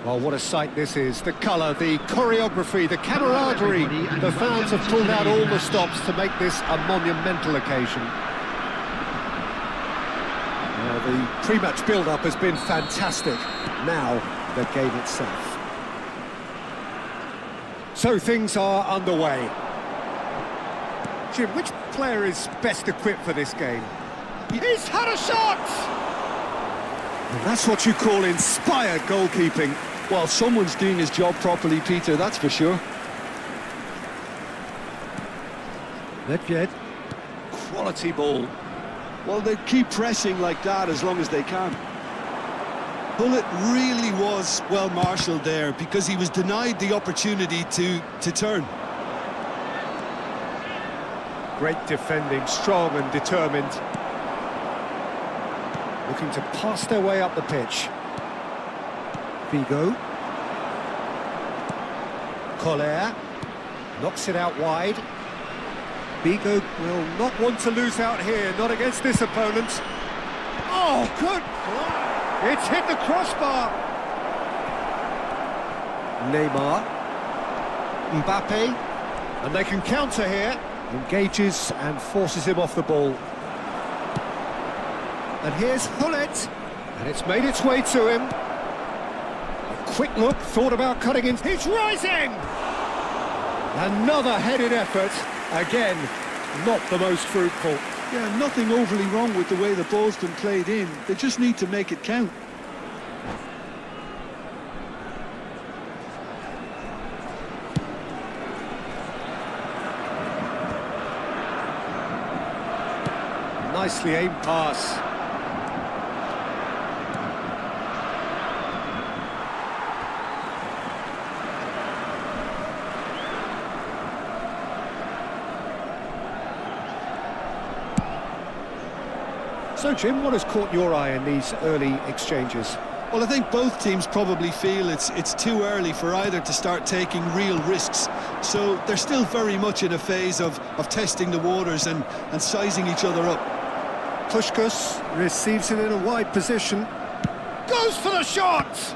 Well, what a sight this is. The colour, the choreography, the camaraderie. The fans have pulled out all the stops to make this a monumental occasion. Well, the pre-match build-up has been fantastic. Now, the game itself. So things are underway. Jim, which player is best equipped for this game? He's had a shot! And that's what you call inspired goalkeeping. Well, someone's doing his job properly, Peter, that's for sure. Nedved. Quality ball. Well, they keep pressing like that as long as they can. Bullet really was well marshalled there because he was denied the opportunity to turn. Great defending, strong and determined. Looking to pass their way up the pitch. Figo. Collier. Knocks it out wide. Figo will not want to lose out here, not against this opponent. Oh, good! It's hit the crossbar. Neymar. Mbappe. And they can counter here. Engages and forces him off the ball. And here's Hullet. And it's made its way to him. A quick look, thought about cutting in. He's rising! Another headed effort. Again, not the most fruitful. Yeah, nothing overly wrong with the way the ball's been played in. They just need to make it count. Nicely aimed pass. So, Jim, what has caught your eye in these early exchanges? Well, I think both teams probably feel it's too early for either to start taking real risks. So they're still very much in a phase of testing the waters and sizing each other up. Puskás receives it in a wide position. Goes for the shot!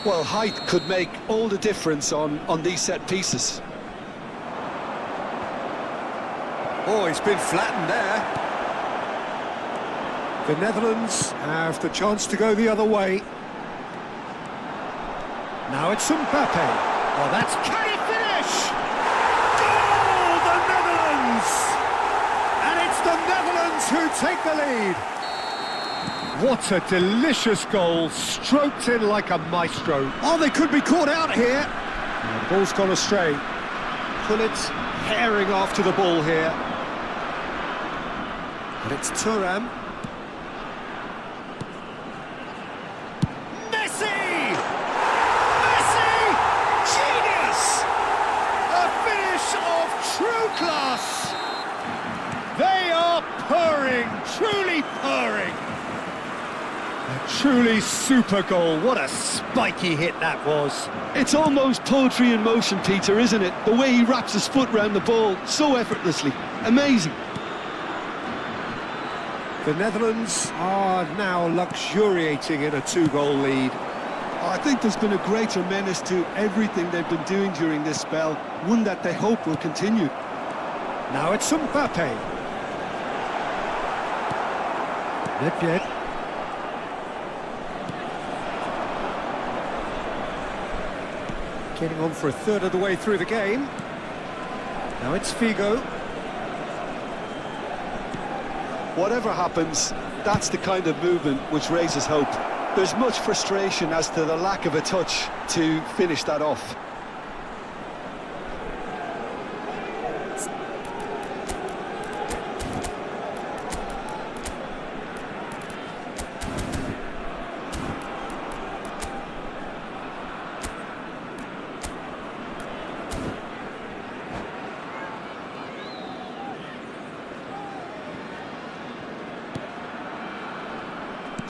Well, height could make all the difference on these set pieces. Oh, he's been flattened there. The Netherlands have the chance to go the other way. Now it's Mbappe. Oh, that's... Can he finish? Goal, the Netherlands! And it's the Netherlands who take the lead. What a delicious goal, stroked in like a maestro. Oh, they could be caught out here. And the ball's gone astray. Pullets herring after the ball here. And it's Thuram. Messi! Messi! Genius! A finish of true class. They are purring, truly purring. A truly super goal. What a spiky hit that was. It's almost poetry in motion, Peter, isn't it? The way he wraps his foot round the ball so effortlessly. Amazing. The Netherlands are now luxuriating in a two-goal lead. I think there's been a greater menace to everything they've been doing during this spell, one that they hope will continue. Now it's Mbappe. Nedved. Getting on for a third of the way through the game. Now it's Figo. Whatever happens, that's the kind of movement which raises hope. There's much frustration as to the lack of a touch to finish that off.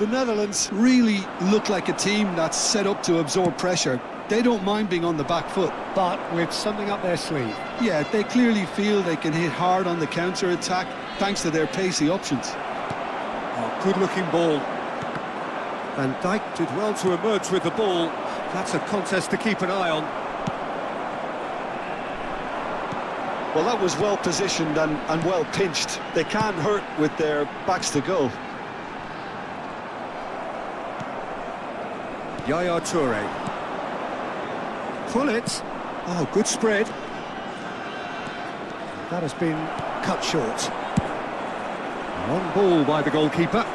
The Netherlands really look like a team that's set up to absorb pressure. They don't mind being on the back foot. But with something up their sleeve. Yeah, they clearly feel they can hit hard on the counter-attack thanks to their pacey options. Oh, good-looking ball. Van Dijk did well to emerge with the ball. That's a contest to keep an eye on. Well, that was well positioned and well pinched. They can't hurt with their backs to goal. Yaya Toure. Pull it. Oh, good spread. That has been cut short. Long ball by the goalkeeper.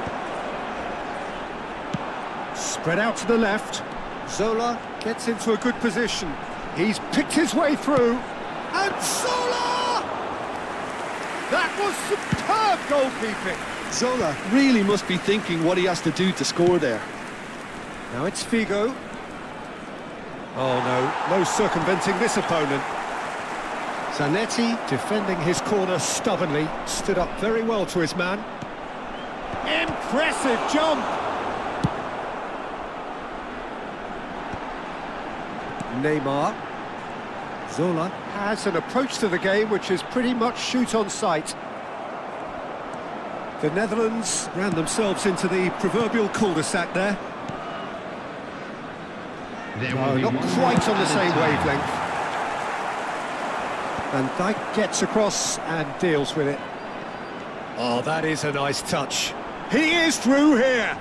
Spread out to the left. Zola gets into a good position. He's picked his way through. And Zola! That was superb goalkeeping. Zola really must be thinking what he has to do to score there. Now it's Figo. Oh no circumventing this opponent. Zanetti, defending his corner stubbornly, stood up very well to his man. Impressive jump! Neymar. Zola has an approach to the game which is pretty much shoot on sight. The Netherlands ran themselves into the proverbial cul-de-sac there. No, not quite on the same wavelength. Van Dijk gets across and deals with it. Oh, that is a nice touch. He is through here.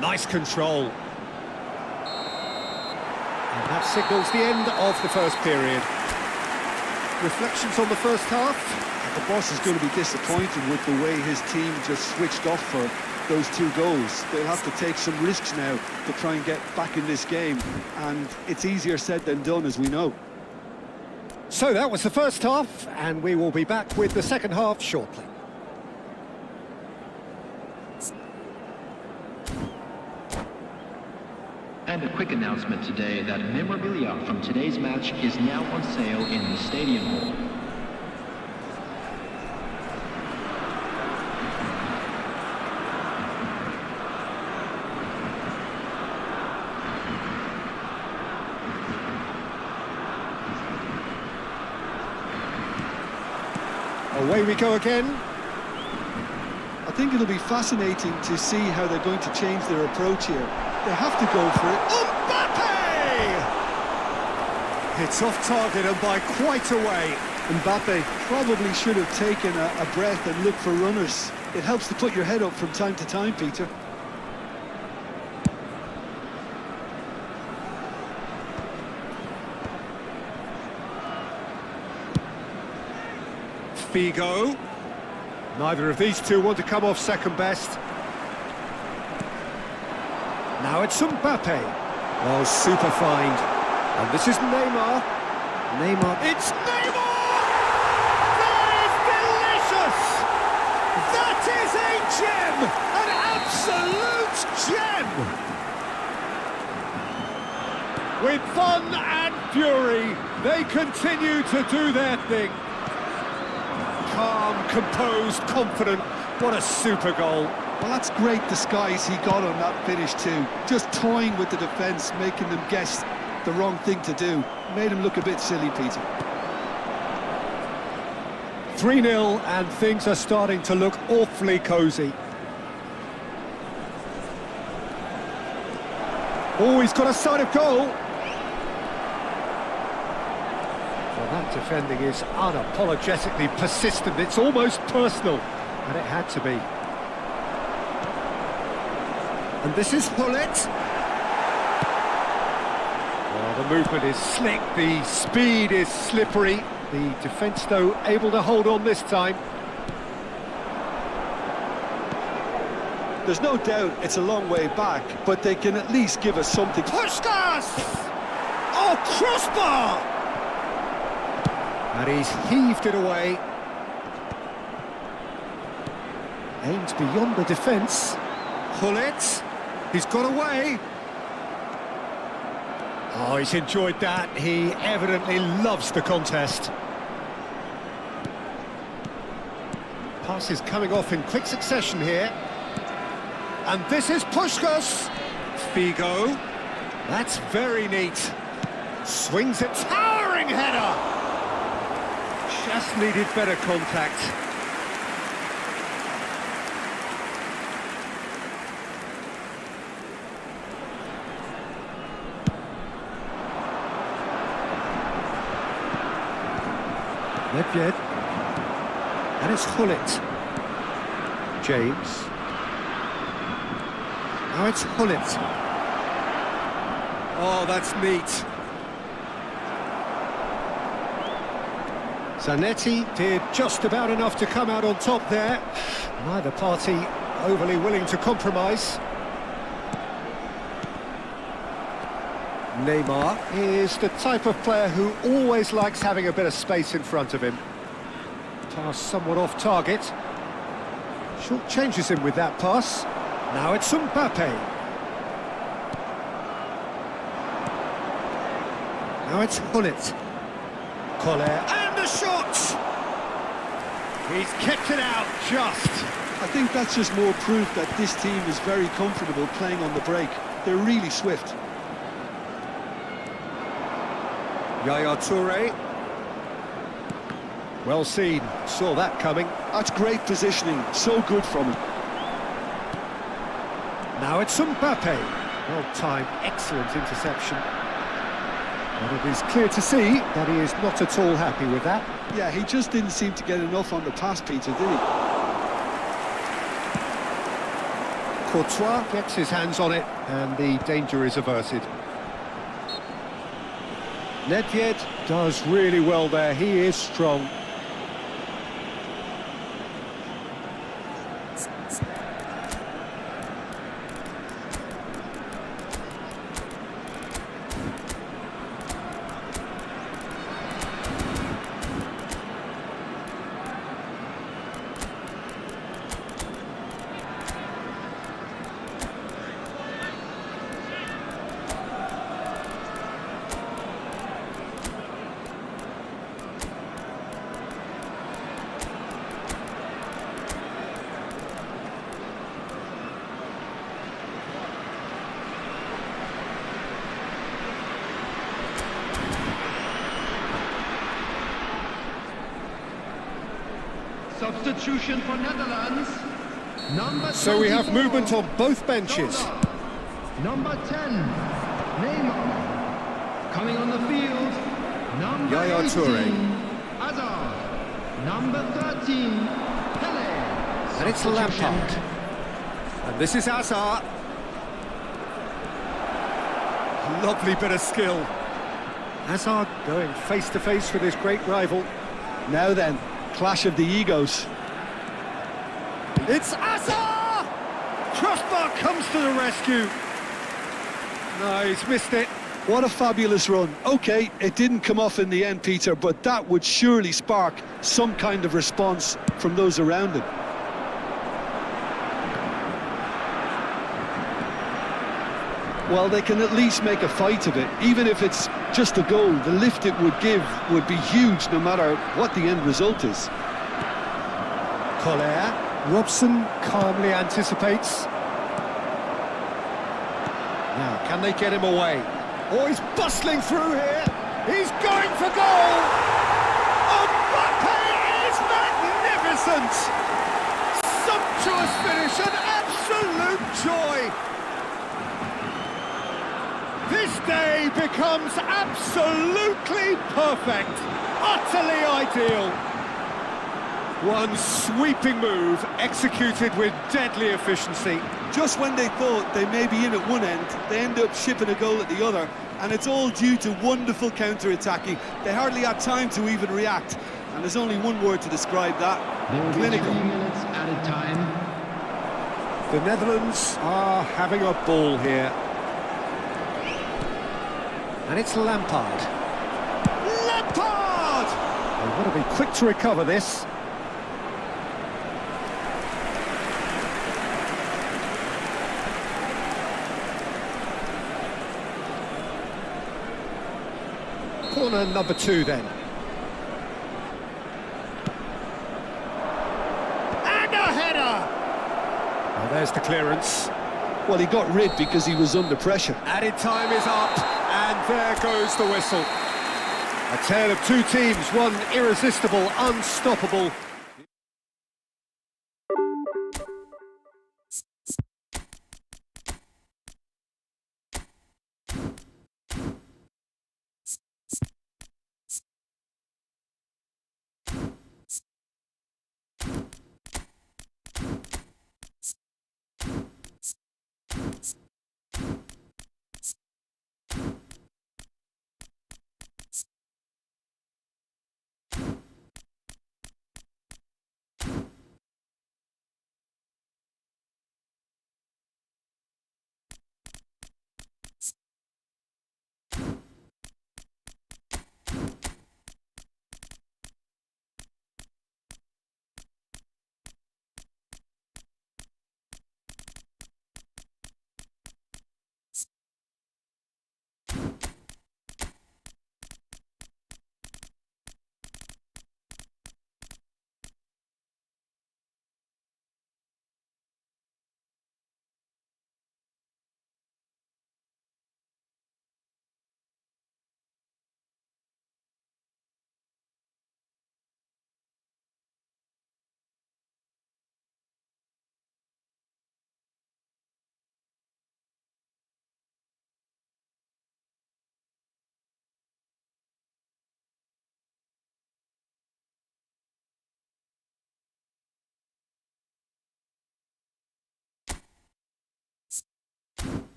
Nice control. And that signals the end of the first period. Reflections on the first half? The boss is going to be disappointed with the way his team just switched off for those 2 goals. They'll have to take some risks now to try and get back in this game, and it's easier said than done, as we know. So that was the first half, and we will be back with the second half shortly. And a quick announcement today that memorabilia from today's match is now on sale in the Stadium Hall. Away we go again. I think it'll be fascinating to see how they're going to change their approach here. They have to go for it. Mbappe! It's off target and by quite a way. Mbappe probably should have taken a breath and looked for runners. It helps to put your head up from time to time, Peter. Figo. Neither of these two want to come off second best. Now it's Mbappe. Oh, super find. And this is Neymar. Neymar. It's Neymar! That is delicious! That is a gem! An absolute gem! With fun and fury, they continue to do their thing. Calm, composed, confident. What a super goal. Well, that's great disguise he got on that finish too. Just toying with the defence, making them guess the wrong thing to do. Made him look a bit silly, Peter. 3-0 and things are starting to look awfully cosy. Oh, he's got a sight of goal. Well, that defending is unapologetically persistent. It's almost personal, and it had to be. And this is Hullet. Oh, the movement is slick, the speed is slippery. The defence, though, able to hold on this time. There's no doubt it's a long way back, but they can at least give us something. Puskas! Oh, crossbar! And he's heaved it away. Aims beyond the defence. Hullet. He's got away. Oh, he's enjoyed that. He evidently loves the contest. Passes coming off in quick succession here. And this is Puskás. Figo. That's very neat. Swings a towering header. Just needed better contact. Nedved. And it's Hullet. James. Now it's Hullet. Oh, that's neat. Zanetti did just about enough to come out on top there. Neither party overly willing to compromise. Neymar is the type of player who always likes having a bit of space in front of him. Pass somewhat off target. Short changes him with that pass. Now it's Mbappe. Now it's Hullet. Collier, and the shot! He's kept it out, just. I think that's just more proof that this team is very comfortable playing on the break. They're really swift. Yaya Toure. Well seen, saw that coming. That's great positioning, so good from him. Now it's Mbappe. Well timed, excellent interception. And it is clear to see that he is not at all happy with that. Yeah, he just didn't seem to get enough on the pass, Peter, did he? Courtois gets his hands on it, and the danger is averted. Nedved does really well there, he is strong. Substitution for Netherlands. So we have movement on both benches. Number 10, Neymar. Coming on the field, number Yaya 18, Toure. Hazard. Number 13, Pele. And it's Lampard. And this is Hazard. Lovely bit of skill. Hazard going face-to-face with his great rival. Now then, clash of the egos. It's Hazard! Crossbar comes to the rescue. No, he's missed it. What a fabulous run. OK, it didn't come off in the end, Peter, but that would surely spark some kind of response from those around him. Well, they can at least make a fight of it. Even if it's just a goal, the lift it would give would be huge no matter what the end result is. Collier. Robson calmly anticipates. Now, can they get him away? Oh, he's bustling through here. He's going for goal. Mbappe is magnificent. Sumptuous finish, an absolute joy. This day becomes absolutely perfect, utterly ideal. One sweeping move, executed with deadly efficiency. Just when they thought they may be in at one end, they end up shipping a goal at the other, and it's all due to wonderful counter-attacking. They hardly had time to even react, and there's only one word to describe that: clinical. 3 minutes added time. The Netherlands are having a ball here. And it's Lampard. Lampard! They want to be quick to recover this. Corner number 2 then. And a header! Well, there's the clearance. Well, he got rid because he was under pressure. Added time is up, and there goes the whistle. A tale of two teams, one irresistible, unstoppable.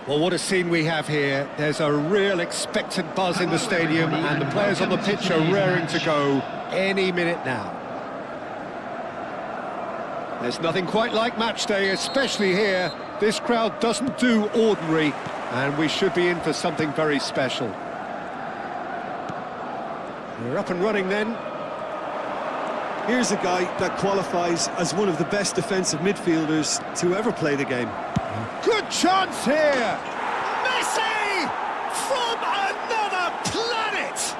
Well, what a scene we have here. There's a real expectant buzz in the stadium, and the players on the pitch are raring to go any minute now. There's nothing quite like match day, especially here. This crowd doesn't do ordinary, and we should be in for something very special. We're up and running then. Here's a guy that qualifies as one of the best defensive midfielders to ever play the game. Good chance here! Messi! From another planet!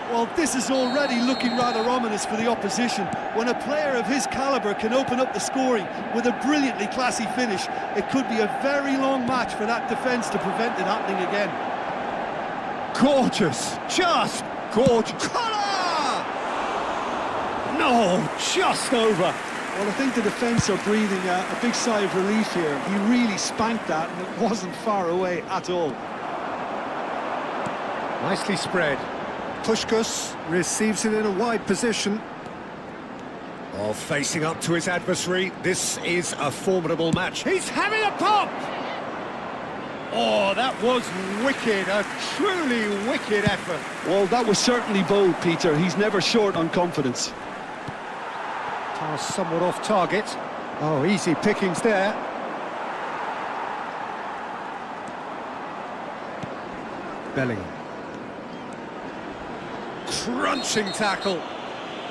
Well, this is already looking rather ominous for the opposition. When a player of his calibre can open up the scoring with a brilliantly classy finish, it could be a very long match for that defence to prevent it happening again. Gorgeous! Just gorgeous! Colour! No, just over. Well, I think the defence are breathing a big sigh of relief here. He really spanked that, and it wasn't far away at all. Nicely spread. Puskás receives it in a wide position. Oh, facing up to his adversary. This is a formidable match. He's having a pop! Oh, that was wicked. A truly wicked effort. Well, that was certainly bold, Peter. He's never short on confidence. Pass somewhat off target. Oh, easy pickings there. Bellingham. Crunching tackle.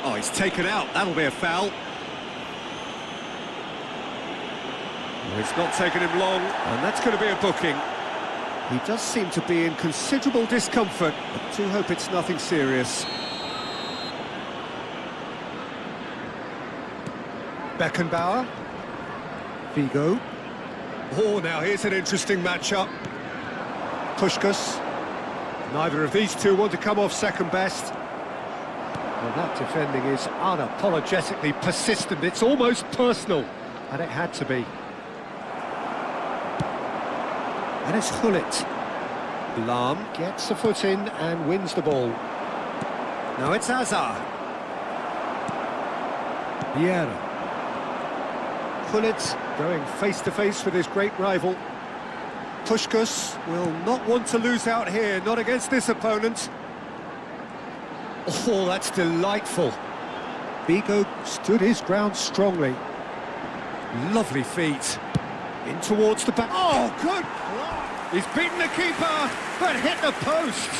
Oh, he's taken out. That'll be a foul. Well, it's not taken him long, and that's going to be a booking. He does seem to be in considerable discomfort. I do hope it's nothing serious. Beckenbauer. Figo. Oh, now here's an interesting matchup. Puskás. Neither of these two want to come off second best. Well, that defending is unapologetically persistent. It's almost personal, and it had to be. And it's Gullit. Lahm gets a foot in and wins the ball. Now it's Hazard. Vieira. Gullit going face-to-face with his great rival. Puskás will not want to lose out here, not against this opponent. Oh, that's delightful. Figo stood his ground strongly. Lovely feet. In towards the back. Oh, good! He's beaten the keeper, but hit the post.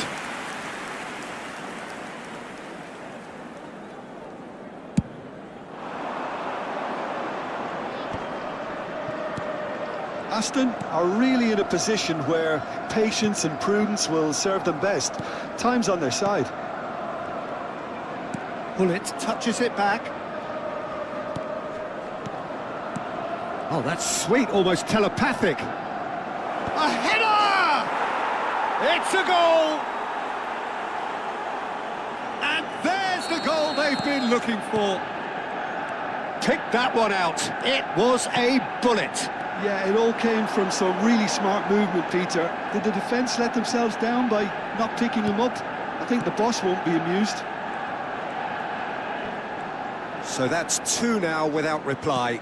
Aston are really in a position where patience and prudence will serve them best. Time's on their side. Gullit touches it back. Oh, that's sweet, almost telepathic. A header! It's a goal! And there's the goal they've been looking for. Pick that one out. It was a bullet. Yeah, it all came from some really smart movement, Peter. Did the defence let themselves down by not picking him up? I think the boss won't be amused. So that's two now without reply.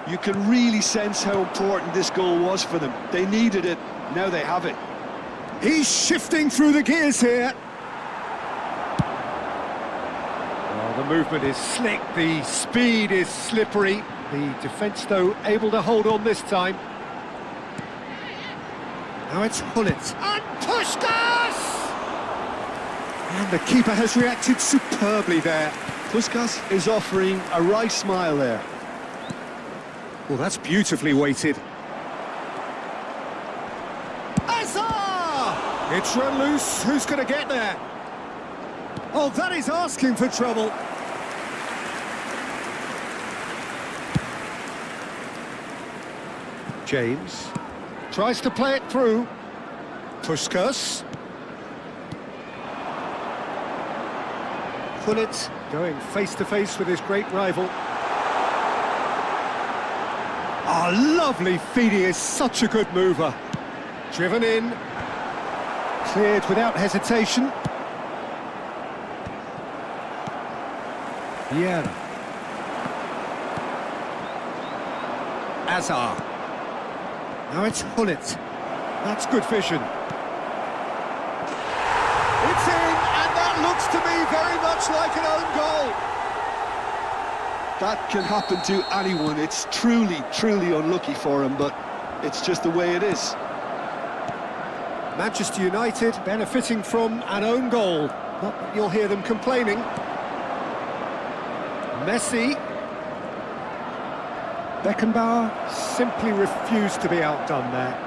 You can really sense how important this goal was for them. They needed it, now they have it. He's shifting through the gears here. Well, the movement is slick, the speed is slippery. The defence, though, able to hold on this time. Now it's Gullit. And Puskás! And the keeper has reacted superbly there. Puskás is offering a wry smile there. Well, that's beautifully weighted. Hazard! It's run loose. Who's going to get there? Oh, that is asking for trouble. James tries to play it through. Puskás. Gullit going face-to-face with his great rival. Oh, lovely feet. He is such a good mover. Driven in. Cleared without hesitation. Vieira. Hazard. Now it's Gullit. That's good vision. It's in, and that looks to me very much like an own goal. That can happen to anyone. It's truly, truly unlucky for him, but it's just the way it is. Manchester United benefiting from an own goal. Not that you'll hear them complaining. Messi. Beckenbauer simply refused to be outdone there.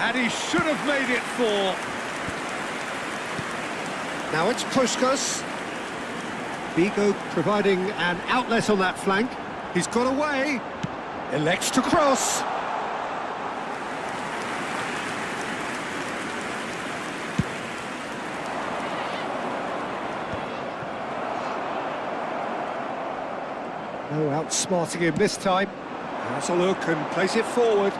And he should have made it 4. Now it's Puskás. Figo providing an outlet on that flank. He's got away. Elects to cross. No outsmarting him this time. Has a look and plays it forward.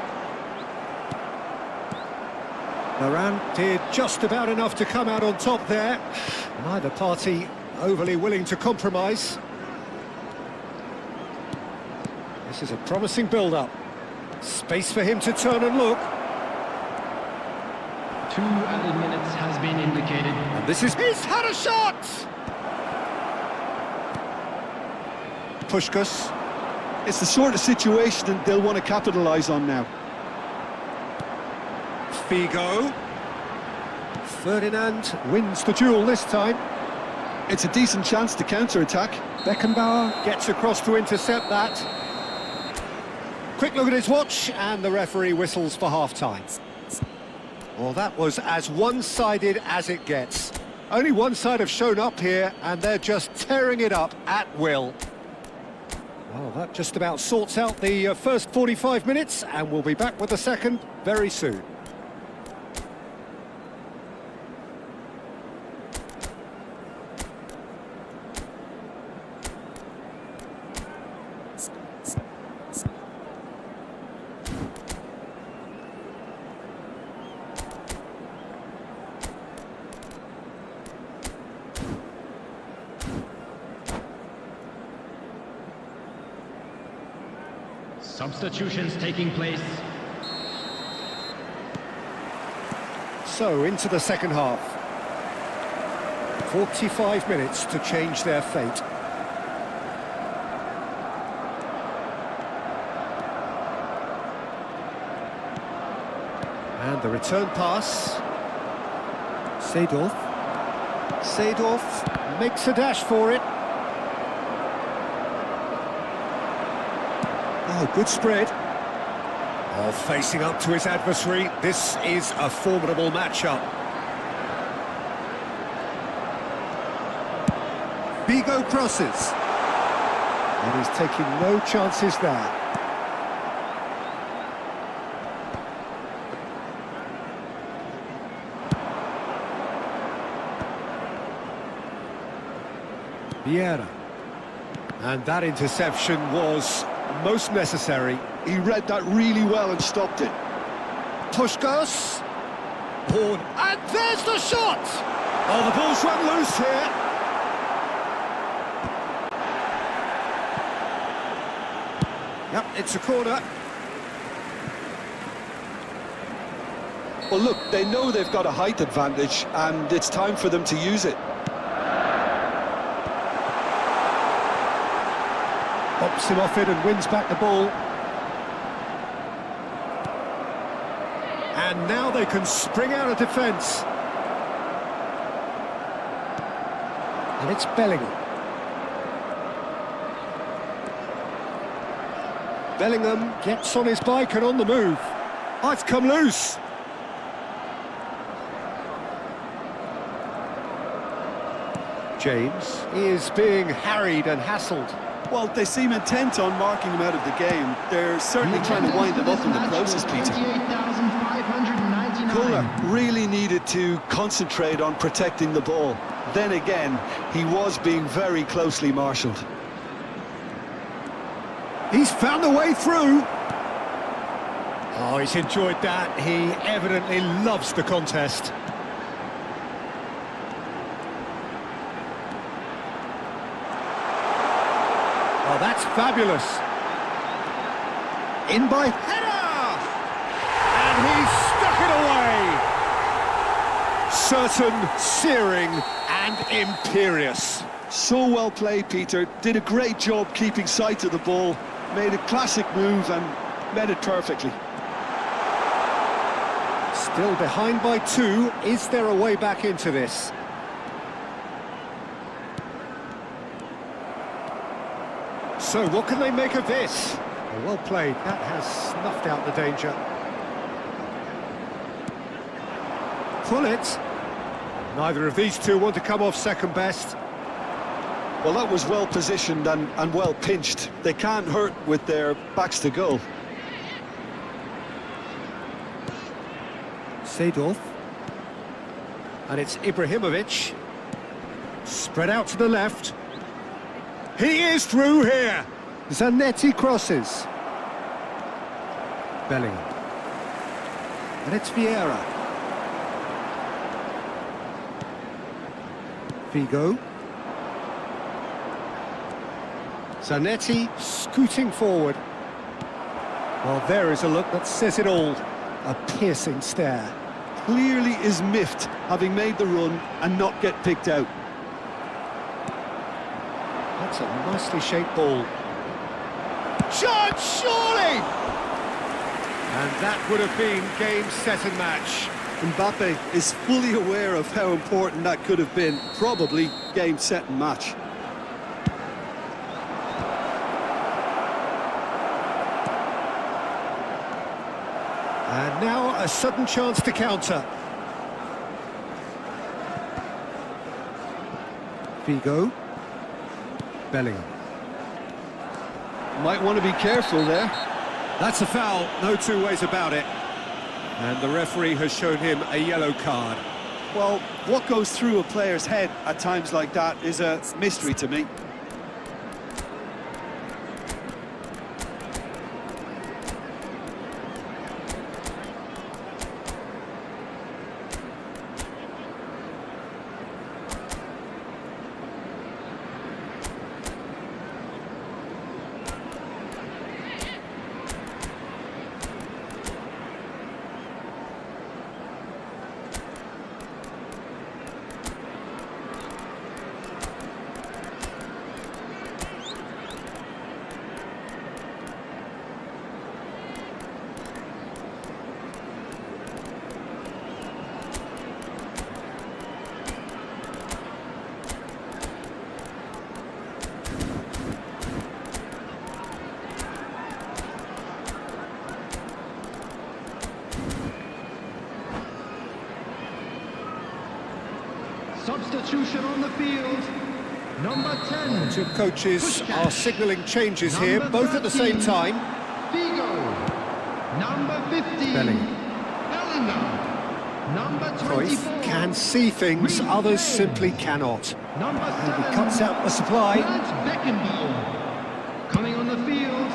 Moran did just about enough to come out on top there. Neither party overly willing to compromise. This is a promising build-up. Space for him to turn and look. 2 added minutes has been indicated. And this is... He's had a shot! Puskás. It's the sort of situation that they'll want to capitalise on now. Figo. Ferdinand wins the duel this time. It's a decent chance to counter-attack. Beckenbauer gets across to intercept that. Quick look at his watch, and the referee whistles for half-time. Well, that was as one-sided as it gets. Only one side have shown up here, and they're just tearing it up at will. Well, that just about sorts out the first 45 minutes, and we'll be back with the second very soon. Substitutions taking place. So, into the second half. 45 minutes to change their fate. And the return pass. Seedorf. Seedorf makes a dash for it. Oh, good spread. Oh, facing up to his adversary. This is a formidable matchup. Figo crosses. And he's taking no chances there. Vieira. And that interception was most necessary. He read that really well and stopped it. Puskás. Horn. And there's the shot! Oh, the ball's run loose here. Yep, it's a corner. Well, look, they know they've got a height advantage, and it's time for them to use it. Pops him off it and wins back the ball. And now they can spring out of defence. And it's Bellingham. Bellingham gets on his bike and on the move. Oh, it's come loose. James is being harried and hassled. Well, they seem intent on marking him out of the game. They're certainly trying to wind him up in the process, Peter. Kohler really needed to concentrate on protecting the ball. Then again, he was being very closely marshalled. He's found a way through. Oh, he's enjoyed that. He evidently loves the contest. Oh, that's fabulous. In by header! And he's stuck it away. Certain, searing and imperious. So well played, Peter. Did a great job keeping sight of the ball. Made a classic move and met it perfectly. Still behind by 2. Is there a way back into this? So what can they make of this? Oh, well played. That has snuffed out the danger. Pull it. Neither of these two want to come off second best. Well, that was well positioned and well pinched. They can't hurt with their backs to goal. Seedorf. And it's Ibrahimovic. Spread out to the left. He is through here. Zanetti crosses. Bellingham. And it's Vieira. Figo. Zanetti scooting forward. Well, there is a look that says it all. A piercing stare. Clearly is miffed, having made the run and not get picked out. That's a nicely shaped ball. Shot, surely! And that would have been game, set and match. Mbappe is fully aware of how important that could have been. Probably game, set and match. And now a sudden chance to counter. Figo. Bellingham. Might want to be careful there. That's a foul, no two ways about it. And the referee has shown him a yellow card. Well, what goes through a player's head at times like that is a mystery to me. Substitution on the field. Number 10. Two coaches are signalling changes here, both at the same time. Figo. Number 15. Bellingham. Bellingham. Number 24. Cruyff can see things, others simply cannot. Number 7. And he cuts out the supply. That's Beckenbauer. Coming on the field.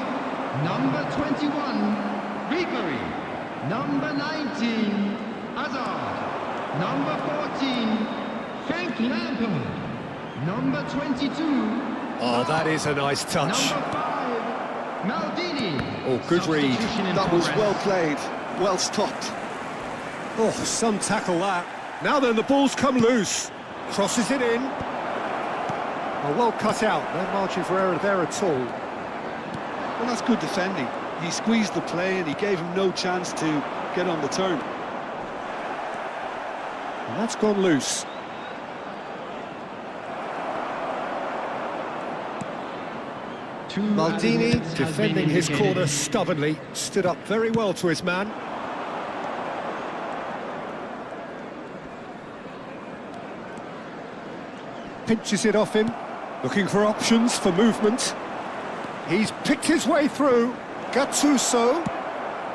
Number 21. Ribery. Number 19. Hazard. Number 14. Frank Lampard. Number 22. Oh, that is a nice touch. Number 5. Maldini. Oh, good read. That was well played, well stopped. Oh, some tackle that. Now then, the ball's come loose. Crosses it in. Oh, well cut out. No margin for error there at all. Well, that's good defending. He squeezed the play and he gave him no chance to get on the turn. And that's gone loose. Maldini, defending his corner stubbornly, stood up very well to his man. Pinches it off him, looking for options for movement. He's picked his way through. Gattuso.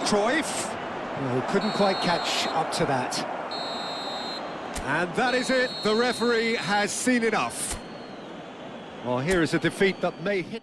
Cruyff. No, couldn't quite catch up to that. And that is it. The referee has seen enough. Well, here is a defeat that may hit...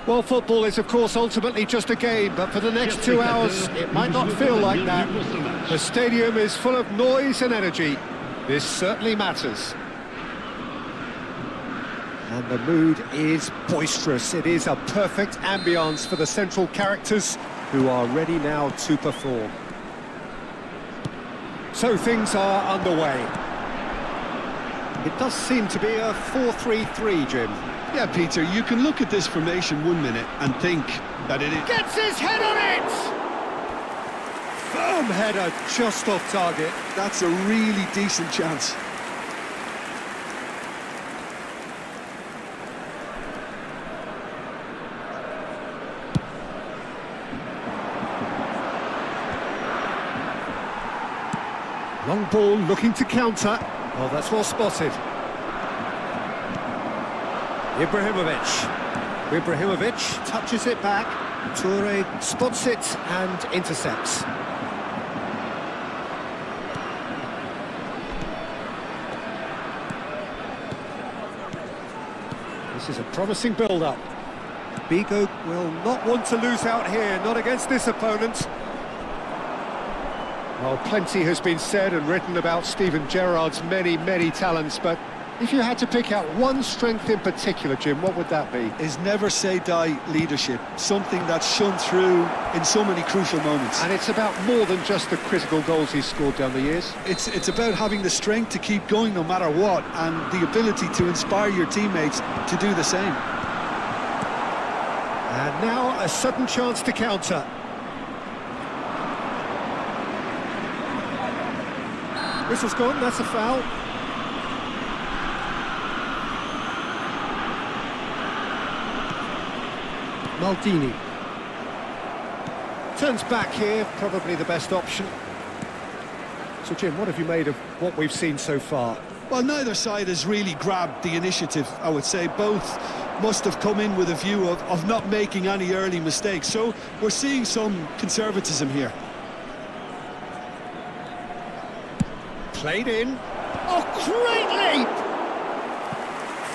Well, football is, of course, ultimately just a game, but for the next 2 hours, it might not feel like that. The stadium is full of noise and energy. This certainly matters. And the mood is boisterous. It is a perfect ambience for the central characters who are ready now to perform. So things are underway. It does seem to be a 4-3-3, Jim. Yeah, Peter, you can look at this formation 1 minute and think that it is... Gets his head on it! Firm header, just off target. That's a really decent chance. Long ball looking to counter. Oh, that's well spotted. Ibrahimovic touches it back. Toure spots it and intercepts. This is a promising build-up. Bigo will not want to lose out here, not against this opponent. Well, plenty has been said and written about Steven Gerrard's many, many talents, but if you had to pick out one strength in particular, Jim, what would that be? His never-say-die leadership, something that's shone through in so many crucial moments. And it's about more than just the critical goals he's scored down the years. It's about having the strength to keep going no matter what, and the ability to inspire your teammates to do the same. And now a sudden chance to counter. Whistle's gone, that's a foul. Maldini. Turns back here, probably the best option. So, Jim, what have you made of what we've seen so far? Well, neither side has really grabbed the initiative, I would say. Both must have come in with a view of not making any early mistakes. So we're seeing some conservatism here. Played in. Oh, great leap!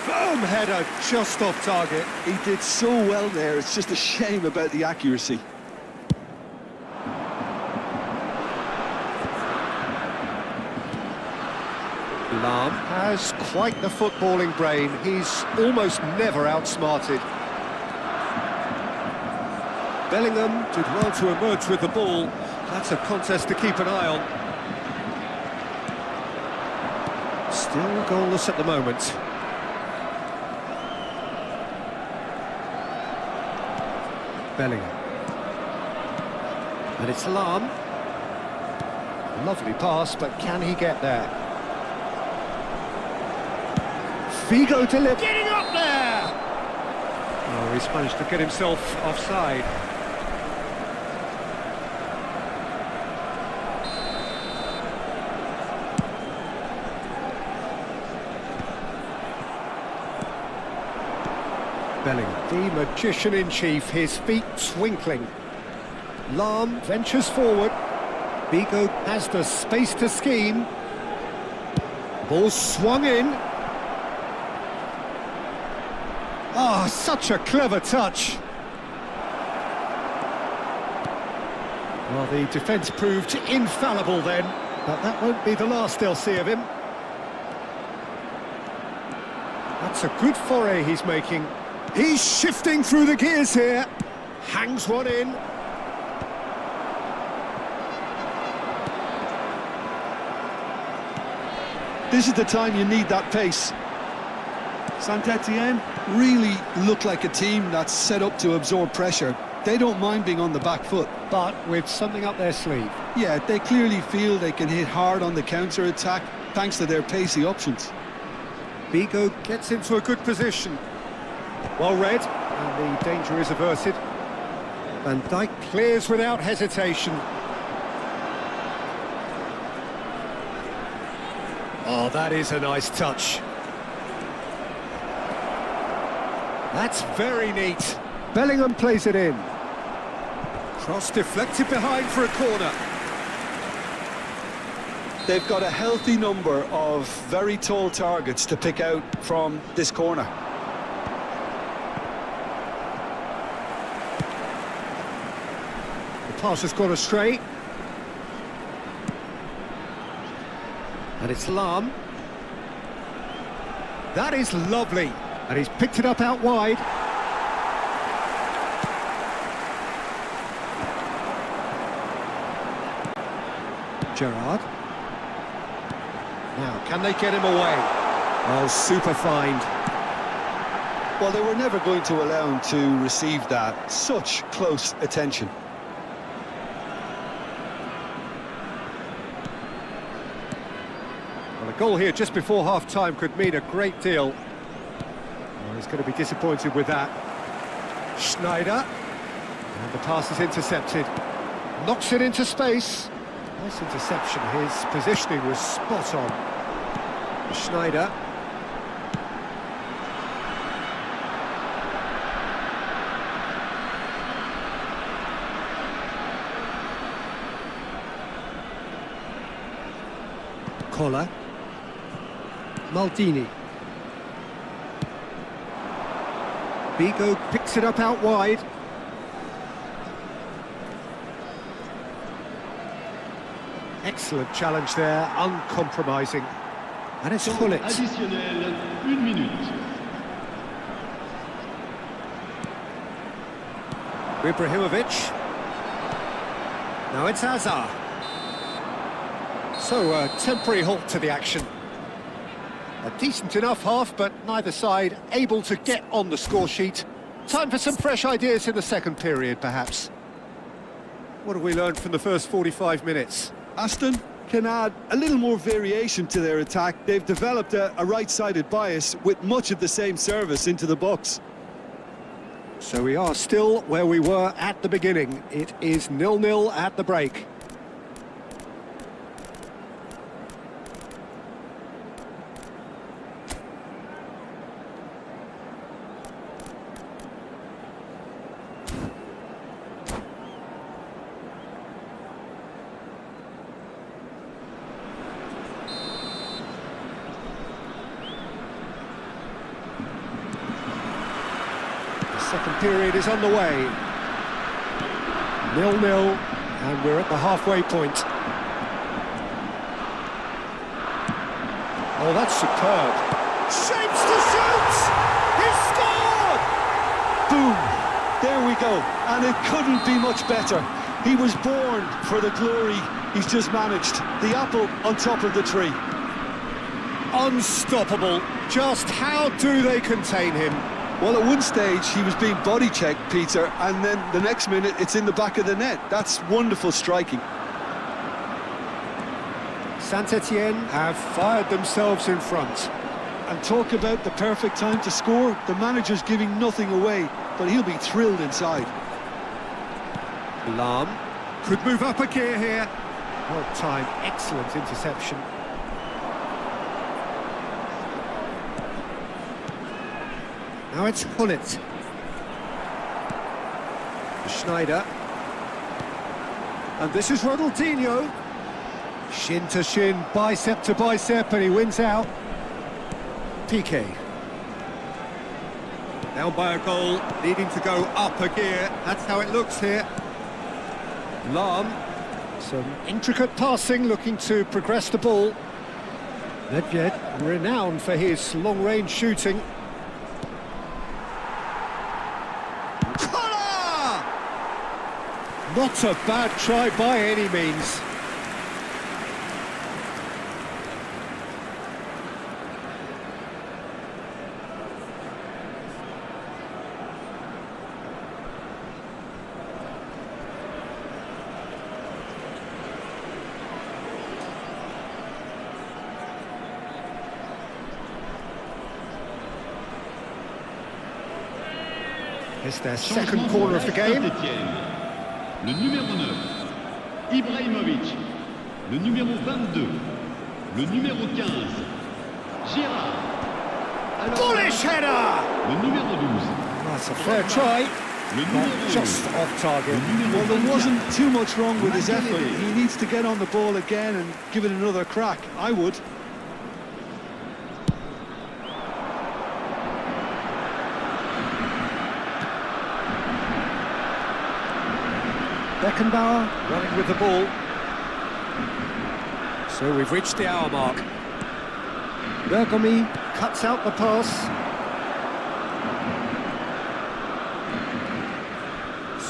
Firm header, just off target. He did so well there, it's just a shame about the accuracy. Lahm has quite the footballing brain. He's almost never outsmarted. Bellingham did well to emerge with the ball. That's a contest to keep an eye on. Still goalless at the moment. Bellingham. And it's Lahm. Lovely pass, but can he get there? Figo delivered. Getting up there! Oh, he's managed to get himself offside. Bellingham, the magician-in-chief, his feet twinkling. Lahm ventures forward. Bigo has the space to scheme. Ball swung in. Oh, such a clever touch. Well, the defence proved infallible then, but that won't be the last they'll see of him. That's a good foray he's making. He's shifting through the gears here. Hangs one in. This is the time you need that pace. Saint-Etienne really look like a team that's set up to absorb pressure. They don't mind being on the back foot. But with something up their sleeve. Yeah, they clearly feel they can hit hard on the counter-attack thanks to their pacey options. Bigo gets into a good position. Well read, and the danger is averted. Van Dijk clears without hesitation. Oh, that is a nice touch. That's very neat. Bellingham plays it in. Cross deflected behind for a corner. They've got a healthy number of very tall targets to pick out from this corner. pass has gone astray. And it's Lam. That is lovely. And he's picked it up out wide. Gerrard. Now, can they get him away? Oh, super find. Well, they were never going to allow him to receive that. Such close attention. Well, a goal here just before half-time could mean a great deal. Well, he's going to be disappointed with that. Schneider. And the pass is intercepted. Knocks it into space. Nice interception. His positioning was spot on. Schneider. Koller. Maldini. Vigo picks it up out wide. Excellent challenge there, uncompromising. And it's Gullit. Additionnel, 1 minute. Ibrahimovic. Now it's Hazard. So a temporary halt to the action. A decent enough half, but neither side able to get on the score sheet. Time for some fresh ideas in the second period, perhaps. What have we learned from the first 45 minutes? Aston can add a little more variation to their attack. They've developed a right-sided bias with much of the same service into the box. So we are still where we were at the beginning. It is 0-0 at the break. Second period is on the way. 0-0, and we're at the halfway point. Oh, that's superb. Shapes to shoot! He's scored! Boom! There we go. And it couldn't be much better. He was born for the glory he's just managed. The apple on top of the tree. Unstoppable. Just how do they contain him? Well, at one stage, he was being body-checked, Peter, and then the next minute, it's in the back of the net. That's wonderful striking. Saint-Etienne have fired themselves in front. And talk about the perfect time to score. The manager's giving nothing away, but he'll be thrilled inside. Lam could move up a gear here. Well timed, excellent interception. Now it's Gullit. Schneider. And this is Ronaldinho. Shin to shin, bicep to bicep, and he wins out. Piqué. Down by a goal, needing to go up a gear. That's how it looks here. Lam. Some intricate passing, looking to progress the ball. Nedved, renowned for his long-range shooting. Not a bad try by any means. It's their second corner of the game. Le numéro 9, Ibrahimovic. Le numéro 22, le numéro 15, Gérard. Bullish header! Le numéro 12. That's a fair try. Le Not numéro just off target. Well, there wasn't too much wrong with his effort. He needs to get on the ball again and give it another crack. I would. Beckenbauer running with the ball. So we've reached the hour mark. Bergomi cuts out the pass.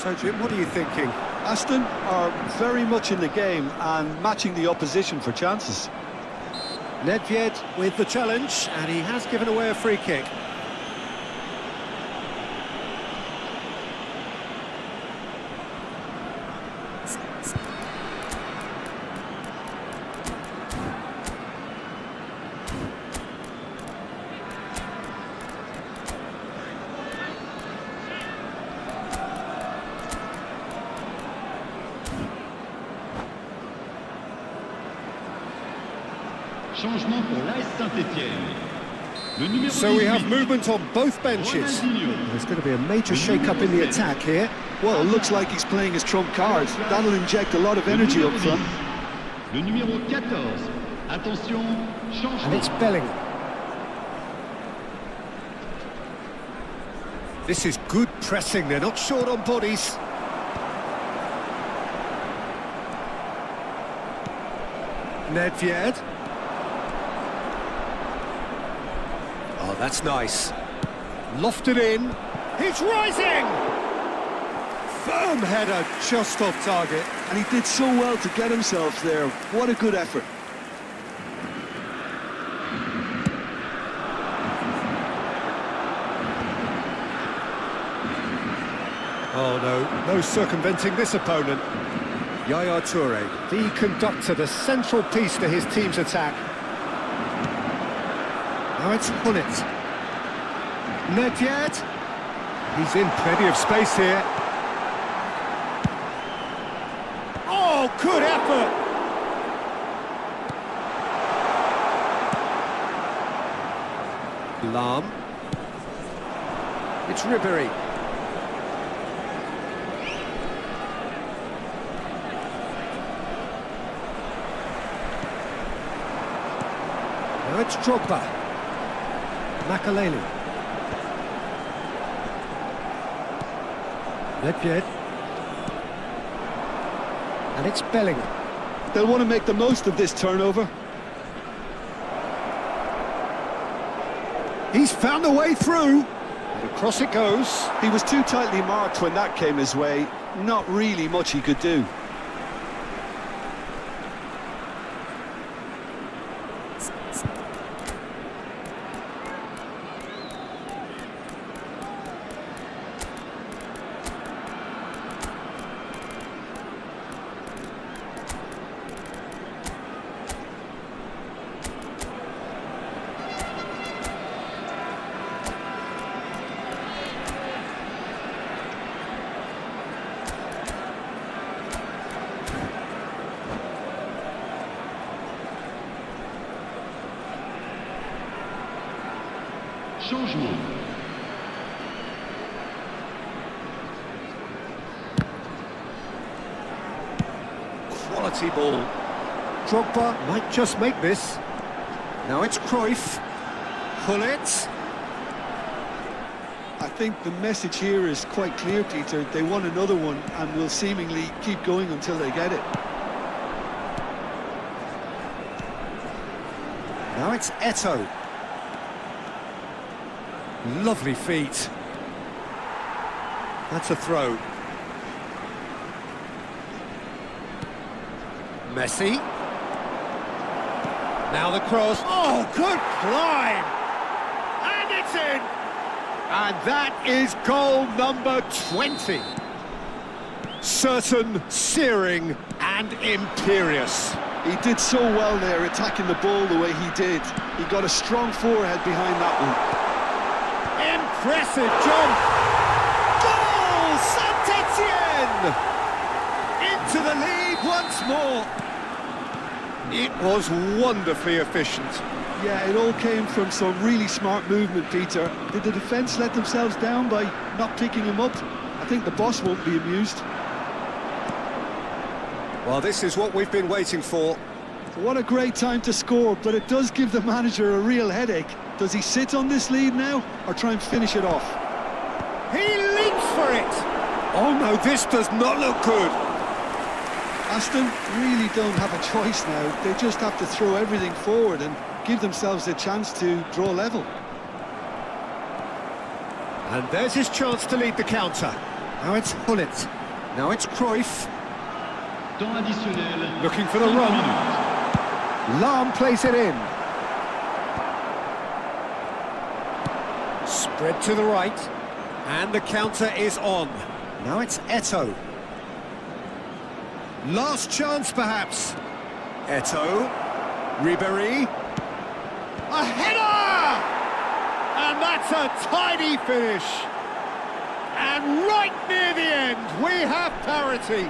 So Jim, what are you thinking? Aston are very much in the game and matching the opposition for chances. Nedved with the challenge, and he has given away a free kick. Changement pour l'AS Saint-Étienne. Le numéro So we 18, have movement on both benches. Ronaldinho. There's going to be a major shake-up in the attack here. Well, it looks like he's playing his trump card. That'll inject a lot of Le energy numéro up front. 10, le numéro 14. Attention, And changement. it's Bellingham. This is good pressing, they're not short on bodies. Nedved. Oh, that's nice. Lofted in. He's rising! Firm header, just off target. And he did so well to get himself there. What a good effort. Oh no circumventing this opponent. Yaya Toure, the conductor, the central piece to his team's attack. Now it's Hunnit. Nedved. He's in plenty of space here. Oh, good effort! Lahm. It's Ribéry. Now it's Drogba. Makaleli. Nedved. And it's Bellingham. They'll want to make the most of this turnover. He's found a way through. And across it goes. He was too tightly marked when that came his way. Not really much he could do. Changement. Quality ball. Drogba might just make this. Now it's Cruyff. Hunnit. I think the message here is quite clear, Peter. They want another one and will seemingly keep going until they get it. Now it's Eto'o. Lovely feet. That's a throw. Messi. Now the cross. Oh, good climb! And it's in! And that is goal number 20. Certain, searing, and imperious. He did so well there, attacking the ball the way he did. He got a strong forehead behind that one. Impressive jump! Goal! Saint-Étienne! Into the lead once more. It was wonderfully efficient. Yeah, it all came from some really smart movement, Peter. Did the defence let themselves down by not picking him up? I think the boss won't be amused. Well, this is what we've been waiting for. What a great time to score, but it does give the manager a real headache. Does he sit on this lead now, or try and finish it off? He leaps for it! Oh no, this does not look good. Aston really don't have a choice now. They just have to throw everything forward and give themselves a chance to draw level. And there's his chance to lead the counter. Now it's Hullet. Now it's Cruyff. Temps additionnel. Looking for the 5 run. minutes. Lahm plays it in. Spread to the right. And the counter is on. Now it's Eto'o. Last chance, perhaps. Eto'o. Ribéry. A header! And that's a tidy finish. And right near the end, we have parity.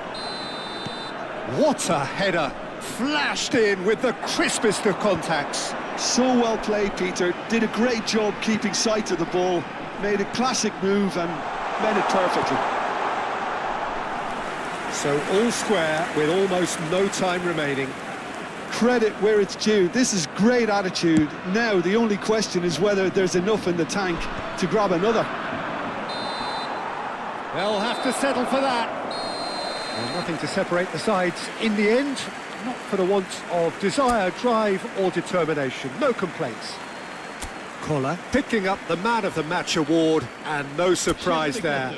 What a header. Flashed in with the crispest of contacts. So well played, Peter. Did a great job keeping sight of the ball. Made a classic move and made it perfectly. So all square with almost no time remaining. Credit where it's due. This is great attitude. Now the only question is whether there's enough in the tank to grab another. They'll have to settle for that. Well, nothing to separate the sides in the end. Not for the want of desire, drive or determination. No complaints. Collar picking up the Man of the Match award, and no surprise there.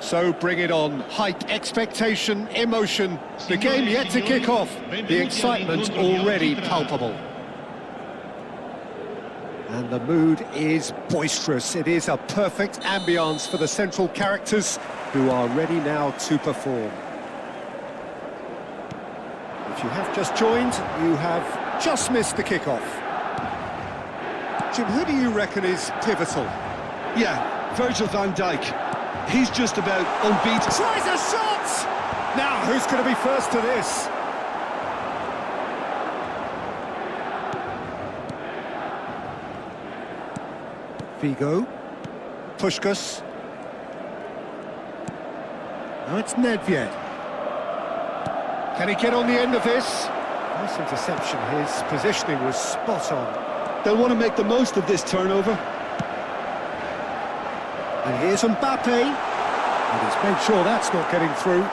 So bring it on. Hype, expectation, emotion. The game yet to kick off. The excitement already palpable. And the mood is boisterous. It is a perfect ambience for the central characters who are ready now to perform. If you have just joined, you have just missed the kickoff. Jim, who do you reckon is pivotal? Yeah, Virgil van Dijk. He's just about unbeaten. Tries a shot! Now, who's going to be first to this? Figo. Puskás. Now it's Nedved. Can he get on the end of this? Nice interception. His positioning was spot on. They'll want to make the most of this turnover. And here's Mbappe. And he's made sure that's not getting through.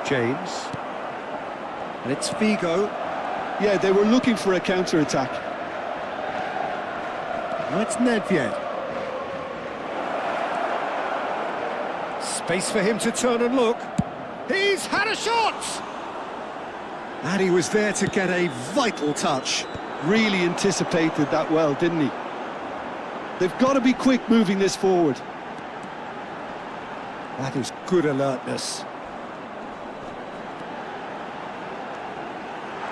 James. And it's Figo. Yeah, they were looking for a counter-attack. Now it's Nedved. Space for him to turn and look. He's had a shot! And he was there to get a vital touch. Really anticipated that well, didn't he? They've got to be quick moving this forward. That is good alertness.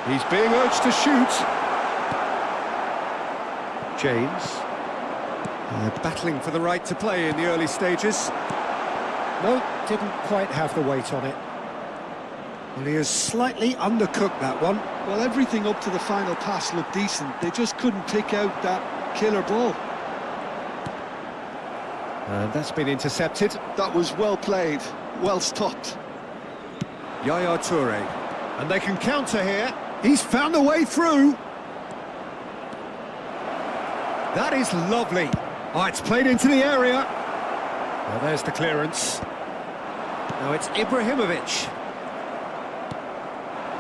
He's being urged to shoot. James. Battling for the right to play in the early stages. No, didn't quite have the weight on it. Well, he has slightly undercooked that one. Well, everything up to the final pass looked decent. They just couldn't pick out that killer ball. And that's been intercepted. That was well played, well stopped. Yaya Toure. And they can counter here. He's found a way through. That is lovely. Oh, it's played into the area. Well, there's the clearance. Now it's Ibrahimovic.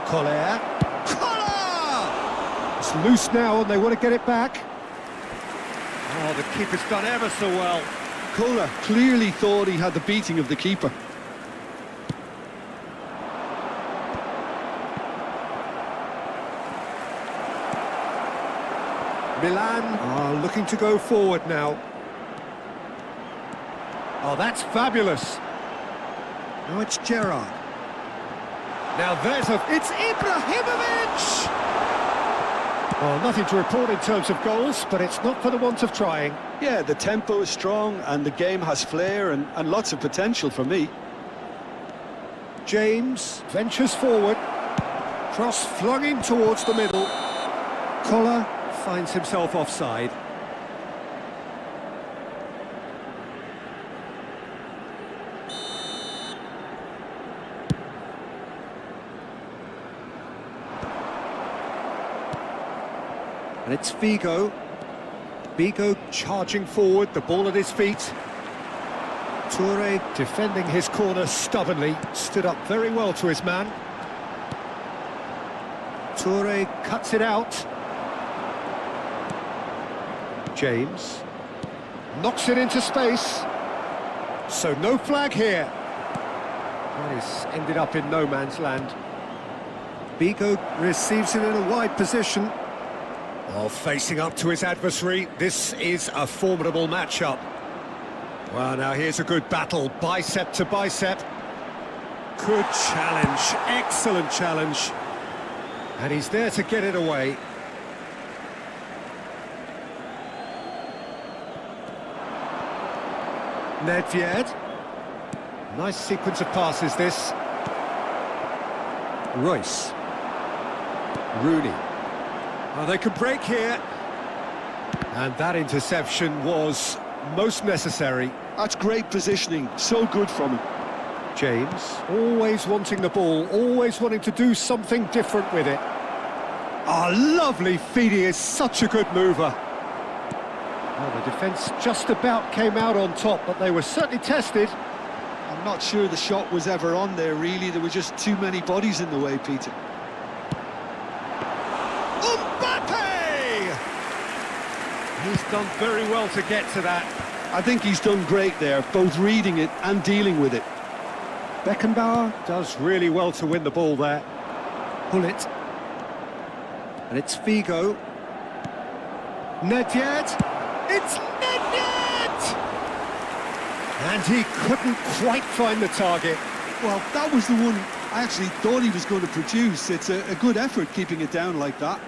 Collier. Collier! It's loose now and they want to get it back. Oh, the keeper's done ever so well. Kohler clearly thought he had the beating of the keeper. Milan are looking to go forward now. Oh, that's fabulous. Now it's Gerrard. Now there's it's Ibrahimovic! Well, nothing to report in terms of goals, but it's not for the want of trying. Yeah, the tempo is strong and the game has flair and lots of potential for me. James ventures forward. Cross flung in towards the middle. Collar finds himself offside. And it's Figo. Figo charging forward, the ball at his feet. Toure defending his corner stubbornly, stood up very well to his man. Toure cuts it out. James knocks it into space. So no flag here. That is ended up in no man's land. Figo receives it in a wide position. Well, facing up to his adversary, this is a formidable matchup. Well, now here's a good battle, bicep to bicep. Good challenge, excellent challenge. And he's there to get it away. Nedved. Nice sequence of passes, this. Royce. Rooney. Oh, they can break here. And that interception was most necessary. That's great positioning, so good from him. James, always wanting the ball, always wanting to do something different with it. Oh, lovely feed, he is such a good mover. Well, the defence just about came out on top, but they were certainly tested. I'm not sure the shot was ever on there, really. There were just too many bodies in the way, Peter. He's done very well to get to that. I think he's done great there, both reading it and dealing with it. Beckenbauer does really well to win the ball there. Pull it. And it's Figo. Nedved. It's Nedved! And he couldn't quite find the target. Well, that was the one I actually thought he was going to produce. It's a good effort keeping it down like that.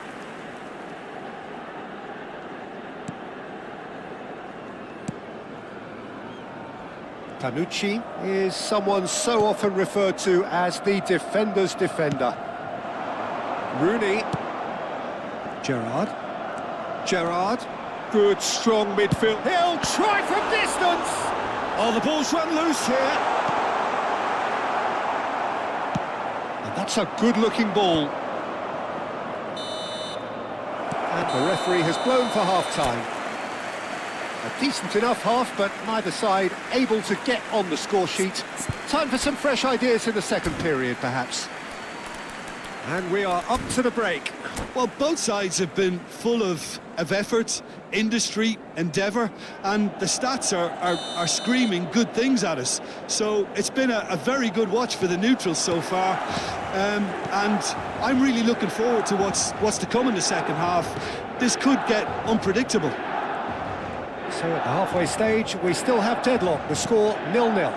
Panucci is someone so often referred to as the defender's defender. Rooney. Gerrard. Good, strong midfield. He'll try from distance! Oh, the ball's run loose here. And that's a good-looking ball. And the referee has blown for half-time. A decent enough half, but neither side able to get on the score sheet. Time for some fresh ideas in the second period, perhaps. And we are up to the break. Well, both sides have been full of effort, industry, endeavour, and the stats are screaming good things at us. So it's been a very good watch for the neutrals so far, and I'm really looking forward to what's to come in the second half. This could get unpredictable. So at the halfway stage, we still have deadlock, the score 0-0.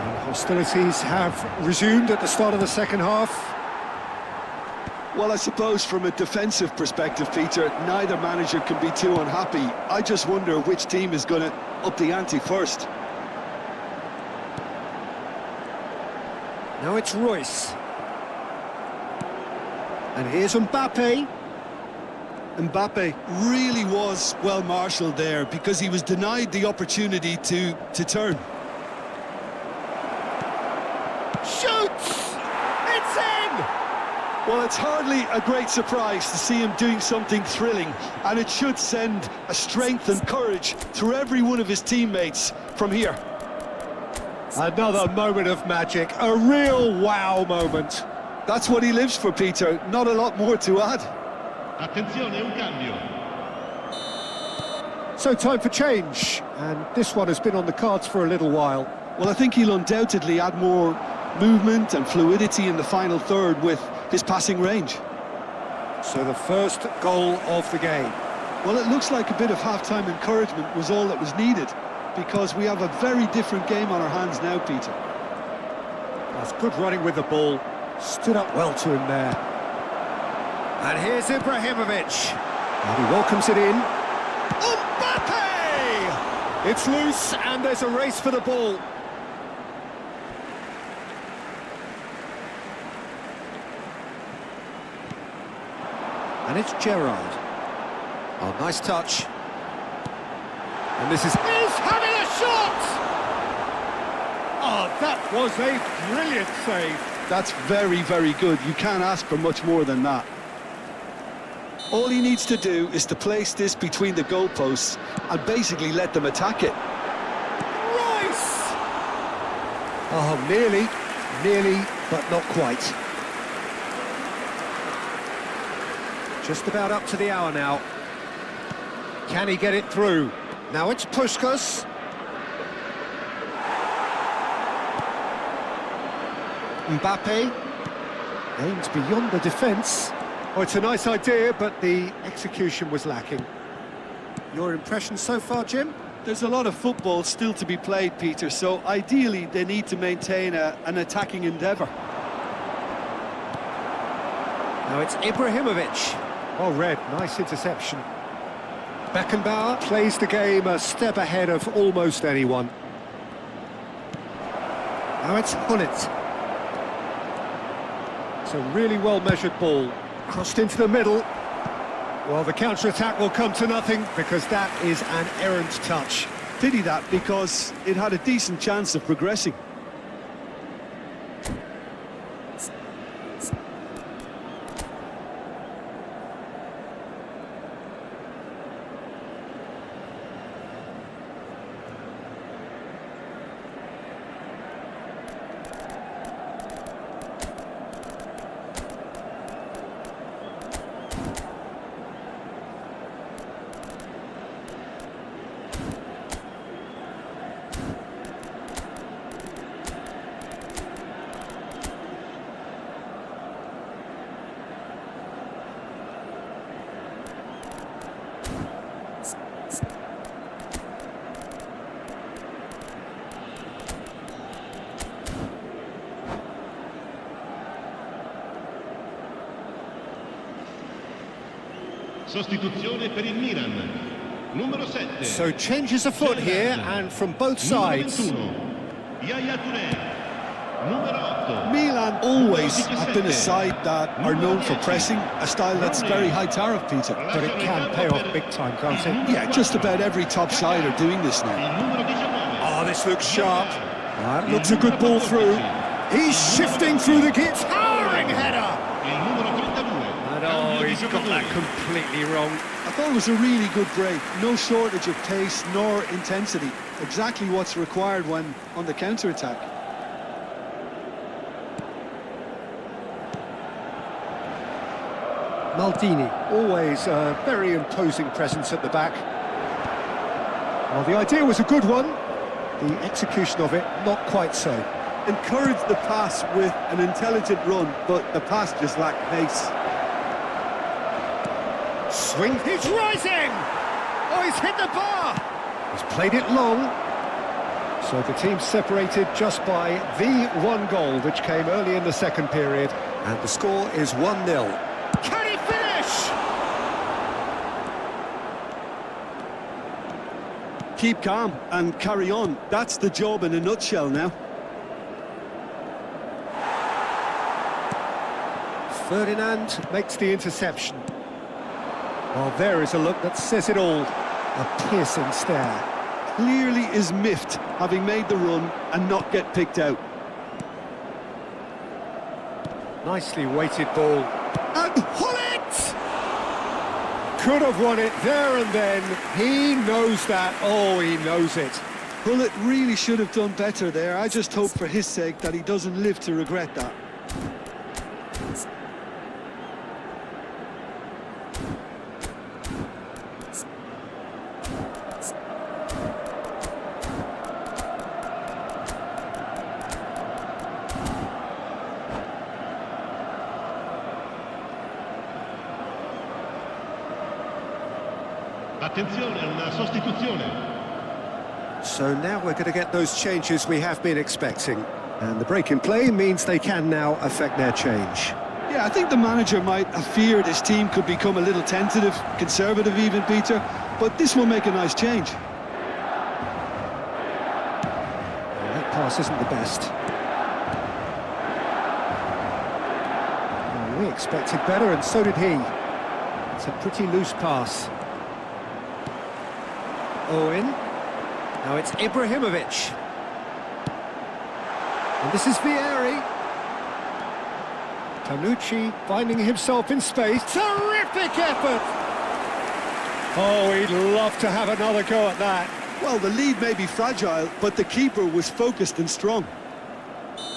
And hostilities have resumed at the start of the second half. Well, I suppose from a defensive perspective, Peter, neither manager can be too unhappy. I just wonder which team is going to up the ante first. Now it's Royce. And here's Mbappe. Mbappe really was well marshalled there because he was denied the opportunity to turn. Shoots! It's in! Well, it's hardly a great surprise to see him doing something thrilling, and it should send a strength and courage through every one of his teammates from here. Another moment of magic, a real wow moment. That's what he lives for, Peter. Not a lot more to add. Attenzione, un cambio. So time for change, and this one has been on the cards for a little while. Well, I think he'll undoubtedly add more movement and fluidity in the final third with his passing range. So the first goal of the game. Well, it looks like a bit of half-time encouragement was all that was needed, because we have a very different game on our hands now, Peter. That's good running with the ball. Stood up well to him there. And here's Ibrahimovic. And he welcomes it in. Mbappe! It's loose, and there's a race for the ball. And it's Gerrard. Oh, nice touch. And this is... He's having a shot! Oh, that was a brilliant save. That's very, very good. You can't ask for much more than that. All he needs to do is to place this between the goalposts and basically let them attack it. Rice! Oh, nearly, but not quite. Just about up to the hour now. Can he get it through? Now it's Puskas. Mbappe aims beyond the defence. Oh, it's a nice idea, but the execution was lacking. Your impression so far, Jim? There's a lot of football still to be played, Peter, so ideally they need to maintain an attacking endeavour. Now it's Ibrahimovic. Oh, red, nice interception. Beckenbauer plays the game a step ahead of almost anyone. Now it's Hullet. It's a really well-measured ball. Crossed into the middle. Well, the counter-attack will come to nothing because that is an errant touch. Pity that, because it had a decent chance of progressing. Sostituzione per il Milan. Numero 7. So changes afoot here, and from both sides. Numero 21. Yaya Touré. Numero 8. Milan always have been a side that are known for pressing, a style that's very high tariff, Peter. But it can pay off big time, can't it? Yeah, just about every top side are doing this now. Il numero 19. Oh, this looks sharp. That looks a good ball through. He's shifting through the kit. Towering header! Il numero 32. And oh, he's got that completely wrong. I thought it was a really good break. No shortage of pace nor intensity. Exactly what's required when on the counter-attack. Maldini, always a very imposing presence at the back. Well, the idea was a good one. The execution of it, not quite so. Encouraged the pass with an intelligent run, but the pass just lacked pace. Swing, he's rising! Oh, he's hit the bar! He's played it long. So the team separated just by the one goal, which came early in the second period. And the score is 1-0. Can he finish? Keep calm and carry on. That's the job in a nutshell now. Ferdinand makes the interception. Well, there is a look that says it all. A piercing stare. Clearly is miffed, having made the run and not get picked out. Nicely weighted ball. And Hullet! Could have won it there and then. He knows that. Oh, he knows it. Hullet really should have done better there. I just hope for his sake that he doesn't live to regret that. Attenzione, una sostituzione. So now we're going to get those changes we have been expecting. And the break in play means they can now affect their change. Yeah, I think the manager might have feared his team could become a little tentative, conservative even, Peter, but this will make a nice change. Well, that pass isn't the best. Well, we expected better, and so did he. It's a pretty loose pass. Owen. Now it's Ibrahimovic. And this is Vieri. Tanucci finding himself in space. Terrific effort! Oh, he'd love to have another go at that. Well, the lead may be fragile, but the keeper was focused and strong.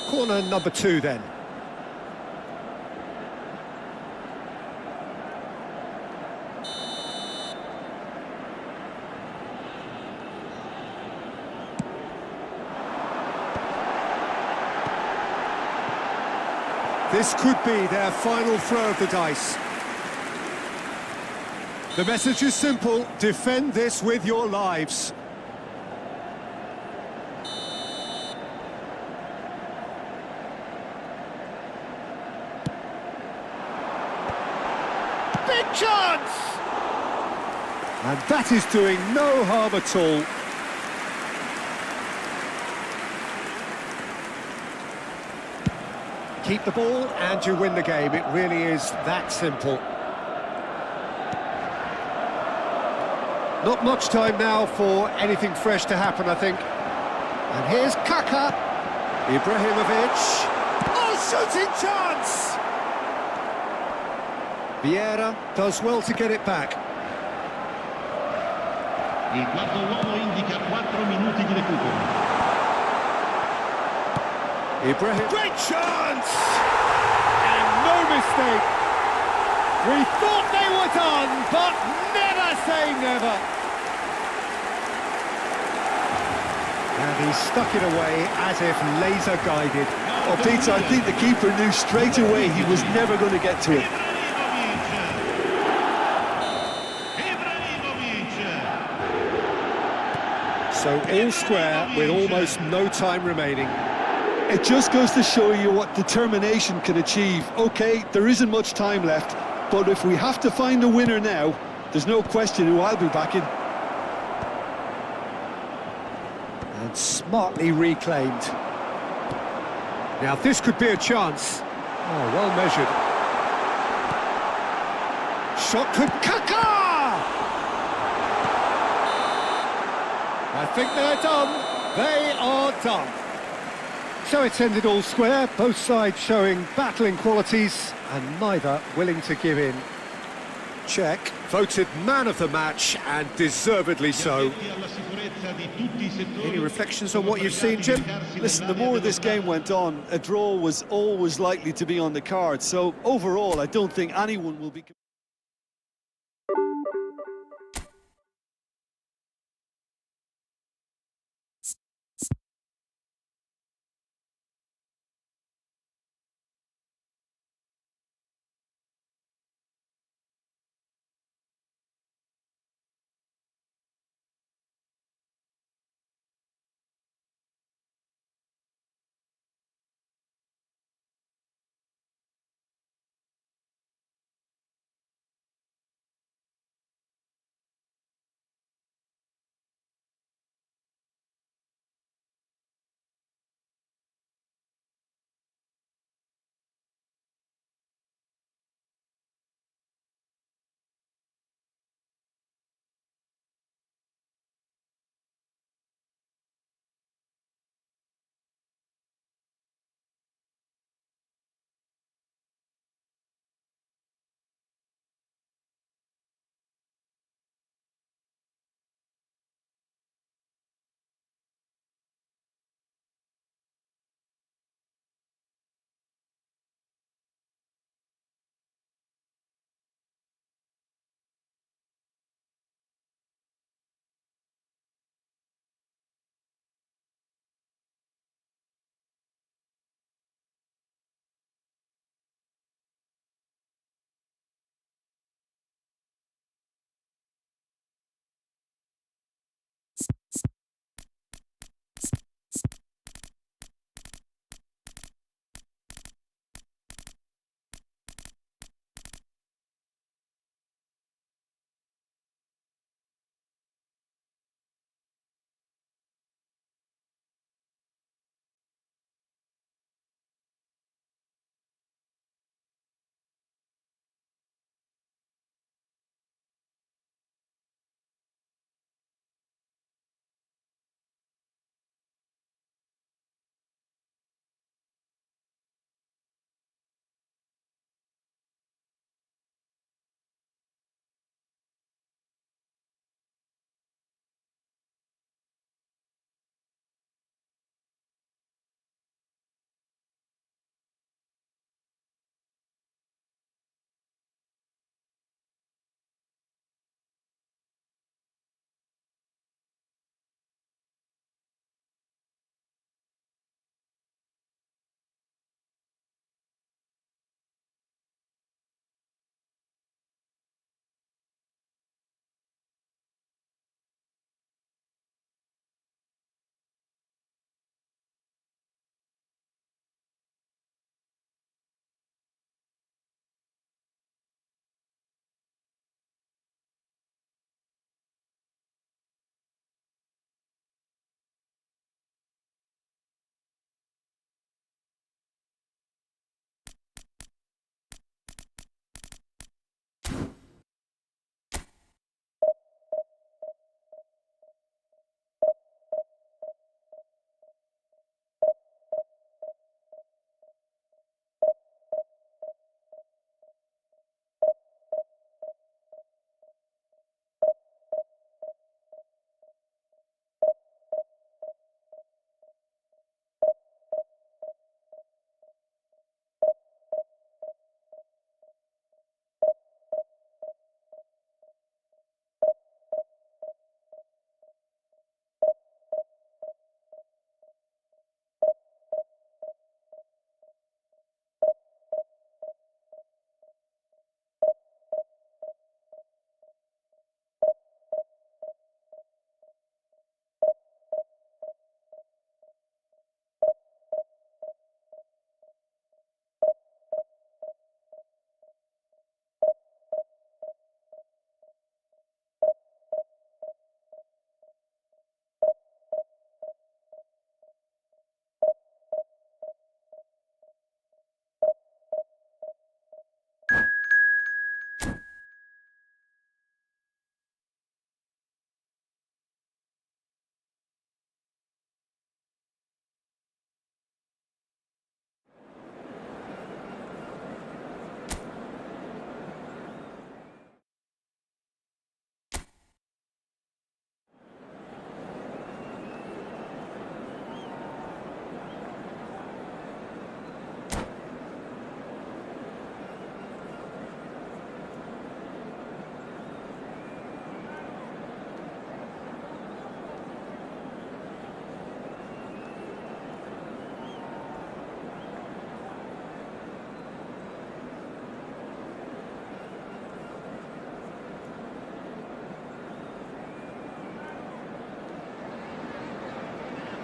Corner number 2 then. This could be their final throw of the dice. The message is simple: defend this with your lives. Big chance! And that is doing no harm at all. Keep the ball and you win the game. It really is that simple. Not much time now for anything fresh to happen, I think. And here's Kaka. Ibrahimovic. Oh, shooting chance! Vieira does well to get it back. Il quarto uomo indica 4 minuti di recupero. Ibrahim. Great chance! And no mistake. We thought they were done, but never say never. And he stuck it away as if laser guided. Oh, Peter, I think the keeper knew straight away he was never going to get to it. So all square with almost no time remaining. It just goes to show you what determination can achieve. OK, there isn't much time left, But if we have to find a winner now, there's no question who I'll be backing. And smartly reclaimed. Now this could be a chance. Oh, well measured. Shot could... Kaka! I think they're done. They are done. So it's ended all square, both sides showing battling qualities and neither willing to give in. Czech voted man of the match and deservedly so. Any reflections on what you've seen, Jim? Listen, the more this game went on, a draw was always likely to be on the card. So overall, I don't think anyone will be...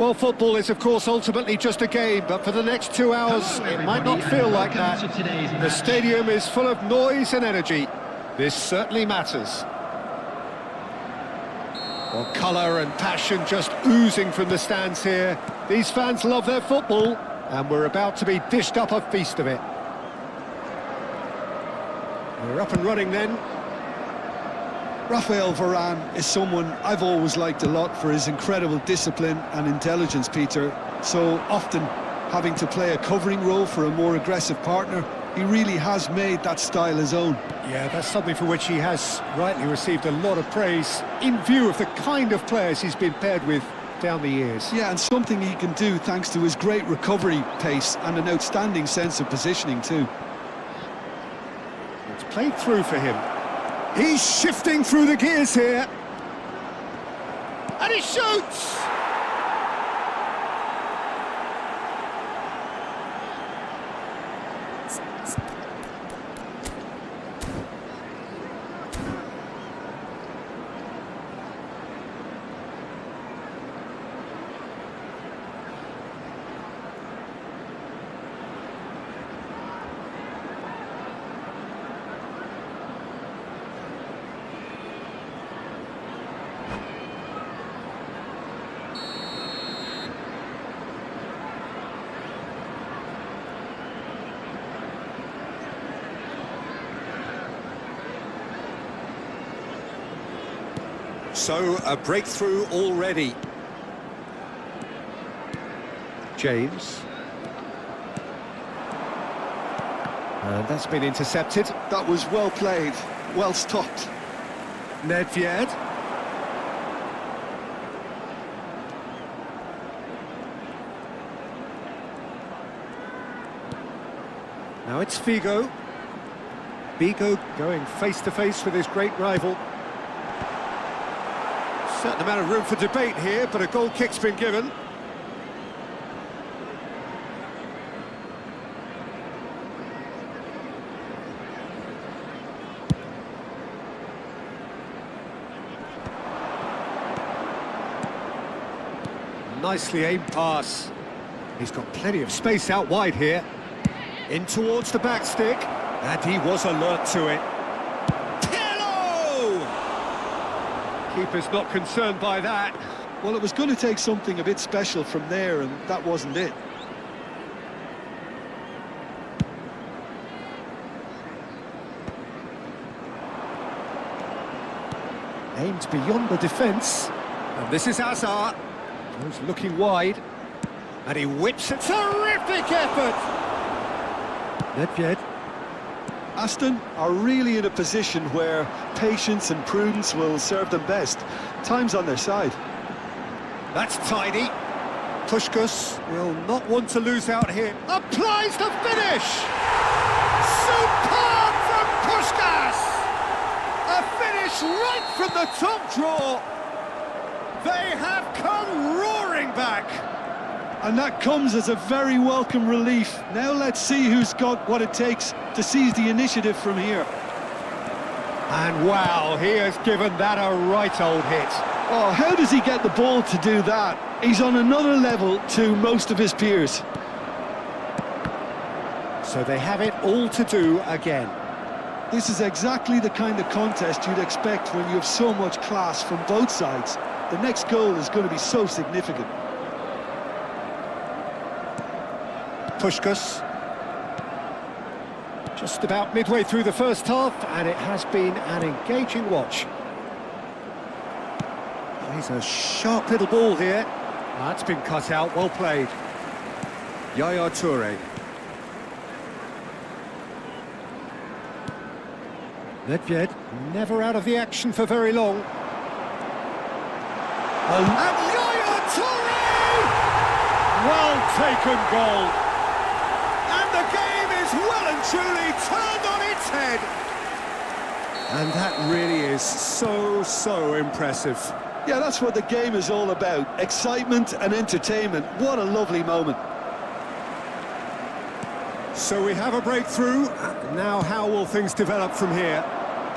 Well, football is, of course, ultimately just a game, but for the next 2 hours, Hello, it might not everybody, feel and like that. welcome to today's The match. stadium is full of noise and energy. This certainly matters. Well, colour and passion just oozing from the stands here. These fans love their football, and we're about to be dished up a feast of it. We're up and running then. Rafael Varane is someone I've always liked a lot for his incredible discipline and intelligence, Peter. So often having to play a covering role for a more aggressive partner, he really has made that style his own. Yeah, that's something for which he has rightly received a lot of praise in view of the kind of players he's been paired with down the years. Yeah, and something he can do thanks to his great recovery pace and an outstanding sense of positioning too. It's played through for him. He's shifting through the gears here. And he shoots! So, a breakthrough already. James. And that's been intercepted. That was well played, well stopped. Nedved. Now it's Figo. Figo going face-to-face with his great rival. Certain amount of room for debate here, but a goal kick's been given. Nicely aimed pass. He's got plenty of space out wide here. In towards the back stick, and he was alert to it. Keeper's not concerned by that. Well, it was going to take something a bit special from there, and that wasn't it. Aimed beyond the defence. And this is Hazard. Goes looking wide. And he whips a terrific effort. Nedved. Aston are really in a position where patience and prudence will serve them best. Time's on their side. That's tidy. Puskás will not want to lose out here. Applies the finish! Superb from Puskás! A finish right from the top draw. They have come roaring back. And that comes as a very welcome relief. Now let's see who's got what it takes to seize the initiative from here. And wow, he has given that a right old hit. Oh, how does he get the ball to do that? He's on another level to most of his peers. So they have it all to do again. This is exactly the kind of contest you'd expect when you have so much class from both sides. The next goal is going to be so significant. Puskás. Just about midway through the first half, and it has been an engaging watch. Oh, he's a sharp little ball here. That's been cut out, well played. Yaya Toure. Nedved, never out of the action for very long. And Yaya Toure! Well taken goal. And the game is well and truly turned on its head. And that really is so impressive. Yeah, that's what the game is all about. Excitement and entertainment. What a lovely moment. So we have a breakthrough. Now how will things develop from here?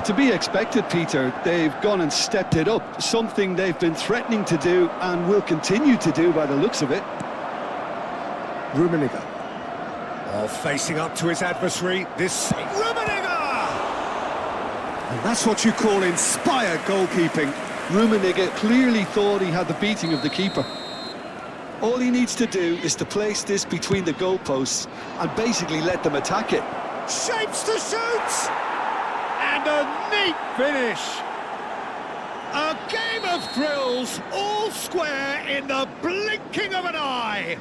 To be expected, Peter. They've gone and stepped it up, something they've been threatening to do and will continue to do by the looks of it. Rummenigge. Oh, facing up to his adversary, this... Rummenigge! And that's what you call inspired goalkeeping. Rummenigge clearly thought he had the beating of the keeper. All he needs to do is to place this between the goalposts and basically let them attack it. Shapes to shoot! And a neat finish! A game of thrills, all square in the blinking of an eye!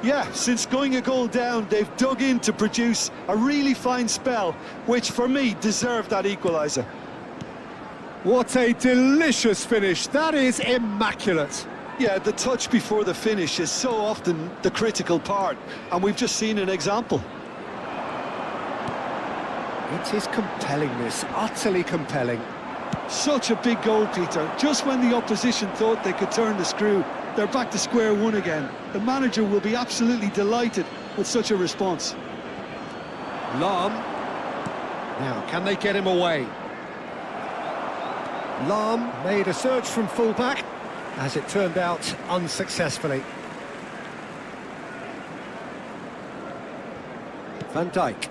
Yeah, since going a goal down, they've dug in to produce a really fine spell, which for me deserved that equaliser. What a delicious finish, that is immaculate. Yeah, the touch before the finish is so often the critical part, and we've just seen an example. It is compelling, this, utterly compelling. Such a big goal, Peter. Just when the opposition thought they could turn the screw, they're back to square one again. The manager will be absolutely delighted with such a response. Lahm. Now, can they get him away? Lahm made a search from fullback, as it turned out, unsuccessfully. Van Dijk.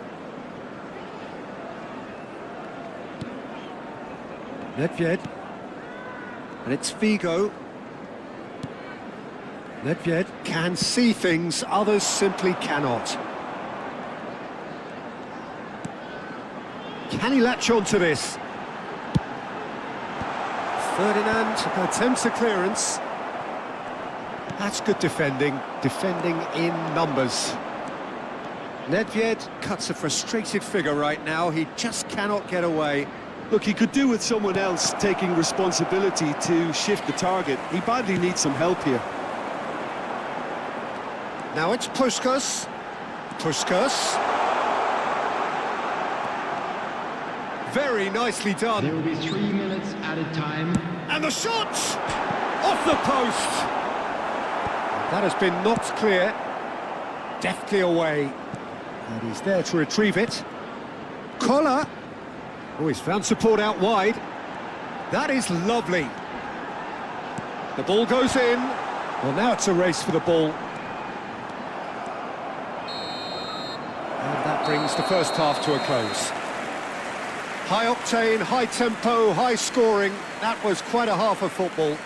Nedved. And it's Figo. Nedved can see things others simply cannot. Can he latch on to this? Ferdinand attempts a clearance. That's good defending in numbers. Nedved cuts a frustrated figure right now, he just cannot get away. Look, he could do with someone else taking responsibility to shift the target. He badly needs some help here. Now it's Puskas. Puskas. Very nicely done. There will be 3 minutes added time. And the shot! Off the post! That has been knocked clear. Deftly away. And he's there to retrieve it. Collar. Oh, he's found support out wide. That is lovely. The ball goes in. Well, now it's a race for the ball. And that brings the first half to a close. High octane, high tempo, high scoring. That was quite a half of football.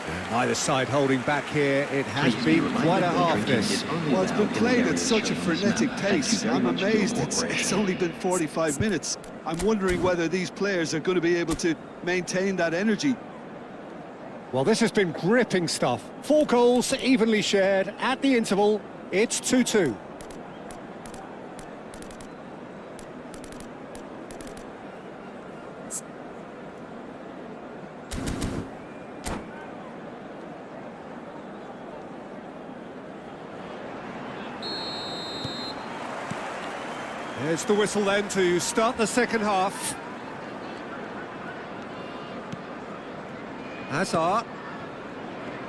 And neither side holding back here. It has been quite a half this. Well, it's been played at such a frenetic pace. I'm amazed it's only been 45 minutes. I'm wondering whether these players are going to be able to maintain that energy. Well, this has been gripping stuff. 4 goals evenly shared. At the interval, it's 2-2. There's the whistle then to start the second half. Hazard.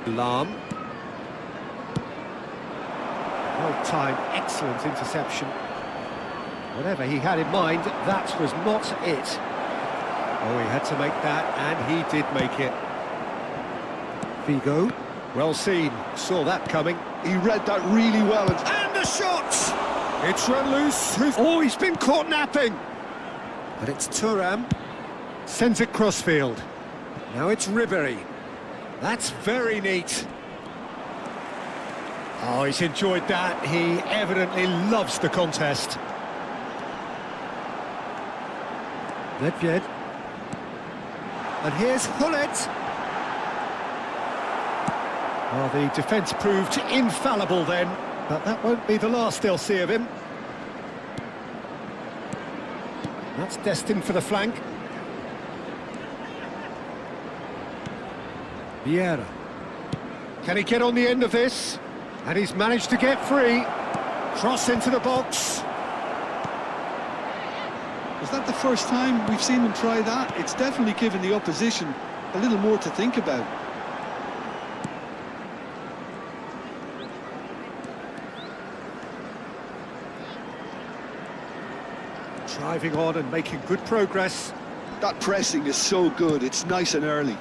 Lahm. Well timed, excellent interception. Whatever he had in mind, that was not it. Oh, he had to make that, and he did make it. Figo. Well seen, saw that coming. He read that really well. And the shot! It's run loose. Oh, he's been caught napping. But it's Thuram. Sends it crossfield. Now it's Ribéry. That's very neat. Oh, he's enjoyed that. He evidently loves the contest. Nedved. And here's Hullet. Well, the defence proved infallible then, but that won't be the last they'll see of him. That's destined for the flank. Vieira. Can he get on the end of this? And he's managed to get free. Cross into the box. Is that the first time we've seen him try that? It's definitely given the opposition a little more to think about. Driving on and making good progress. That pressing is so good, it's nice and early.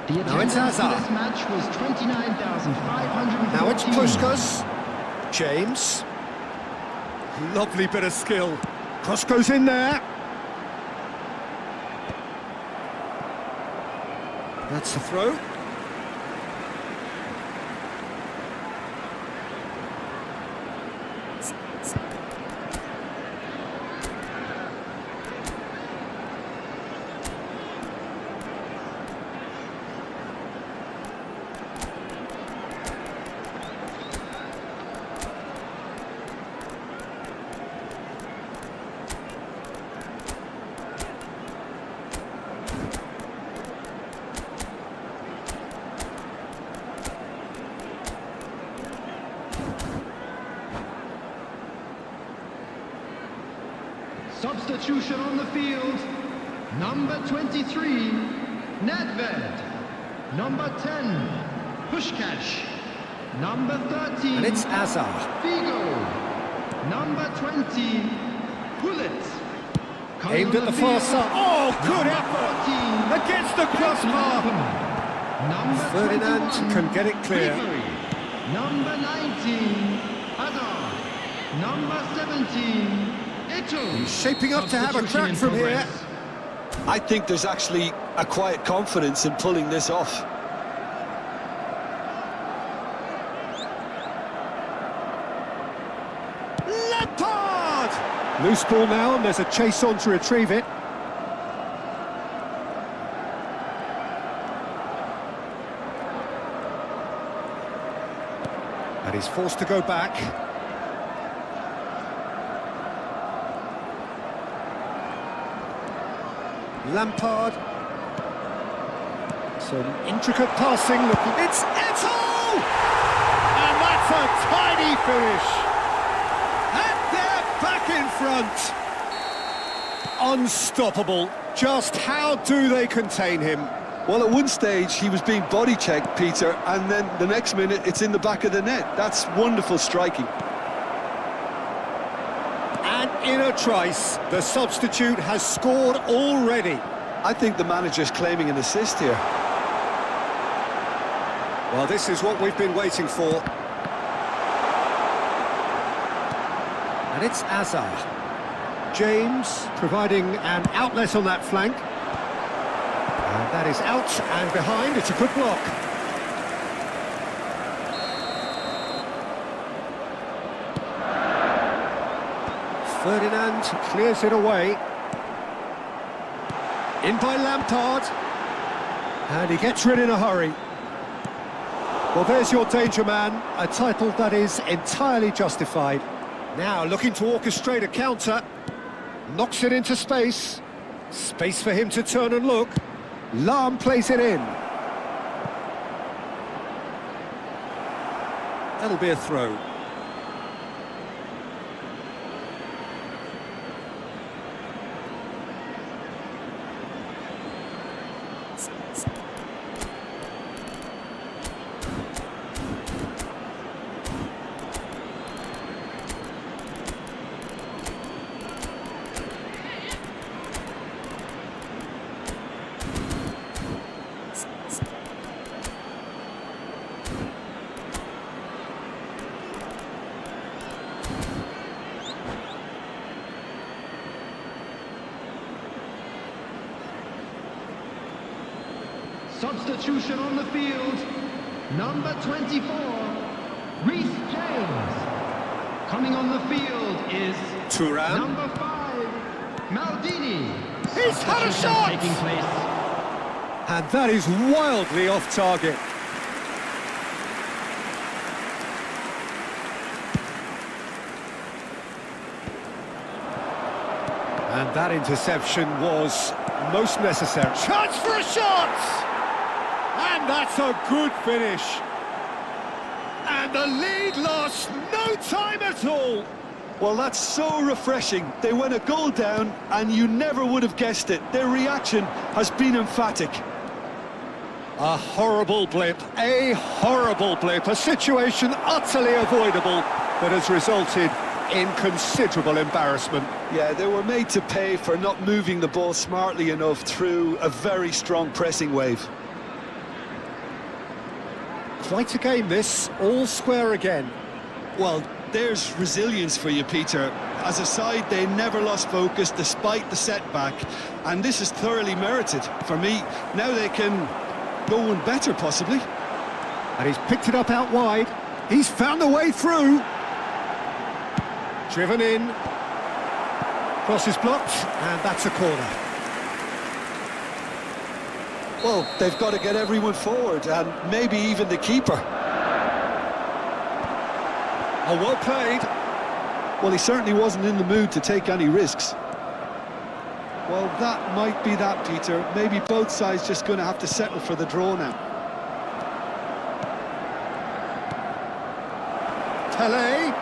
The Now it's attendance for Hazard. this match was 29,514. Now it's Puskás. James. Lovely bit of skill. Cross goes in there. That's the throw. Substitution on the field. Number 23, Nedved. Number 10, Puskás. Number 13, And it's Hazard. Figo. Number 20, Gullit. Coming Aimed on at the far field, side. Oh, good number effort! 14, Against the crossbar. Number Ferdinand 21, can get it clear. Ribery. Number 19, Hazard. Number 17, Eto'o. He's shaping up to have a Substitution crack in from here. progress. I think there's actually a quiet confidence in pulling this off. Lampard! Loose ball now, and there's a chase on to retrieve it. And he's forced to go back. Lampard. Some intricate passing looking. It's Eto'o! And that's a tiny finish. And they're back in front. Unstoppable. Just how do they contain him? Well, at one stage he was being body checked, Peter, and then the next minute it's in the back of the net. That's wonderful striking. And in a trice, the substitute has scored already. I think the manager's claiming an assist here. Well, this is what we've been waiting for. And it's Hazard. James providing an outlet on that flank. And that is out and behind. It's a good block. Ferdinand clears it away. In by Lampard. And he gets rid in a hurry. Well, there's your danger man, a title that is entirely justified. Now looking to orchestrate a counter. Knocks it into space. Space for him to turn and look. Lahm plays it in. That'll be a throw. Substitution on the field. Number 24, Reece James. Coming on the field is Thuram. number 5, Maldini. He's had a Substitution shot! taking place. And that is wildly off target. And that interception was most necessary. Chance for a shot! And that's a good finish. And the lead lost no time at all. Well, that's so refreshing. They went a goal down and you never would have guessed it. Their reaction has been emphatic. A horrible blip, a situation utterly avoidable that has resulted in considerable embarrassment. Yeah, they were made to pay for not moving the ball smartly enough through a very strong pressing wave. Quite a game this, all square again. Well, there's resilience for you, Peter. As a side, they never lost focus despite the setback, and this is thoroughly merited for me. Now they can go one better, possibly. And he's picked it up out wide. He's found the way through. Driven in. Cross is blocked, and that's a corner. Well, they've got to get everyone forward, and maybe even the keeper. Oh, well played. Well, he certainly wasn't in the mood to take any risks. Well, that might be that, Peter. Maybe both sides just going to have to settle for the draw now. Pele.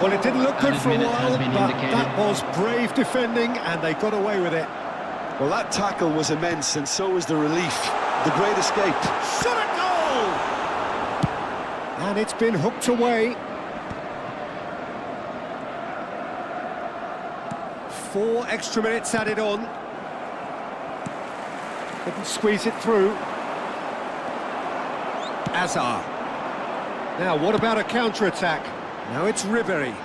Well, it didn't look good for a while, but that was brave defending, and they got away with it. Well, that tackle was immense, and so was the relief. The great escape. Shot at goal! And it's been hooked away. 4 extra minutes added on. Couldn't squeeze it through. Azar. Now, what about a counter-attack? Now it's Ribery.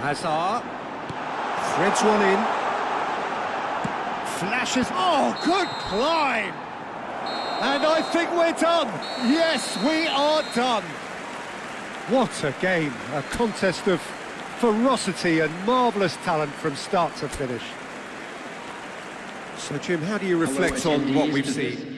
Azar. Threads one in. Flashes. Oh, good climb! And I think we're done. Yes, we are done. What a game. A contest of ferocity and marvellous talent from start to finish. So, Jim, how do you reflect on what we've seen?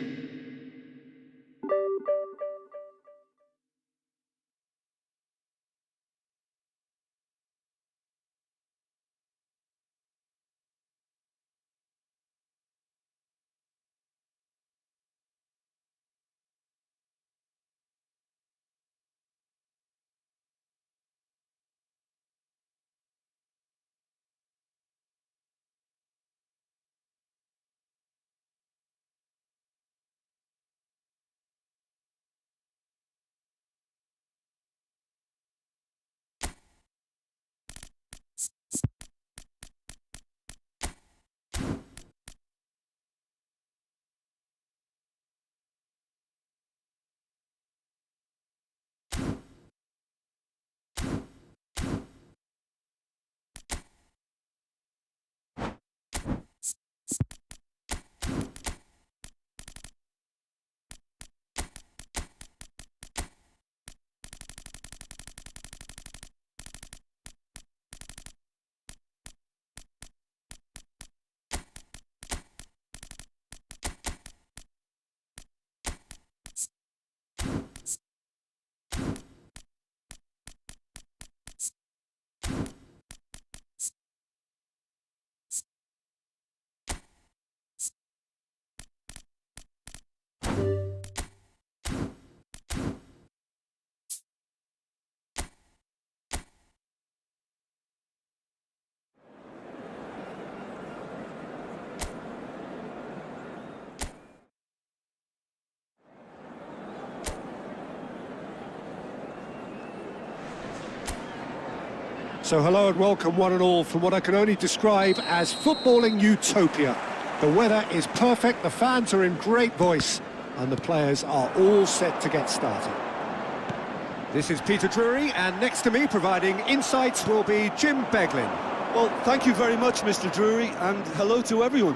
So hello and welcome one and all from what I can only describe as footballing utopia. The weather is perfect, the fans are in great voice, and the players are all set to get started. This is Peter Drury, and next to me providing insights will be Jim Beglin. Well, thank you very much, Mr. Drury, and hello to everyone.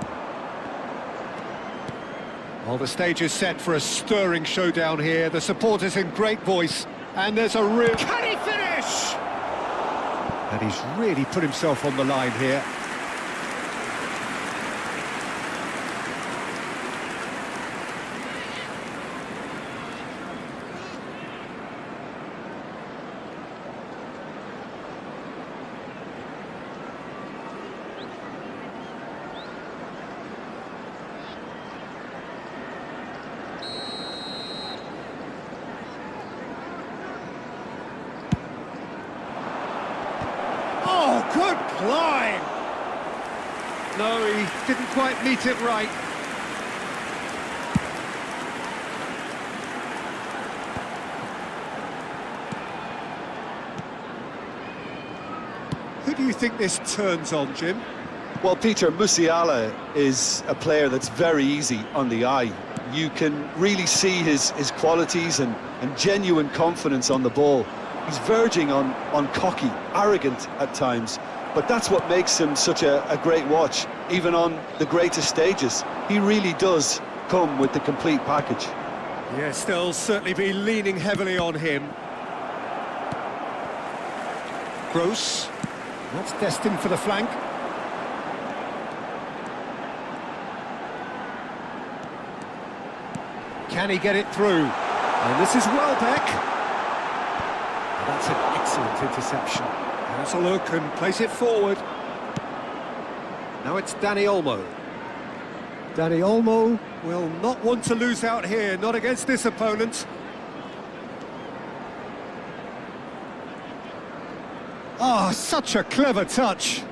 Well, the stage is set for a stirring showdown here. The supporters in great voice, and there's a real... Can he finish? And he's really put himself on the line here. Oh, good climb! No, he didn't quite meet it right. do you think this turns on, Jim? Well, Peter, Musiala is a player that's very easy on the eye. You can really see his qualities and genuine confidence on the ball. He's verging on cocky, arrogant at times, but that's what makes him such a great watch, even on the greatest stages. He really does come with the complete package. Yes, they'll certainly be leaning heavily on him. Gross. That's destined for the flank. Can he get it through? And this is Welbeck. That's an excellent interception. Has a look and place it forward. Now it's Dani Olmo. Dani Olmo will not want to lose out here, not against this opponent. Ah, such a clever touch.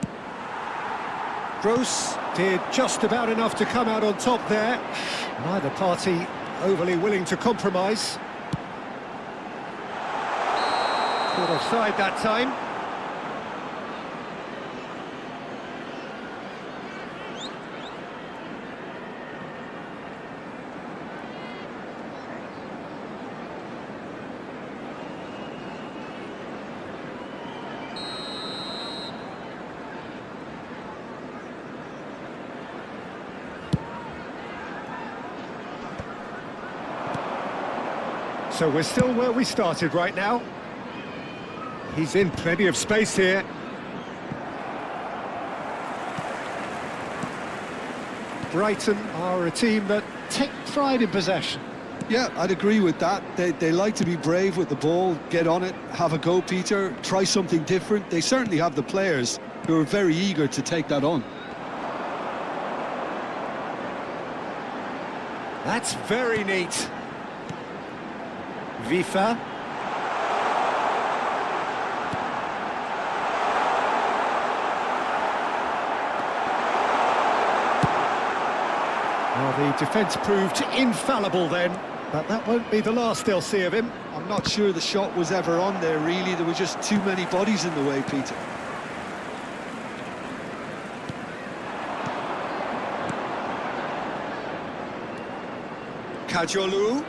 Gross did just about enough to come out on top there. Neither party overly willing to compromise. Caught offside that time. So we're still where we started right now. He's in plenty of space here. Brighton are a team that take pride in possession. Yeah, I'd agree with that. They like to be brave with the ball, get on it, have a go, Peter, try something different. They certainly have the players who are very eager to take that on. That's very neat. Vifa. Well, the defence proved infallible then, but that won't be the last they'll see of him. I'm not sure the shot was ever on there, really. There were just too many bodies in the way, Peter. Kajolu.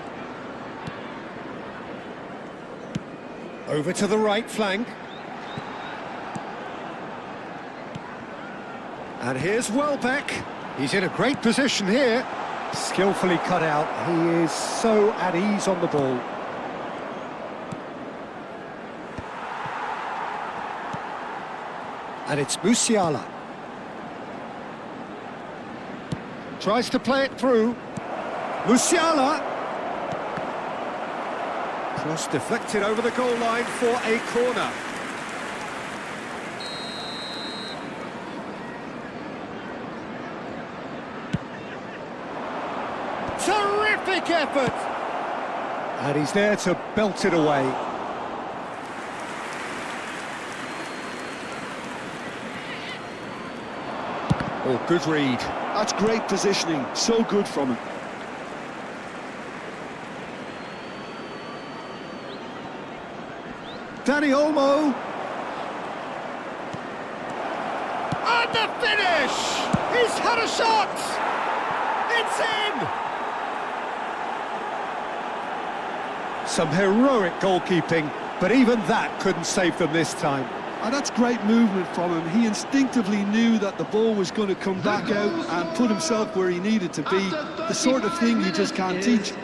Over to the right flank. And here's Welbeck. He's in a great position here. Skillfully cut out. He is so at ease on the ball. And it's Musiala. Tries to play it through. Musiala. Cross deflected over the goal line for a corner. Terrific effort! And he's there to belt it away. Oh, good read. That's great positioning, so good from him. Dani Olmo. And the finish! He's had a shot! It's in! Some heroic goalkeeping, but even that couldn't save them this time. And that's great movement from him. He instinctively knew that the ball was going to come back out and put himself where he needed to be. The sort of thing you just can't teach.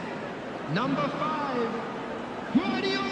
Number 5, Guardiola.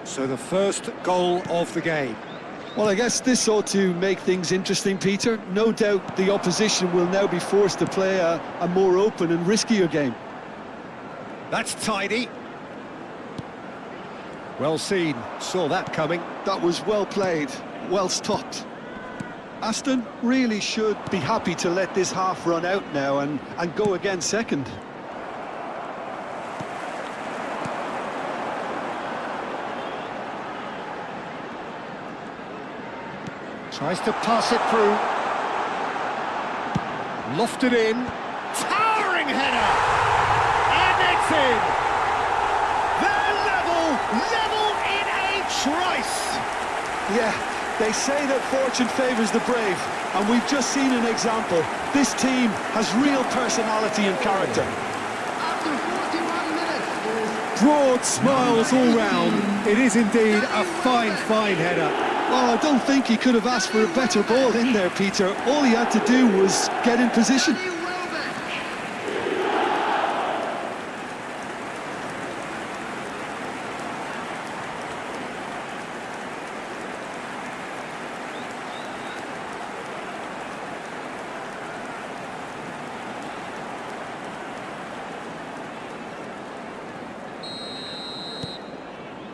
So the first goal of the game. Well, I guess this ought to make things interesting, Peter. No doubt the opposition will now be forced to play a more open and riskier game. That's tidy. Well seen, saw that coming. That was well played, well stopped. Aston really should be happy to let this half run out now and go again second. Tries to pass it through. Lofted in. Towering header! And it's in! They're level in a trice! Yeah, they say that fortune favours the brave, and we've just seen an example. This team has real personality and character. After 41 minutes, Broad smiles all round. It is indeed a fine header. Well, I don't think he could have asked for a better ball in there, Peter. All he had to do was get in position. Danny Welbeck.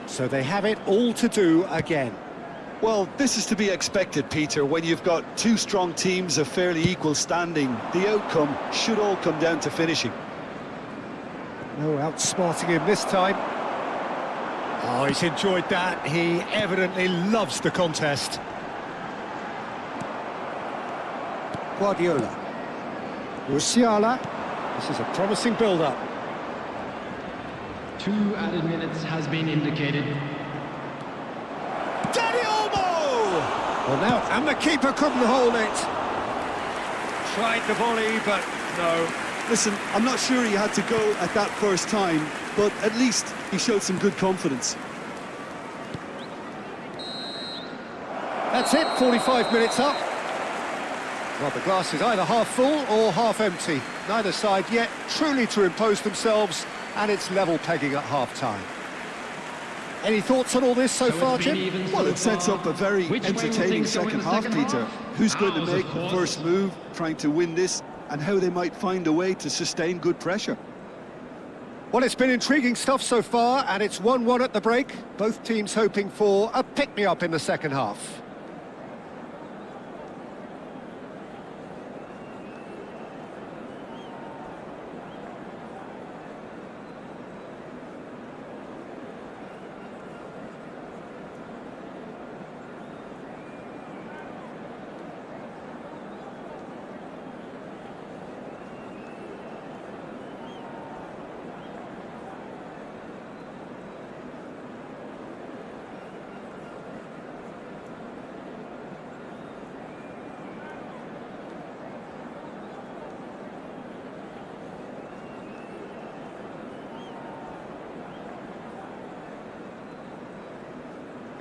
So they have it all to do again. Well, this is to be expected, Peter. When you've got two strong teams of fairly equal standing, the outcome should all come down to finishing. No outsmarting him this time. Oh, he's enjoyed that. He evidently loves the contest. Guardiola. Musiala. This is a promising build-up. 2 added minutes has been indicated. Well, now, and the keeper couldn't hold it. Tried the volley, but no. Listen, I'm not sure he had to go at that first time, but at least he showed some good confidence. That's it, 45 minutes up. Well, the glass is either half full or half empty. Neither side yet truly to impose themselves, and it's level pegging at half-time. Any thoughts on all this so far, Jim? Well, it sets up a very entertaining second half, Peter. Who's going to make the first move, trying to win this, and how they might find a way to sustain good pressure. Well, it's been intriguing stuff so far, and it's 1-1 at the break. Both teams hoping for a pick-me-up in the second half.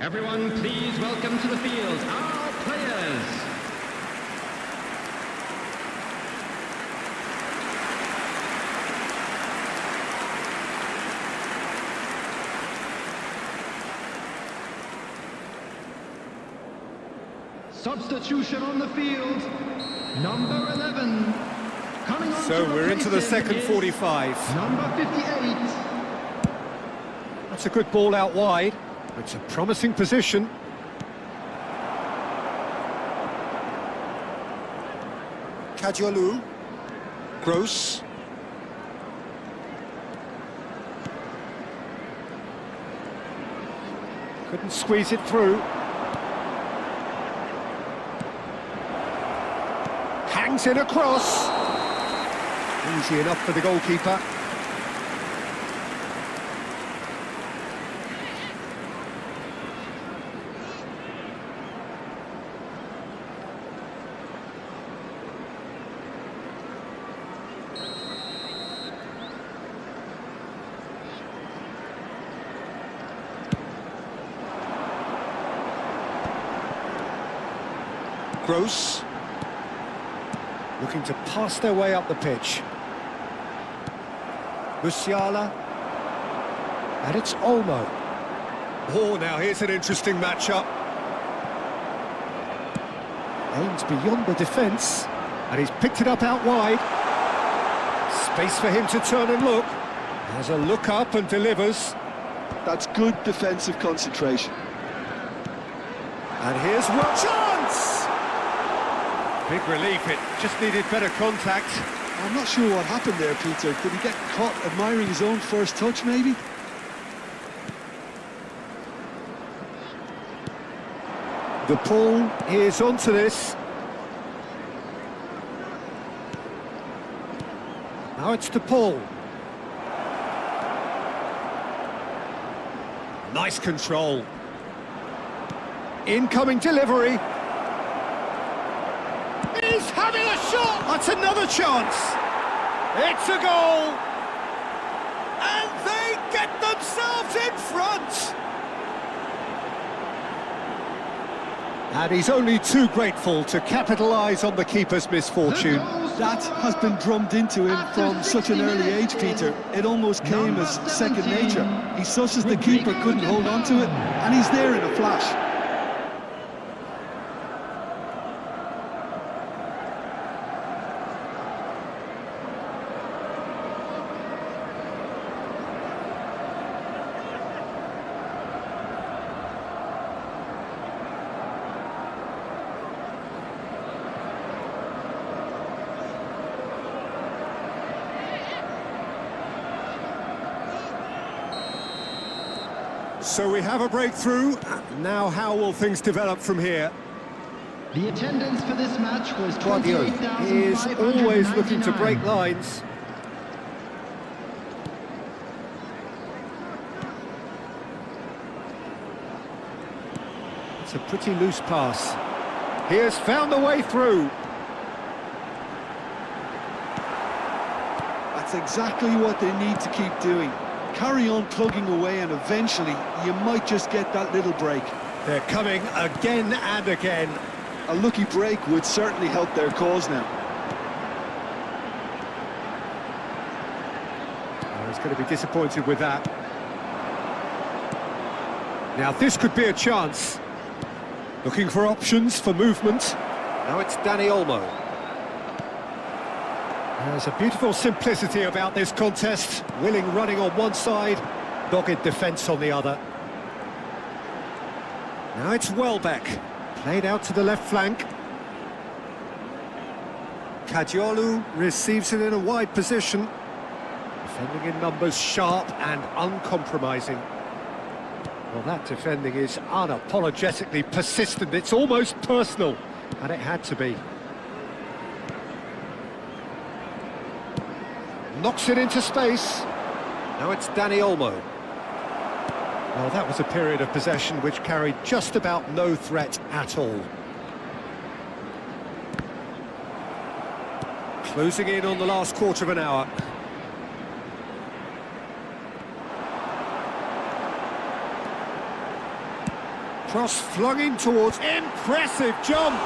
Everyone, please welcome to the field our players. Substitution on the field. Number 11. Coming on So to we're into the replace him second is 45. Number 58. That's a good ball out wide. It's a promising position. Kadiolu. Gross. Couldn't squeeze it through. Hangs it across. Easy enough for the goalkeeper. Gross. Looking to pass their way up the pitch. Musiala. And it's Olmo. Oh, now here's an interesting matchup. Aims beyond the defence. And he's picked it up out wide. Space for him to turn and look. Has a look up and delivers. That's good defensive concentration. And here's one chance! Big relief, it just needed better contact. I'm not sure what happened there, Peter. Did he get caught admiring his own first touch, maybe? The ball is onto this. Now it's to Paul. Nice control. Incoming delivery. He's having a shot! That's another chance. It's a goal. And they get themselves in front. And he's only too grateful to capitalise on the keeper's misfortune. That has been drummed into him from such an early age, Peter. It almost came as second nature. He susses the keeper couldn't hold on to it, and he's there in a flash. So we have a breakthrough. Now how will things develop from here? The attendance for this match was Guardiola is 28,599. always looking to break lines. It's a pretty loose pass. He has found the way through. That's exactly what they need to keep doing. Carry on plugging away, and eventually you might just get that little break. They're coming again and again. A lucky break would certainly help their cause now. Oh, he's going to be disappointed with that. Now this could be a chance. Looking for options for movement. Now it's Danny Olmo. There's a beautiful simplicity about this contest. Willing running on one side, dogged defence on the other. Now it's Welbeck. Played out to the left flank. Kadiolu receives it in a wide position. Defending in numbers, sharp and uncompromising. Well, that defending is unapologetically persistent. It's almost personal, and it had to be. Knocks it into space. Now it's Danny Olmo. Well, that was a period of possession which carried just about no threat at all. Closing in on the last quarter of an hour. Cross flung in towards, impressive jump!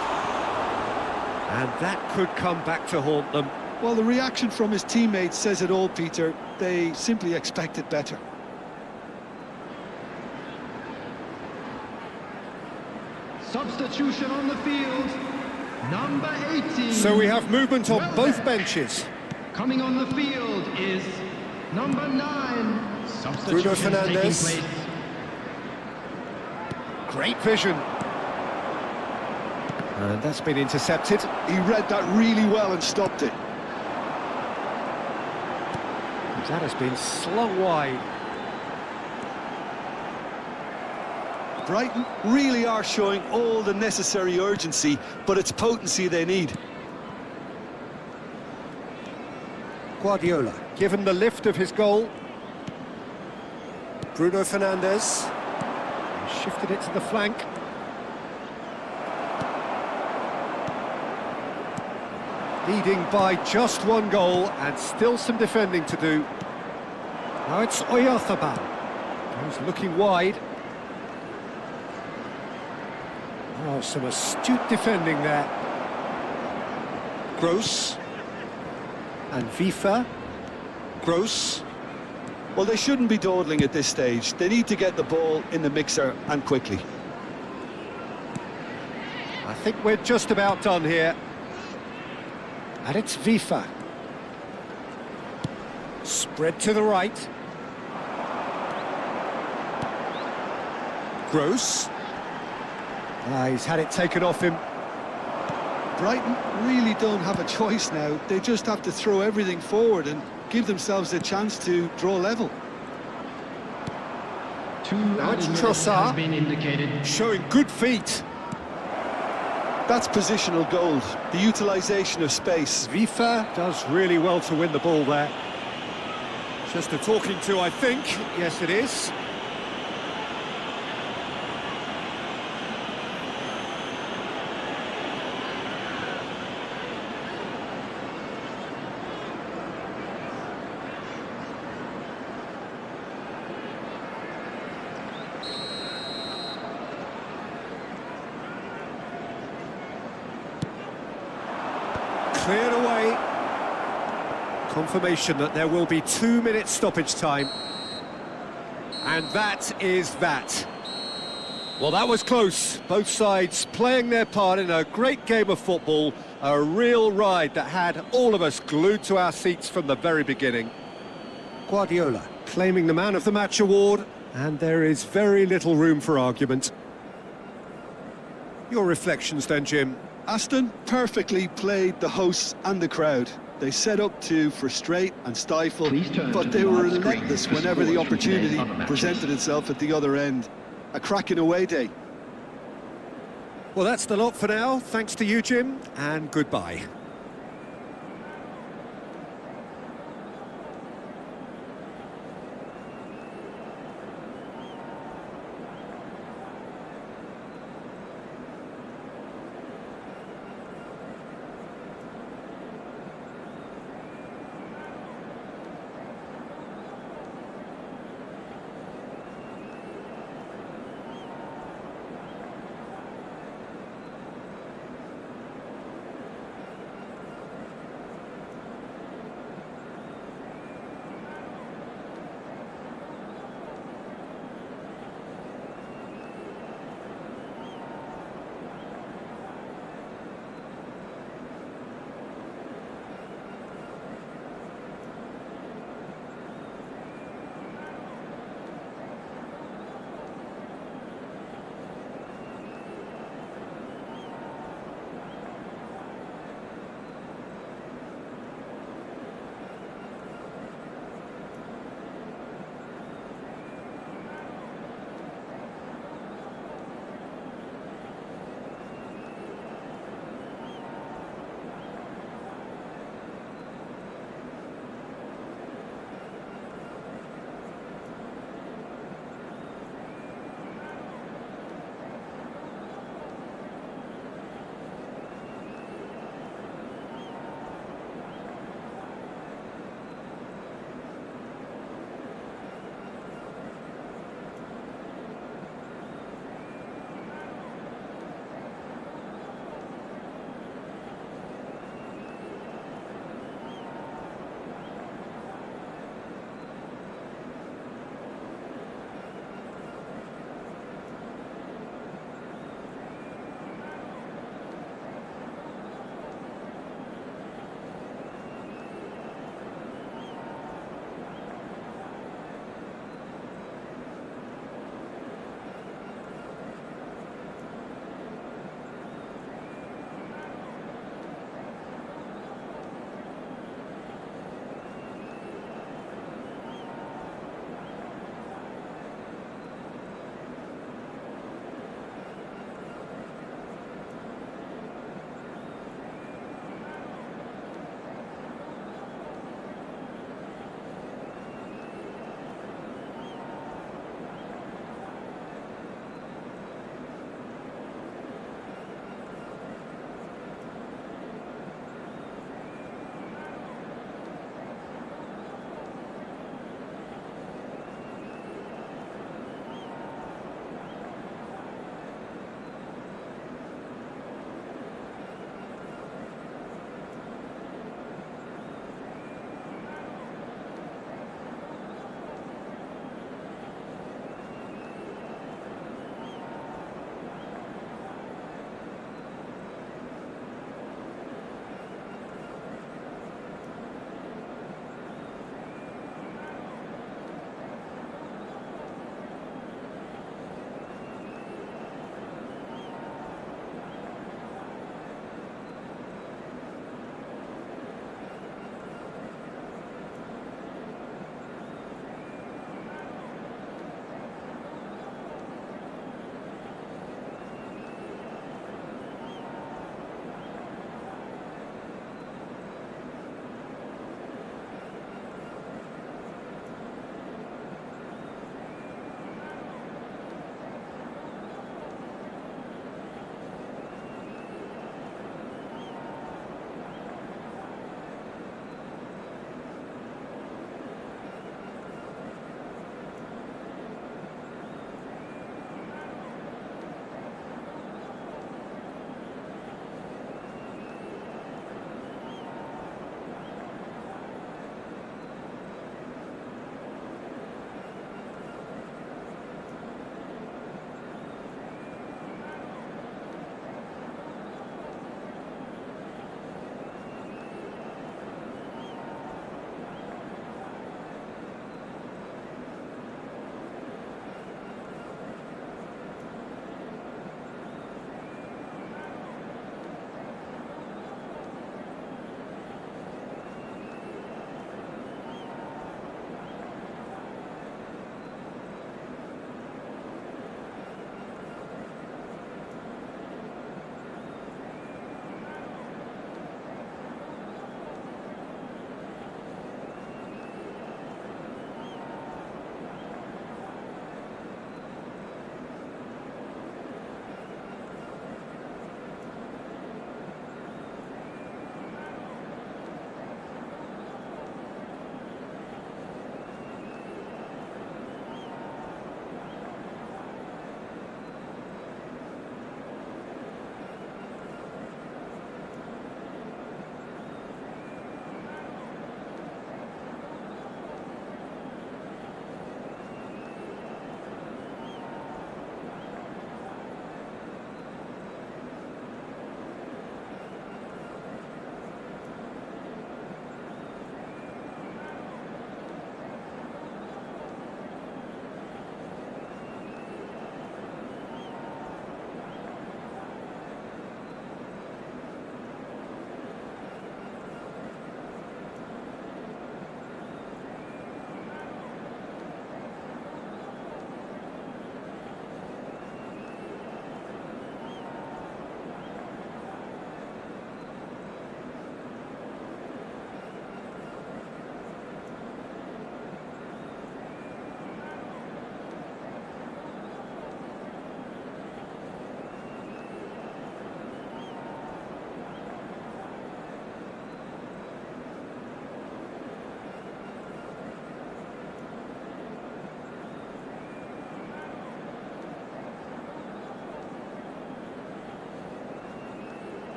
And that could come back to haunt them. Well, the reaction from his teammates says it all, Peter. They simply expected better. Substitution on the field, number 18. So we have movement on both benches. Coming on the field is number 9. Bruno Substitution taking Fernandes. place. Great vision. And that's been intercepted. He read that really well and stopped it. That has been slung wide. Brighton really are showing all the necessary urgency, but it's potency they need. Guardiola, given the lift of his goal. Bruno Fernandes. He shifted it to the flank. Leading by just one goal and still some defending to do. Now it's Oyarzabal, who's looking wide. Oh, some astute defending there. Gross. And Vifa. Gross. Well, they shouldn't be dawdling at this stage. They need to get the ball in the mixer and quickly. I think we're just about done here. And it's Vifa. Spread to the right. Gross. He's had it taken off him. Brighton really don't have a choice now. They just have to throw everything forward and give themselves a chance to draw level. Two Now added it's minutes Trossard. has been indicated. Showing good feet. That's positional gold, the utilisation of space. Vifa does really well to win the ball there. Just a talking to, I think. Yes, it is. Cleared away. Confirmation that there will be 2 minutes stoppage time. And that is that. Well, that was close. Both sides playing their part in a great game of football. A real ride that had all of us glued to our seats from the very beginning. Guardiola claiming the Man of the Match award, and there is very little room for argument. Your reflections then, Jim? Aston perfectly played the hosts and the crowd. They set up to frustrate and stifle, Please turn but to they the were large screen relentless for whenever the scores from today's opportunity other matches. presented itself at the other end. A cracking away day. Well, that's the lot for now. Thanks to you, Jim, and goodbye.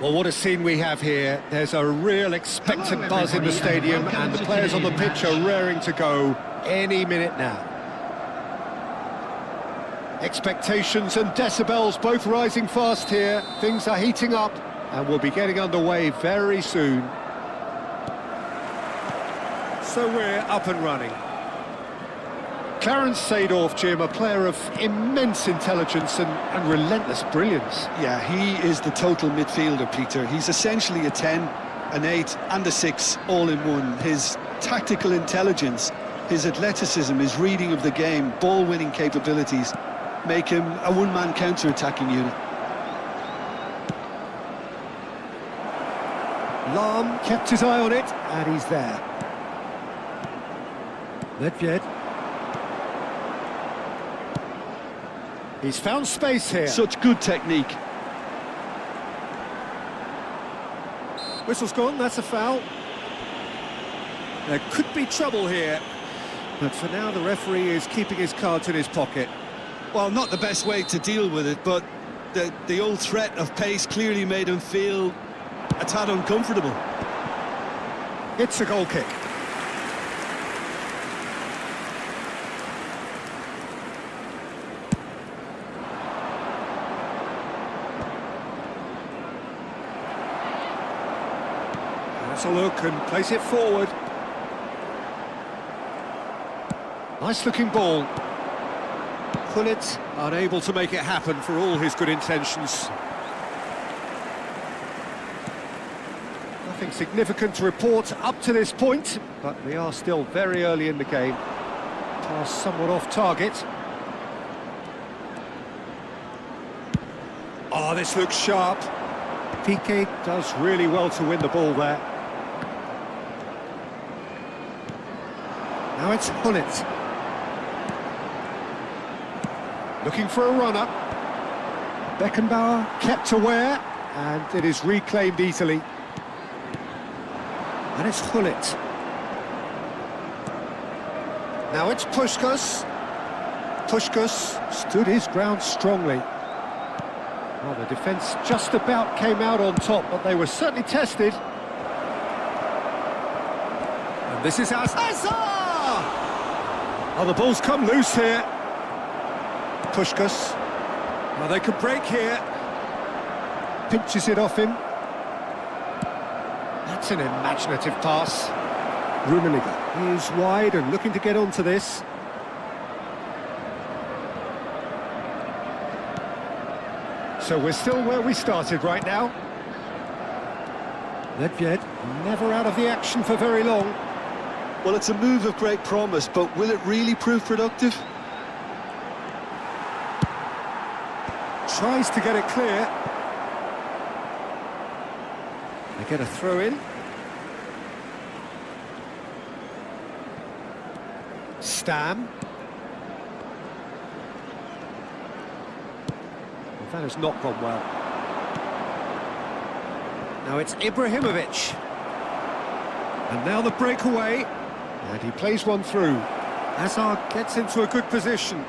Well, what a scene we have here. There's a real expectant Hello, buzz in the everybody, and stadium, welcome and the to players on the today's pitch are match. raring to go any minute now. Expectations and decibels both rising fast here. Things are heating up, and we'll be getting underway very soon. So we're up and running. Clarence Seedorf, Jim, a player of immense intelligence and relentless brilliance. Yeah, he is the total midfielder, Peter. He's essentially a 10, an 8 and a 6 all in one. His tactical intelligence, his athleticism, his reading of the game, ball-winning capabilities make him a one-man counter-attacking unit. Lahm kept his eye on it, and he's there. Nedved. He's found space here. Such good technique. Whistle's gone, that's a foul. There could be trouble here, but for now the referee is keeping his cards in his pocket. Well, not the best way to deal with it, but the old threat of pace clearly made him feel a tad uncomfortable. It's a goal kick. Let's a look and place it forward. Nice looking ball. Gullit unable to make it happen for all his good intentions. Nothing significant to report up to this point, but we are still very early in the game. Pass somewhat off target. Oh, this looks sharp. Piqué does really well to win the ball there. Now it's Gullit. Looking for a runner. Beckenbauer kept aware, and it is reclaimed easily. And it's Gullit. Now it's Puskás. Puskás stood his ground strongly. Well, the defence just about came out on top, but they were certainly tested. And this is Hazard! Oh, the ball's come loose here. Puskás. Well, they could break here. Pinches it off him. That's an imaginative pass. Rummenigge is wide and looking to get onto this. So we're still where we started right now. Nedved never out of the action for very long. Well, it's a move of great promise, but will it really prove productive? Tries to get it clear. They get a throw in. Stam. Well, that has not gone well. Now it's Ibrahimovic. And now the breakaway. And he plays one through. Hazard gets into a good position.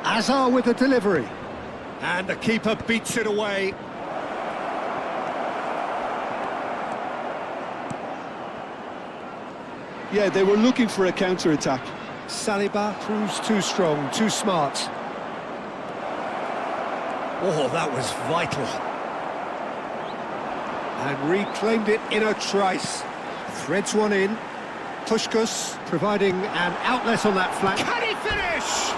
Hazard with the delivery. And the keeper beats it away. Yeah, they were looking for a counter-attack. Saliba proves too strong, too smart. Oh, that was vital. And reclaimed it in a trice. Threads one in. Puskás providing an outlet on that flank. Can he finish?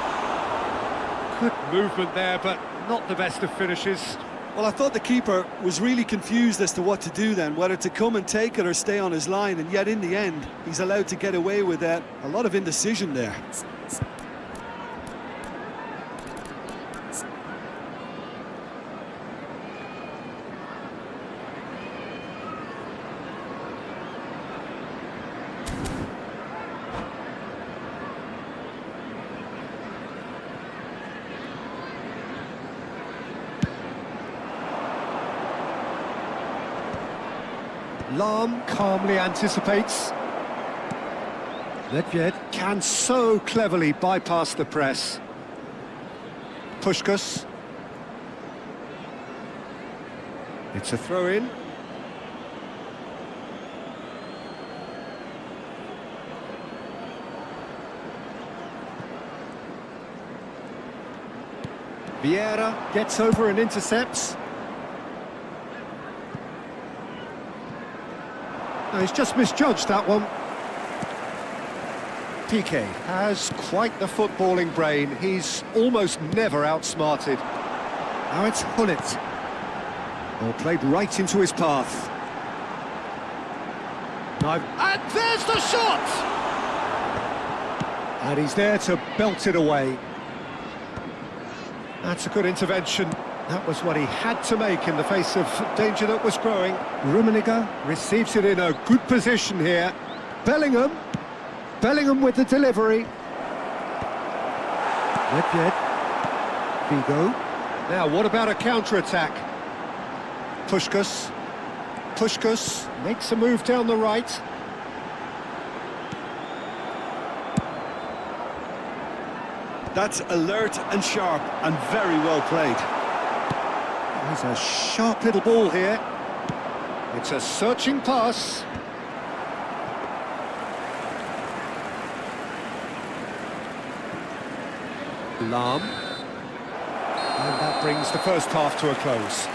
Good movement there, but not the best of finishes. Well, I thought the keeper was really confused as to what to do then, whether to come and take it or stay on his line, and yet in the end, he's allowed to get away with that. A lot of indecision there. Lahm calmly anticipates. Nedved can so cleverly bypass the press. Puskás. It's a throw-in. Vieira gets over and intercepts. No, he's just misjudged that one. Piqué has quite the footballing brain. He's almost never outsmarted. Now it's Hullet. Ball played right into his path. And there's the shot! And he's there to belt it away. That's a good intervention. That was what he had to make in the face of danger that was growing. Rummenigge receives it in a good position here. Bellingham with the delivery. Nedved. Figo. Now, what about a counter-attack? Puskás makes a move down the right. That's alert and sharp and very well played. There's a sharp little ball here. It's a searching pass. Lahm. And that brings the first half to a close.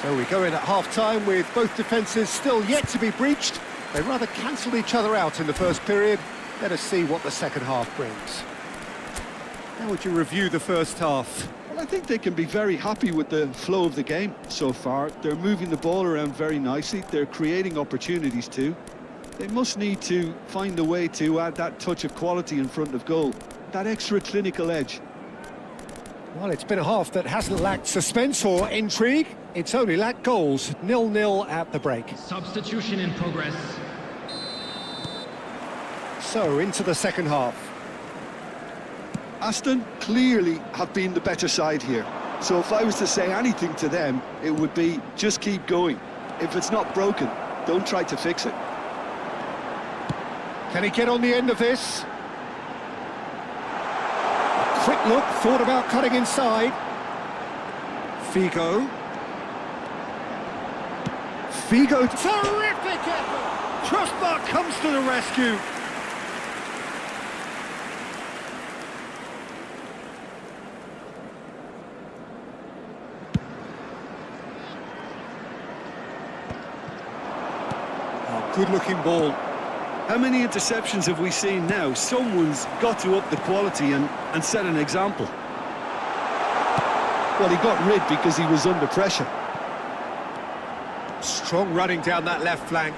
So we go in at half-time with both defences still yet to be breached. They rather cancelled each other out in the first period. Let us see what the second half brings. How would you review the first half? Well, I think they can be very happy with the flow of the game so far. They're moving the ball around very nicely. They're creating opportunities too. They must need to find a way to add that touch of quality in front of goal, that extra clinical edge. Well, it's been a half that hasn't lacked suspense or intrigue. It's only lacked goals. 0-0 at the break. Substitution in progress. So, into the second half. Aston clearly have been the better side here. So if I was to say anything to them, it would be just keep going. If it's not broken, don't try to fix it. Can he get on the end of this? Quick look, thought about cutting inside. Figo. Terrific effort! Crossbar comes to the rescue. Oh, good-looking ball. How many interceptions have we seen now? Someone's got to up the quality and set an example. Well, he got rid because he was under pressure. Strong running down that left flank.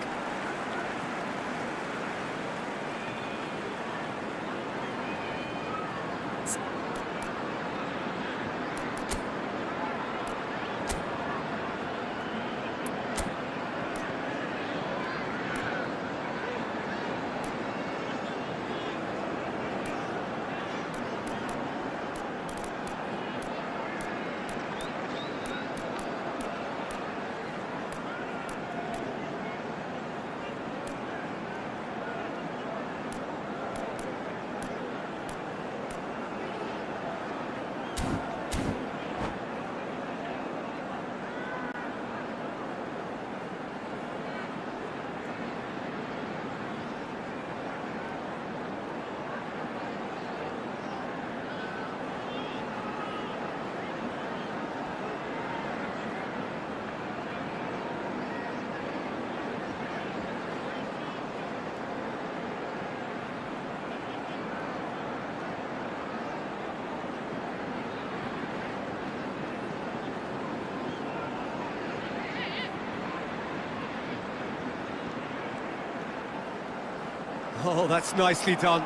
Oh, that's nicely done.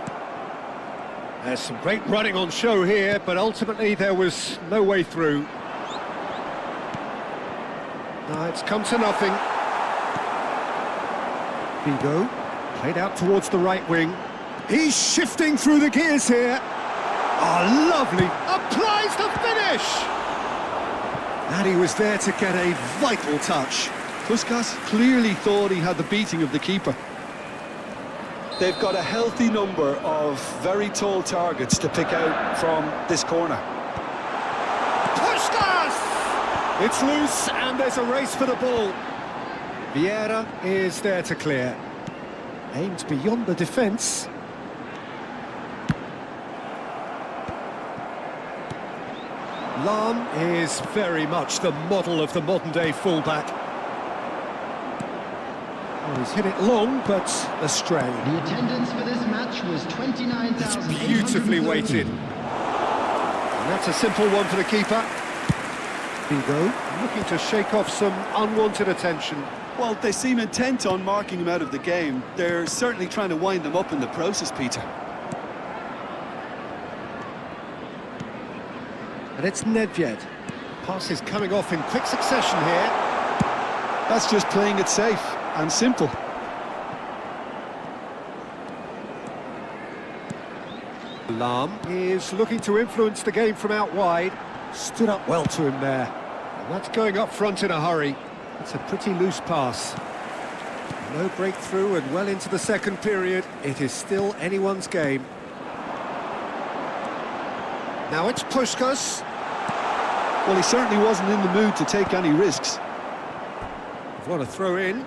There's some great running on show here, but ultimately there was no way through. It's come to nothing. Figo, played out towards the right wing. He's shifting through the gears here. Oh, lovely. Applies the finish! And he was there to get a vital touch. Puskás clearly thought he had the beating of the keeper. They've got a healthy number of very tall targets to pick out from this corner. It's loose, and there's a race for the ball. Vieira is there to clear. Aimed beyond the defence. Lam is very much the model of the modern-day fullback. Well, he's hit it long, but astray. The attendance for this match was 29,000. It's beautifully weighted. And that's a simple one for the keeper. Vigo looking to shake off some unwanted attention. Well, they seem intent on marking him out of the game. They're certainly trying to wind them up in the process, Peter. And it's Nedved. Pass is coming off in quick succession here. That's just playing it safe and simple. Lam is looking to influence the game from out wide. Stood up well to him there. And that's going up front in a hurry. It's a pretty loose pass. No breakthrough and well into the second period. It is still anyone's game. Now it's Puskás. Well, he certainly wasn't in the mood to take any risks. What a throw in.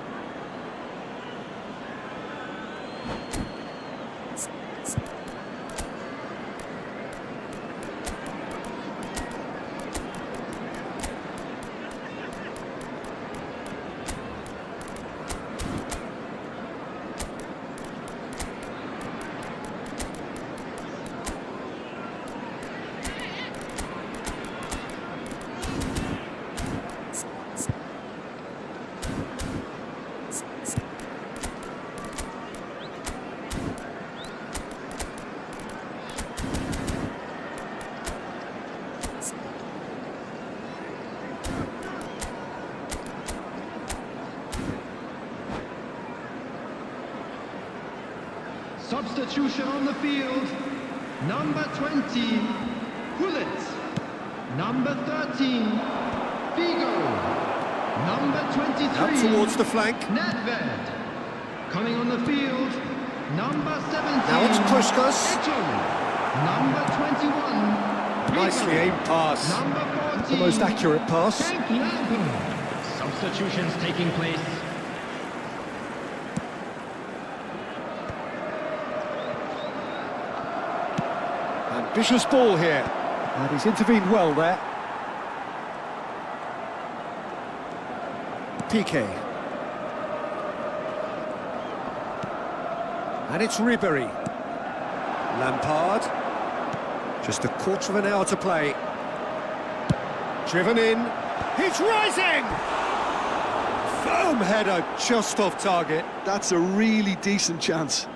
Substitution on the field. Number 20, Hullet. Number 13, Vigo. Number 23, Out towards the flank. Nedved. Coming on the field, number 17. Now it's Puskás. Eto. Number 21, Nicely Vigo. aimed pass. Number 14, The most accurate pass. Frank Lampard. Substitutions taking place. Ambitious ball here. And he's intervened well there. Piqué. And it's Ribéry. Lampard. Just a quarter of an hour to play. Driven in. He's rising! Firm header just off target. That's a really decent chance.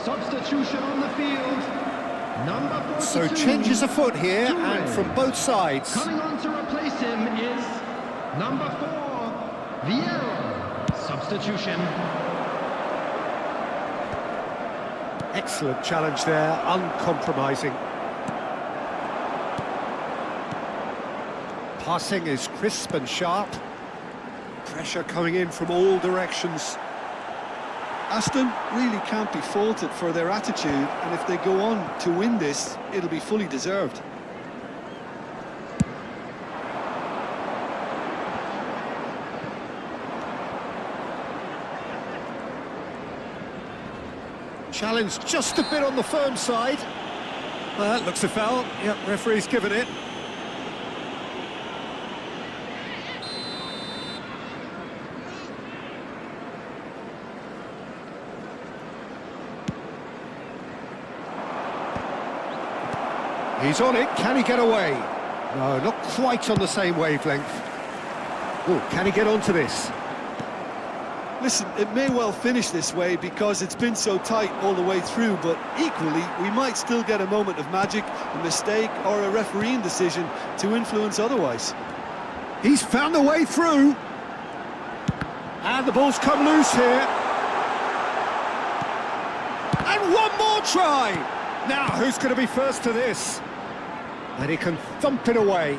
Substitution on the field. Number 42. So changes afoot here, and from both sides. Coming on to replace him is number 4, Vieira. Substitution. Excellent challenge there, uncompromising. Passing is crisp and sharp. Pressure coming in from all directions. Aston really can't be faulted for their attitude, and if they go on to win this, it'll be fully deserved. Challenge just a bit on the firm side. Well, that looks a foul. Yep, referee's given it. He's on it, can he get away? No, not quite on the same wavelength. Oh, can he get onto this? Listen, it may well finish this way because it's been so tight all the way through, but equally, we might still get a moment of magic, a mistake, or a refereeing decision to influence otherwise. He's found a way through. And the ball's come loose here. And one more try. Now, who's going to be first to this? And he can thump it away.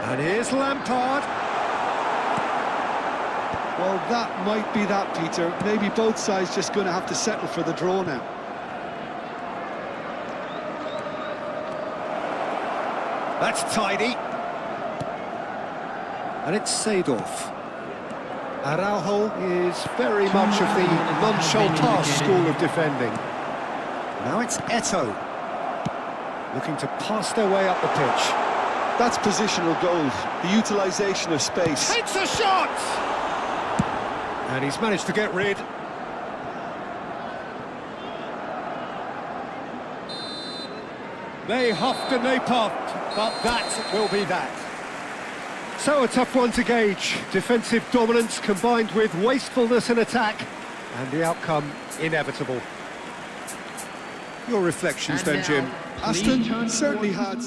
And here's Lampard. Well, that might be that, Peter. Maybe both sides just going to have to settle for the draw now. That's tidy. And it's Seedorf. Araujo is very much of the nonchalant school of defending. Now it's Eto'o, looking to pass their way up the pitch. That's positional goals, the utilisation of space. Takes a shot! And he's managed to get rid. They huffed and they puffed, but that will be that. So a tough one to gauge. Defensive dominance combined with wastefulness in attack, and the outcome inevitable. Your reflections then, Jim? Aston certainly had...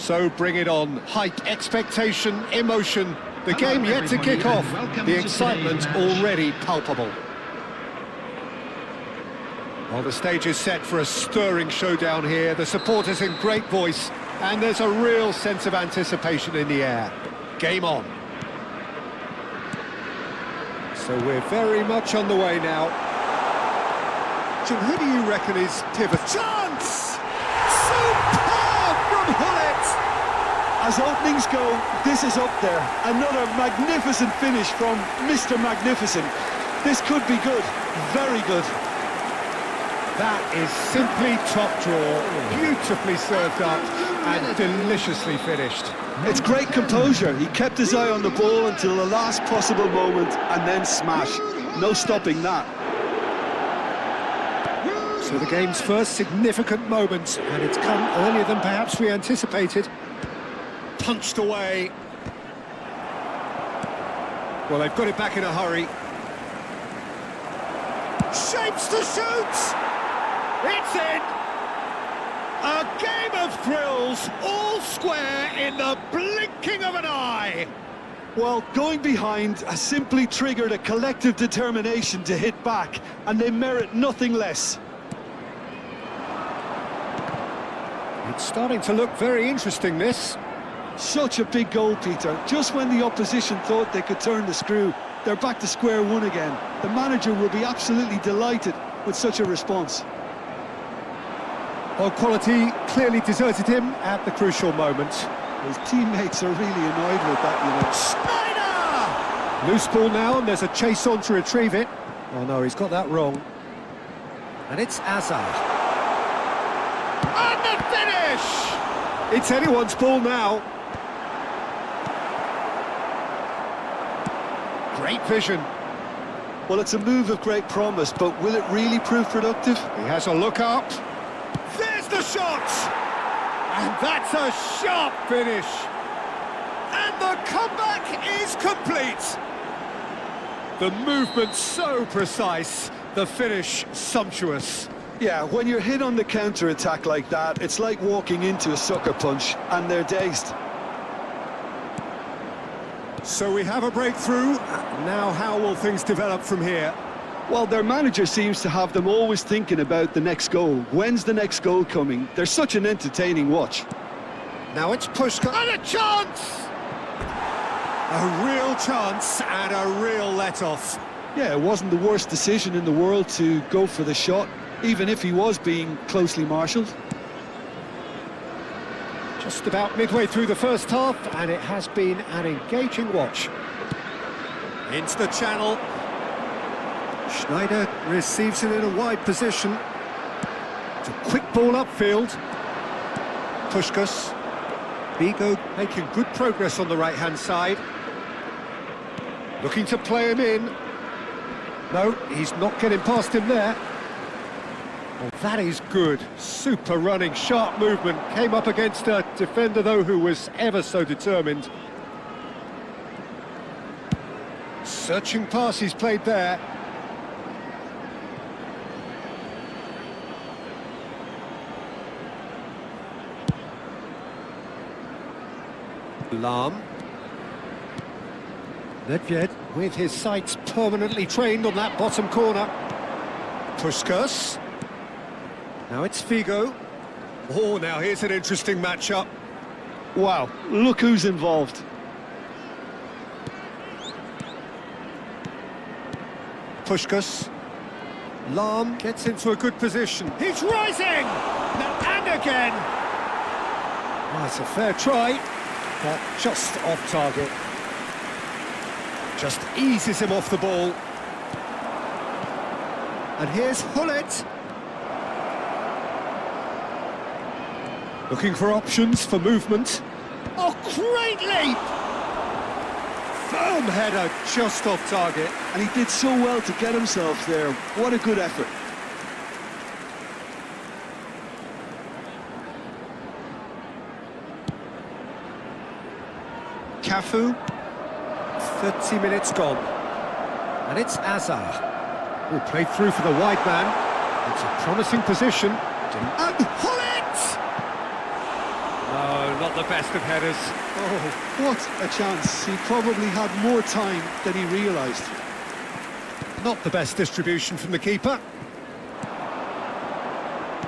So bring it on. Hype, expectation, emotion. The Hello, game yet to everybody, kick off. and welcome The to excitement today's match. already palpable. Well, the stage is set for a stirring showdown here. The supporters in great voice, and there's a real sense of anticipation in the air. Game on. So we're very much on the way now. Jim, who do you reckon is pivot? Chance! Superb from Hullet! As openings go, this is up there. Another magnificent finish from Mr. Magnificent. This could be good, very good. That is simply top draw, beautifully served up and deliciously finished. It's great composure. He kept his eye on the ball until the last possible moment and then smash. No stopping that. So the game's first significant moment, and it's come earlier than perhaps we anticipated. Punched away. Well, they've got it back in a hurry. Shapes to shoot! It's in! A game of thrills, all square in the blinking of an eye! Well, going behind has simply triggered a collective determination to hit back, and they merit nothing less. It's starting to look very interesting, this. Such a big goal, Peter. Just when the opposition thought they could turn the screw, they're back to square one again. The manager will be absolutely delighted with such a response. Well, quality clearly deserted him at the crucial moment. His teammates are really annoyed with that, Schneider! Loose ball now, and there's a chase on to retrieve it. Oh no, he's got that wrong. And it's Azar. And the finish! It's anyone's ball now. Great vision. Well, it's a move of great promise, but will it really prove productive? He has a look up. There's the shot! And that's a sharp finish. And the comeback is complete. The movement so precise, the finish sumptuous. Yeah, when you're hit on the counter-attack like that, it's like walking into a sucker punch, and they're dazed. So we have a breakthrough. Now how will things develop from here? Well, their manager seems to have them always thinking about the next goal. When's the next goal coming? They're such an entertaining watch. Now it's Pushka. And a chance! A real chance and a real let-off. Yeah, it wasn't the worst decision in the world to go for the shot, even if he was being closely marshalled. Just about midway through the first half, and it has been an engaging watch. Into the channel. Schneider receives it in a wide position. It's a quick ball upfield. Pushkas. Vigo making good progress on the right-hand side. Looking to play him in. No, he's not getting past him there. Well, that is good. Super running, sharp movement. Came up against a defender, though, who was ever so determined. Searching pass he's played there. Lahm. Nedved with his sights permanently trained on that bottom corner. Puskás. Now it's Figo. Oh, now here's an interesting matchup. Wow, look who's involved. Puskás. Lahm gets into a good position. He's rising! And again! Oh, it's a fair try, but just off target. Just eases him off the ball. And here's Hullet. Looking for options for movement. Oh, great leap! Firm header, just off target. And he did so well to get himself there. What a good effort. Cafu. 30 minutes gone. And it's Azar, who played through for the wide man. It's a promising position. And Hullet! No, not the best of headers. Oh, what a chance. He probably had more time than he realised. Not the best distribution from the keeper.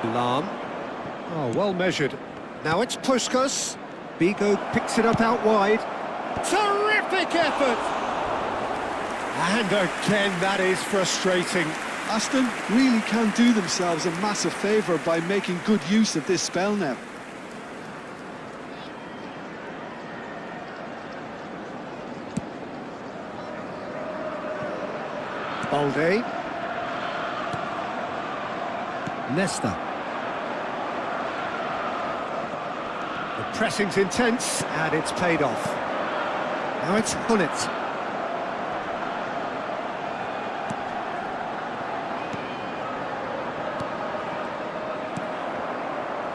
Lam. Oh, well measured. Now it's Puskas. Bigo picks it up out wide. Terrific effort! And again, that is frustrating. Aston really can do themselves a massive favour by making good use of this spell now. Balde. Nesta. The pressing's intense, and it's paid off. Now it's Gullit.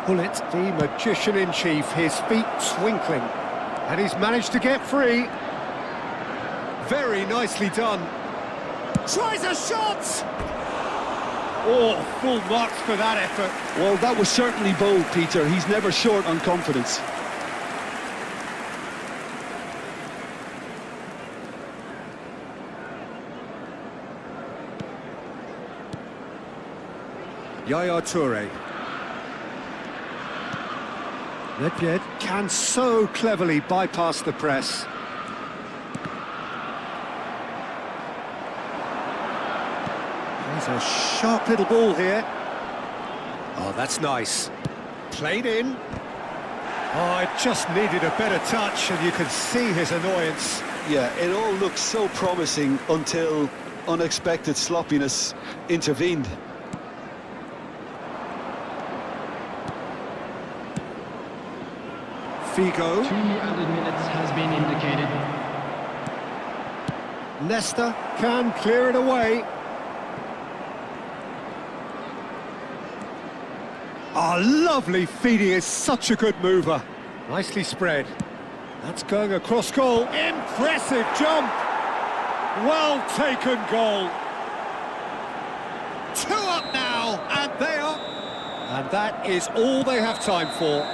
Gullit, the magician-in-chief, his feet twinkling. And he's managed to get free. Very nicely done. Tries a shot! Oh, full marks for that effort. Well, that was certainly bold, Peter. He's never short on confidence. Yaya Toure. Nedved can so cleverly bypass the press. There's a sharp little ball here. Oh, that's nice. Played in. Oh, it just needed a better touch, and you could see his annoyance. Yeah, it all looked so promising until unexpected sloppiness intervened. Figo. 2 added minutes has been indicated. Nesta can clear it away. Oh, lovely feed. He is such a good mover. Nicely spread. That's going across goal. Impressive jump. Well taken goal. 2 up now, and they are. And that is all they have time for.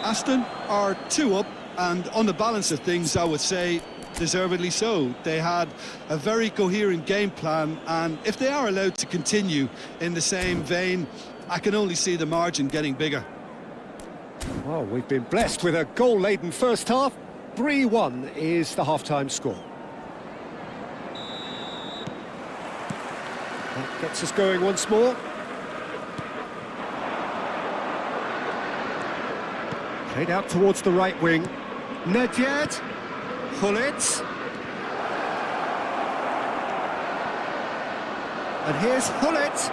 Aston are 2 up, and on the balance of things, I would say deservedly so. They had a very coherent game plan, and if they are allowed to continue in the same vein, I can only see the margin getting bigger. Well, we've been blessed with a goal-laden first half. 3-1 is the half-time score. That gets us going once more. Played out towards the right wing. Nedved. Gullit. And here's Gullit.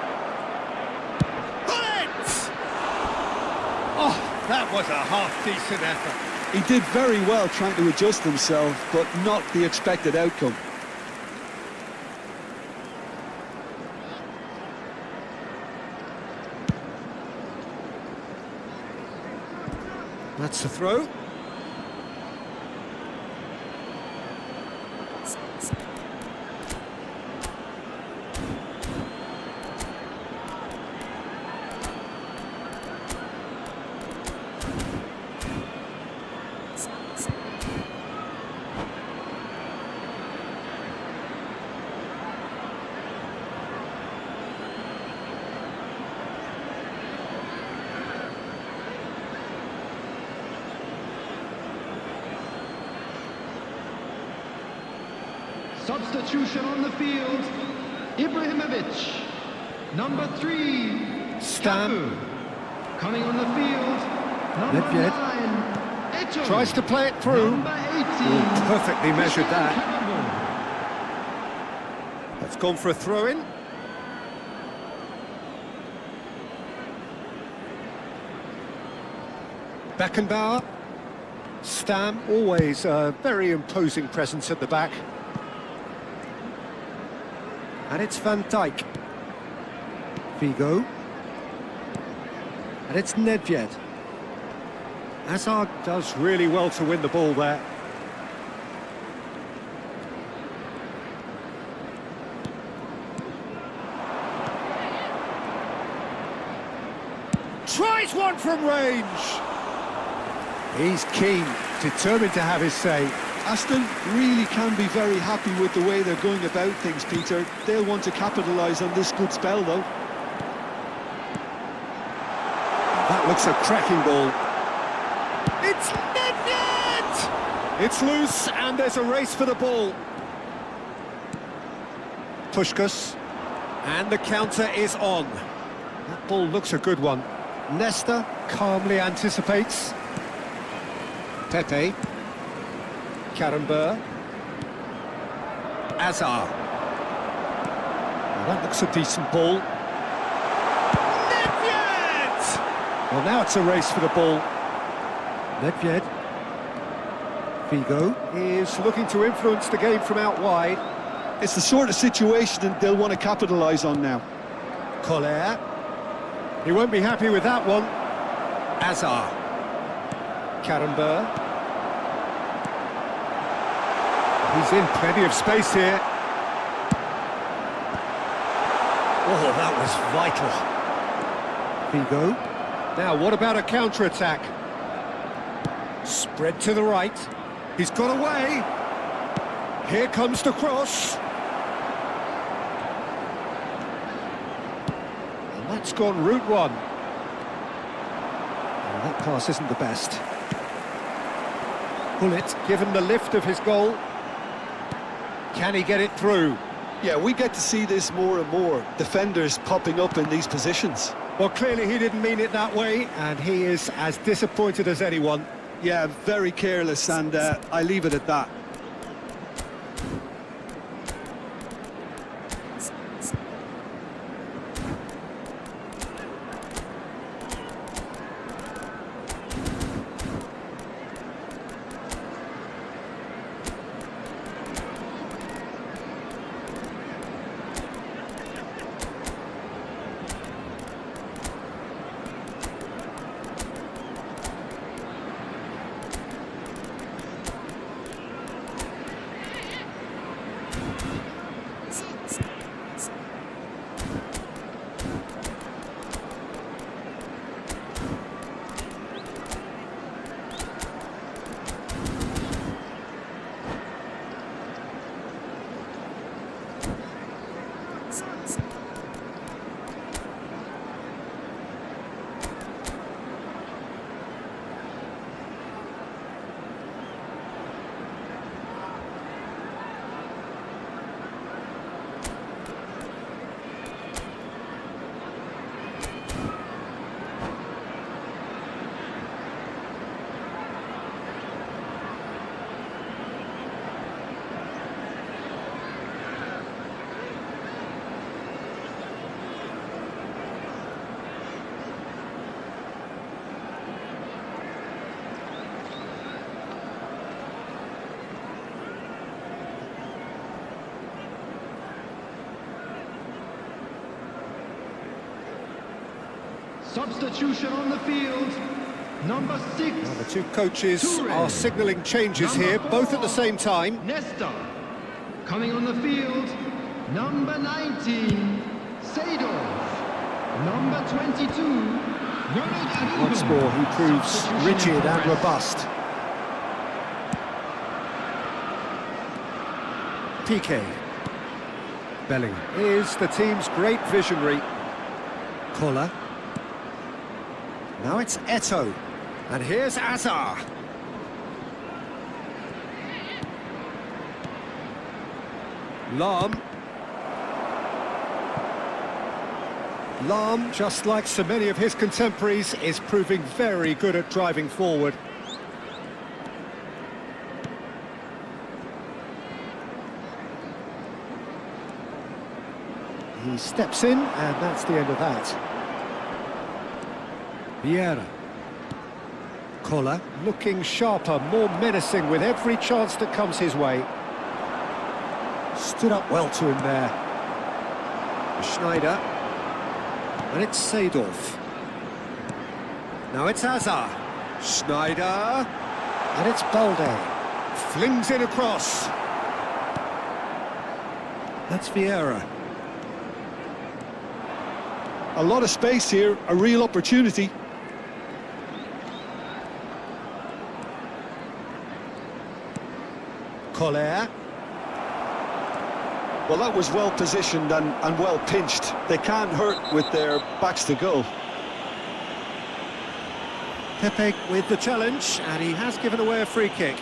Oh, that was a half-decent effort. He did very well trying to adjust himself, but not the expected outcome. That's a throw. Substitution on the field, Ibrahimovic. Number 3, Stam. Coming on the field, number Nedved. 9, Eto. Tries to play it through. Number 18, Oh, perfectly measured that. Campbell. That's gone for a throw-in. Beckenbauer. Stam, always a very imposing presence at the back. And it's Van Dijk. Figo. And it's Nedved. Hazard does really well to win the ball there. Tries one from range. He's keen, determined to have his say. Aston really can be very happy with the way they're going about things, Peter. They'll want to capitalise on this good spell, though. That looks a cracking ball. It's net! It's loose, and there's a race for the ball. Puskás, and the counter is on. That ball looks a good one. Nesta calmly anticipates. Pepe. Karambur. Azar. Well, that looks a decent ball. Nedved! Well, now it's a race for the ball. Nedved. Figo is looking to influence the game from out wide. It's the sort of situation that they'll want to capitalise on now. Collier. He won't be happy with that one. Azar. Karambur. He's in plenty of space here. Oh, that was vital. Figo. Now, what about a counter-attack? Spread to the right. He's got away. Here comes the cross. And that's gone route one. And that pass isn't the best. Bullet, given the lift of his goal. Can he get it through? Yeah, we get to see this more and more. Defenders popping up in these positions. Well, clearly he didn't mean it that way, and he is as disappointed as anyone. Yeah, very careless, and I leave it at that. Substitution on the field. Number 6. Well, the two coaches Toure. are signalling changes Number here, 4, both at the same time. Nesta. Coming on the field. Number 19. Seedorf. Number 22. Ronald Araujo. Once more, he proves Substitution rigid in and progress. robust. Piqué. Bellingham is the team's great visionary. Koller. Now it's Eto'o. And here's Azar. Lahm. Lahm, just like so many of his contemporaries, is proving very good at driving forward. He steps in, and that's the end of that. Vieira. Koller looking sharper, more menacing with every chance that comes his way. Stood up well to him there. Schneider. And it's Seedorf. Now it's Azar. Schneider. And it's Balde. Flings it across. That's Vieira. A lot of space here, a real opportunity. Collier. Well, that was well positioned and well pinched. They can't hurt with their backs to goal. Pepe with the challenge, and he has given away a free kick.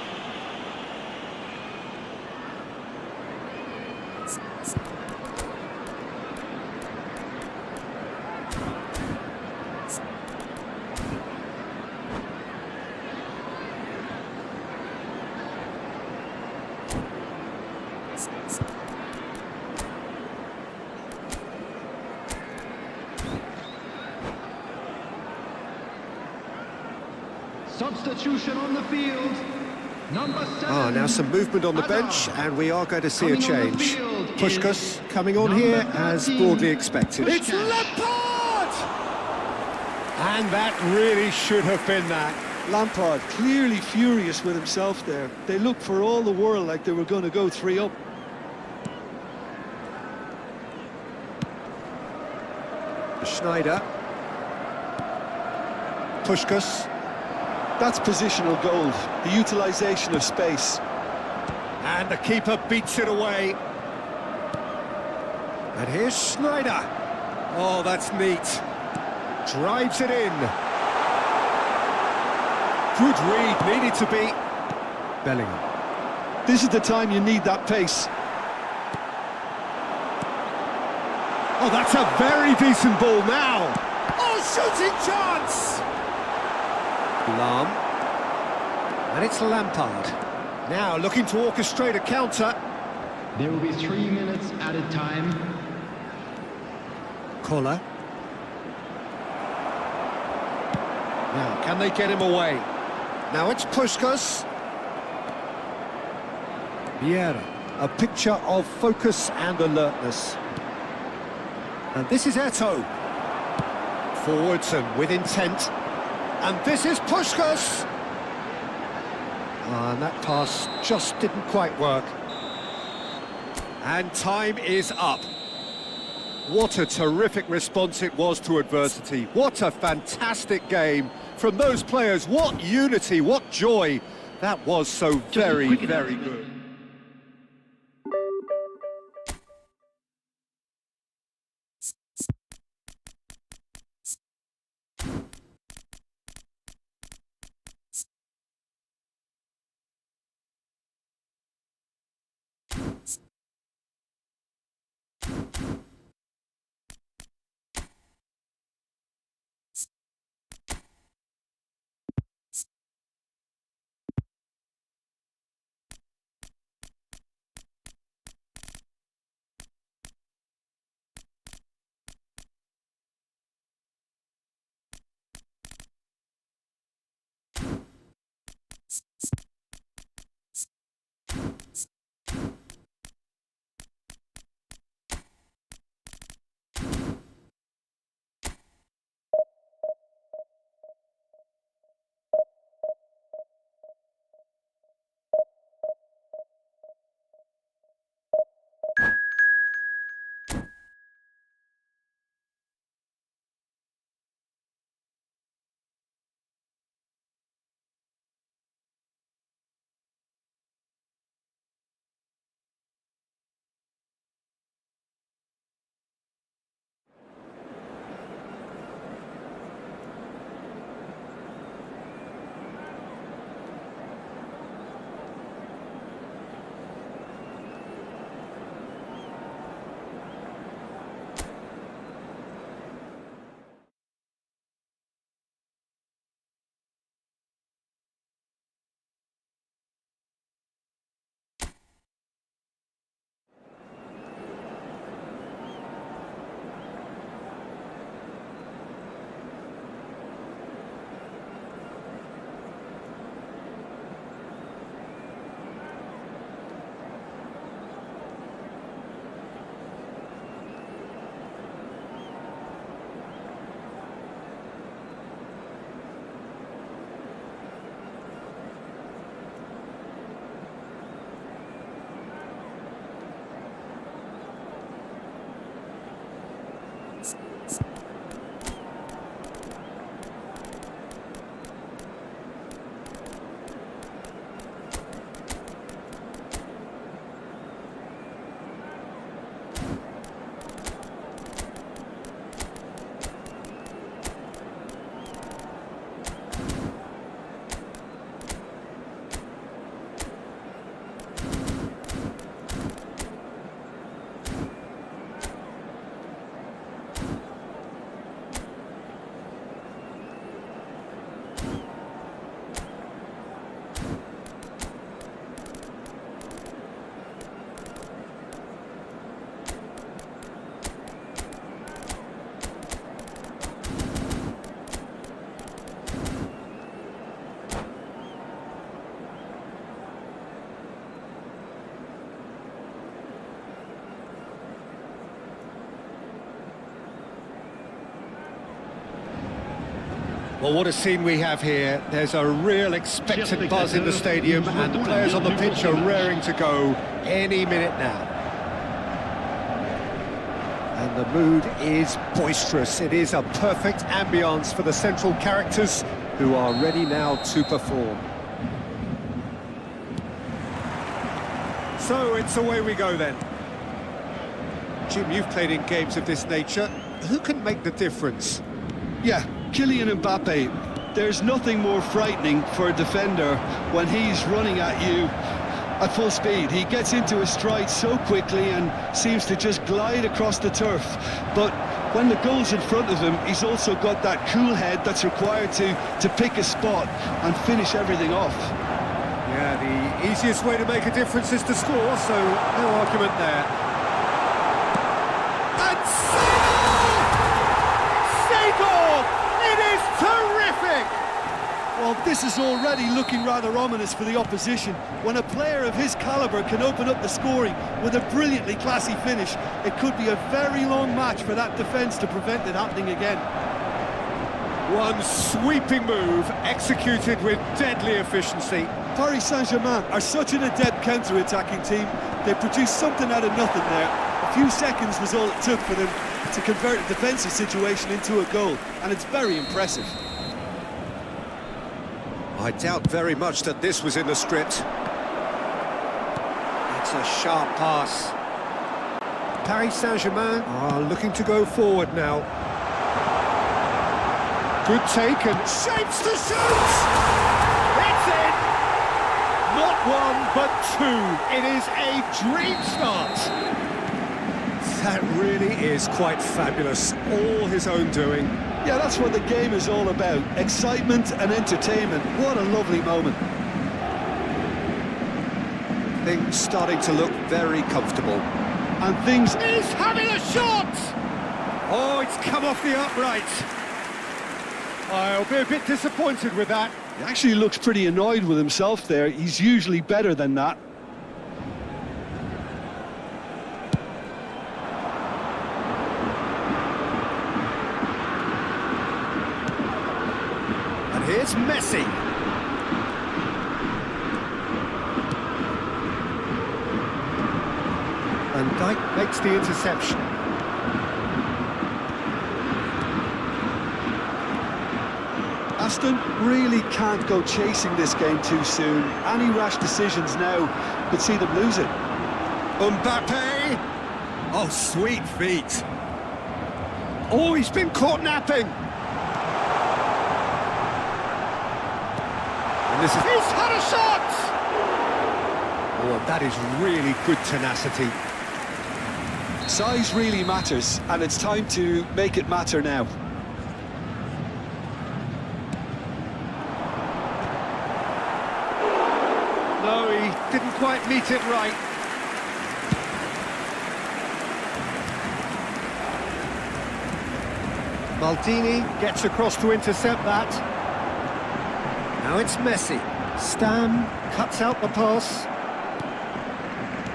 Substitution on the field. Number 7. Now some movement on the bench, and we are going to see a Coming on the change. field Puskás is coming on number here as 13, broadly expected. Puskás. It's Lampard! And that really should have been that. Lampard clearly furious with himself there. They looked for all the world like they were going to go 3 up. Schneider. Puskás. That's positional gold, the utilisation of space. And the keeper beats it away. And here's Schneider. Oh, that's neat. Drives it in. Good read, needed to be. Bellingham. This is the time you need that pace. Oh, that's a very decent ball now. Oh, shooting chance! Lahm. And it's Lampard. Now looking to orchestrate a counter. There will be 3 minutes added time. Koller. Now, can they get him away? Now it's Puskás. Vieira. A picture of focus and alertness. And this is Eto'o. Forwards and with intent. And this is Puskás. And that pass just didn't quite work. And time is up. What a terrific response it was to adversity. What a fantastic game from those players. What unity, what joy. That was so very, very good. Well, what a scene we have here. There's a real expectant buzz in the stadium, and the players on the pitch are raring to go any minute now. And the mood is boisterous. It is a perfect ambience for the central characters who are ready now to perform. So it's away we go then. Jim, you've played in games of this nature. Who can make the difference? Yeah, Kylian Mbappe. There's nothing more frightening for a defender when he's running at you at full speed. He gets into his stride so quickly and seems to just glide across the turf. But when the goal's in front of him, he's also got that cool head that's required to pick a spot and finish everything off. Yeah, the easiest way to make a difference is to score, so no argument there. And Seagull! It is terrific! Well, this is already looking rather ominous for the opposition. When a player of his calibre can open up the scoring with a brilliantly classy finish, it could be a very long match for that defence to prevent it happening again. One sweeping move, executed with deadly efficiency. Paris Saint-Germain are such an adept counter-attacking team. They produced something out of nothing there. A few seconds was all it took for them to convert a defensive situation into a goal, and it's very impressive. I doubt very much that this was in the script. It's a sharp pass. Paris Saint-Germain are looking to go forward now. Good take and shapes to shoot! It's in! Not one, but two. It is a dream start. That really is quite fabulous. All his own doing. Yeah, that's what the game is all about. Excitement and entertainment. What a lovely moment. Things starting to look very comfortable. And things... He's having a shot! Oh, it's come off the upright. I'll be a bit disappointed with that. He actually looks pretty annoyed with himself there. He's usually better than that. And here's Messi. And Dijk makes the interception. Aston really can't go chasing this game too soon. Any rash decisions now could see them lose it. Mbappe! Oh, sweet feet. Oh, he's been caught napping. And this is... He's had a shot! Oh, that is really good tenacity. Size really matters, and it's time to make it matter now. No, he didn't quite meet it right. Maldini gets across to intercept that. Now it's Messi. Stam cuts out the pass.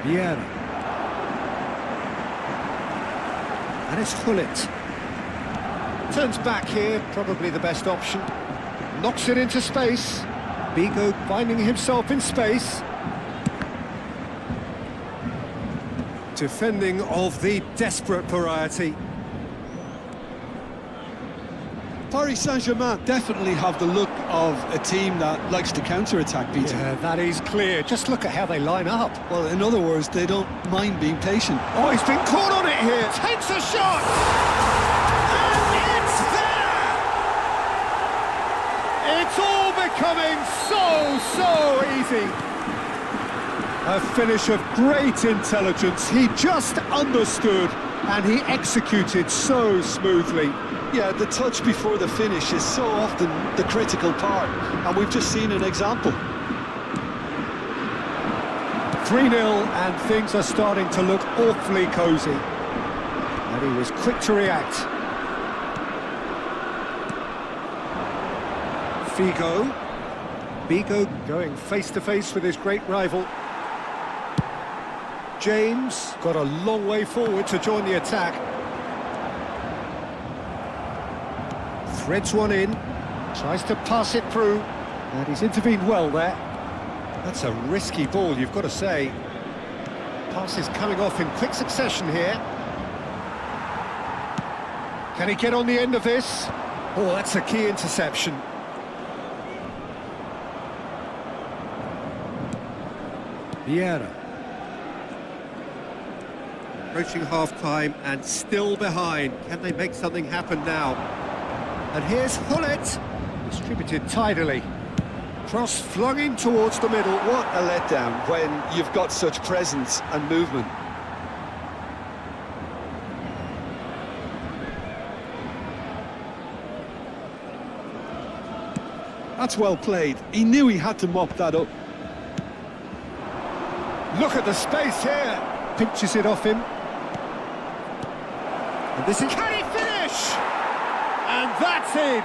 Vieira. And it's Hullet. Turns back here, probably the best option. Knocks it into space. Bigo finding himself in space. Defending of the desperate variety. Paris Saint-Germain definitely have the look of a team that likes to counter-attack, Peter. Yeah, that is clear. Just look at how they line up. Well, in other words, they don't mind being patient. Oh, he's been caught on it here. Takes a shot. And it's there! It's all becoming so easy. A finish of great intelligence. He just understood and he executed so smoothly. Yeah, the touch before the finish is so often the critical part, and we've just seen an example. 3-0, and things are starting to look awfully cosy. And he was quick to react. Figo. Bigo going face-to-face with his great rival. James got a long way forward to join the attack. Threads one in. Tries to pass it through, and he's intervened well there. That's a risky ball, you've got to say. Passes coming off in quick succession here. Can he get on the end of this? Oh, that's a key interception. Vieira. Approaching half-time and still behind. Can they make something happen now? And here's Hullet. Distributed tidily. Cross flung in towards the middle. What a letdown when you've got such presence and movement. That's well played. He knew he had to mop that up. Look at the space here. Pinches it off him. And this is... Can he finish? And that's in.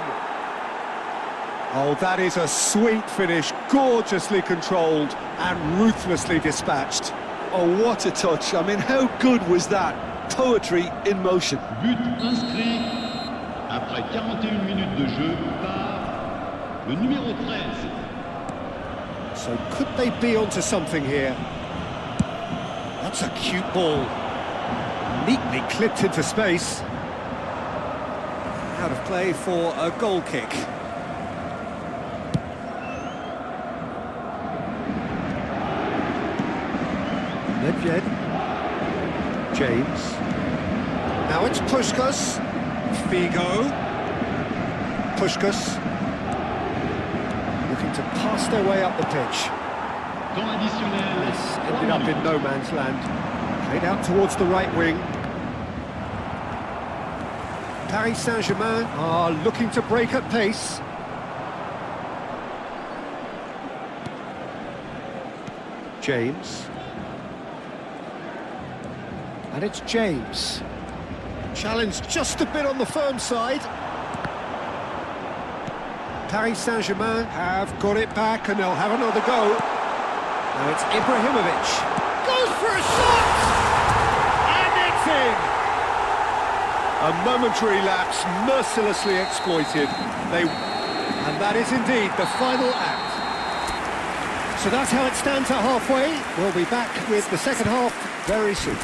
Oh, that is a sweet finish, gorgeously controlled and ruthlessly dispatched. Oh, what a touch. I mean, how good was that? Poetry in motion. But inscrit après 41 minutes de jeu par le numéro 13. So could they be onto something here? That's a cute ball. Neatly clipped into space. Out of play for a goal kick. Nedved. James. Now it's Puskas. Figo. Puskas. Looking to pass their way up the pitch. Temps additionnel. This ended up in no man's land. Played out towards the right wing. Paris Saint-Germain are looking to break at pace. James. And it's James. Challenge just a bit on the firm side. Paris Saint-Germain have got it back and they'll have another go. Now it's Ibrahimovic. Goes for a shot! And it's in! A momentary lapse mercilessly exploited. And that is indeed the final act. So that's how it stands at halfway. We'll be back with the second half very soon.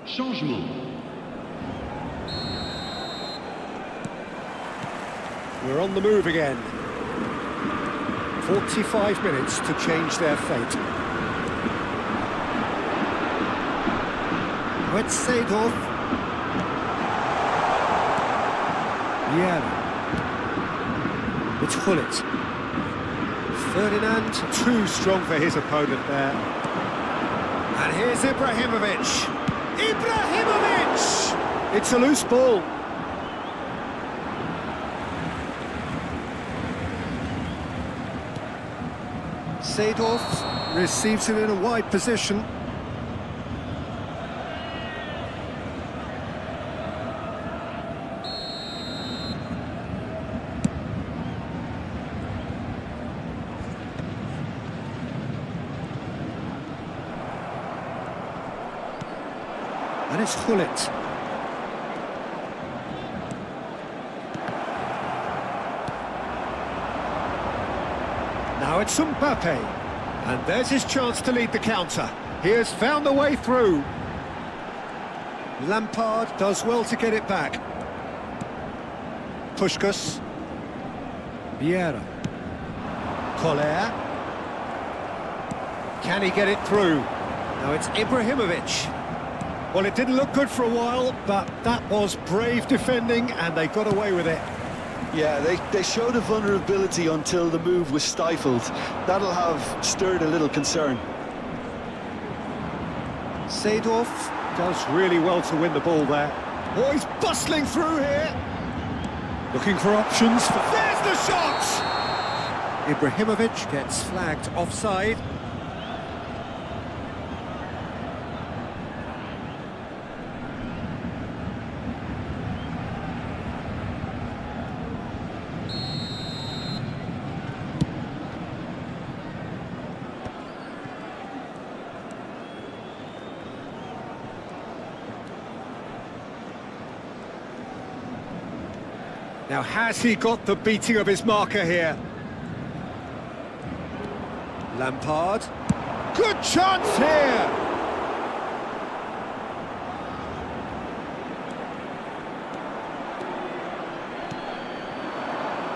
Changement. We're on the move again. 45 minutes to change their fate. Let's say it off. Yeah. It's Hullet. Ferdinand, too strong for his opponent there. And here's Ibrahimovic. Ibrahimovic! It's a loose ball. Seedorf receives it in a wide position. And it's Hullet. Now it's Mbappe. And there's his chance to lead the counter. He has found a way through. Lampard does well to get it back. Puskas. Vieira. Collier. Can he get it through? Now it's Ibrahimovic. Well, it didn't look good for a while, but that was brave defending, and they got away with it. Yeah, they showed a vulnerability until the move was stifled. That'll have stirred a little concern. Seedorf does really well to win the ball there. Oh, he's bustling through here. Looking for options. There's the shot! Ibrahimovic gets flagged offside. Now, has he got the beating of his marker here? Lampard. Good chance here!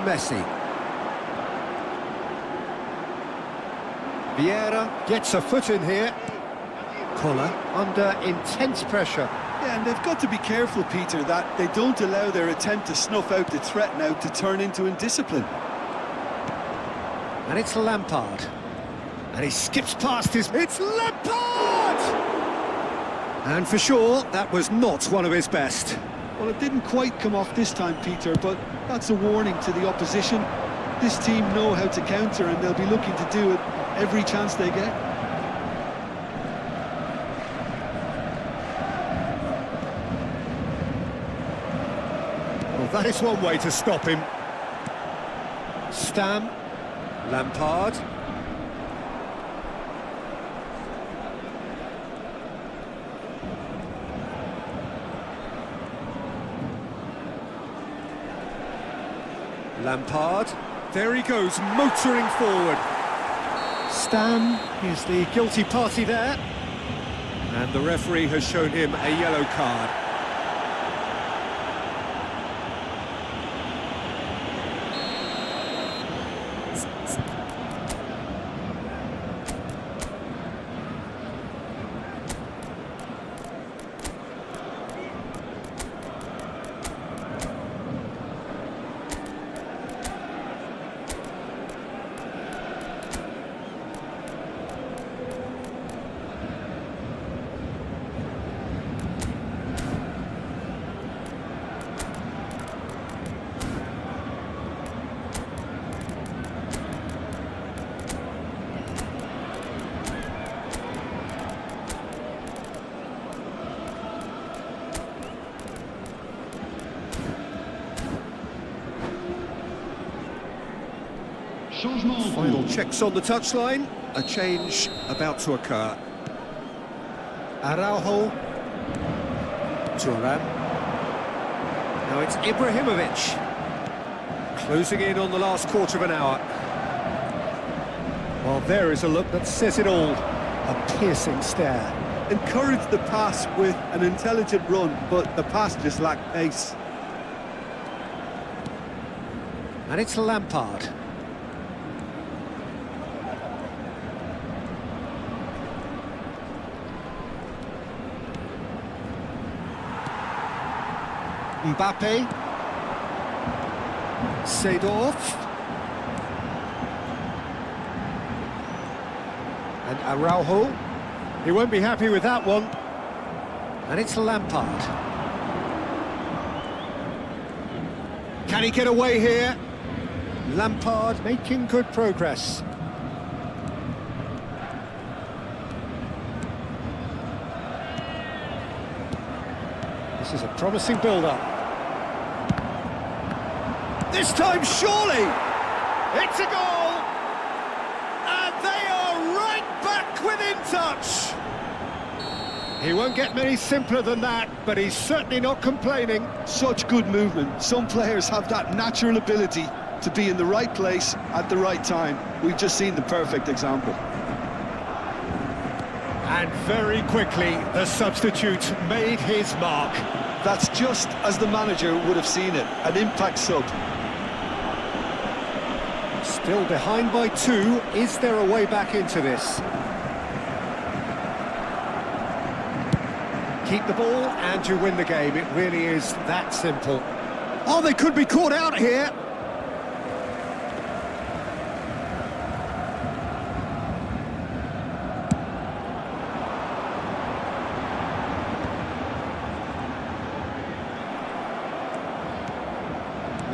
Messi. Vieira gets a foot in here. Collar under intense pressure. Yeah, and they've got to be careful, Peter, that they don't allow their attempt to snuff out the threat now to turn into indiscipline. And it's Lampard. And he skips past his... It's Lampard! And for sure, that was not one of his best. Well, it didn't quite come off this time, Peter, but that's a warning to the opposition. This team know how to counter, and they'll be looking to do it every chance they get. Well, that is one way to stop him. Stam. Lampard. Lampard. There he goes, motoring forward. Stam is the guilty party there. And the referee has shown him a yellow card. Changement en Final cours. checks on the touchline. A change about to occur. Araujo. Turan. Now it's Ibrahimovic. Closing in on the last quarter of an hour. Well, there is a look that says it all. A piercing stare. Encouraged the pass with an intelligent run, but the pass just lacked pace. And it's Lampard. Mbappe. Seedorf. And Araujo. He won't be happy with that one. And it's Lampard. Can he get away here? Lampard making good progress. This is a promising build-up. This time, surely! It's a goal! And they are right back within touch! He won't get many simpler than that, but he's certainly not complaining. Such good movement. Some players have that natural ability to be in the right place at the right time. We've just seen the perfect example. And very quickly, the substitute made his mark. That's just as the manager would have seen it, an impact sub. Still behind by 2. Is there a way back into this? Keep the ball and you win the game. It really is that simple. Oh, they could be caught out here.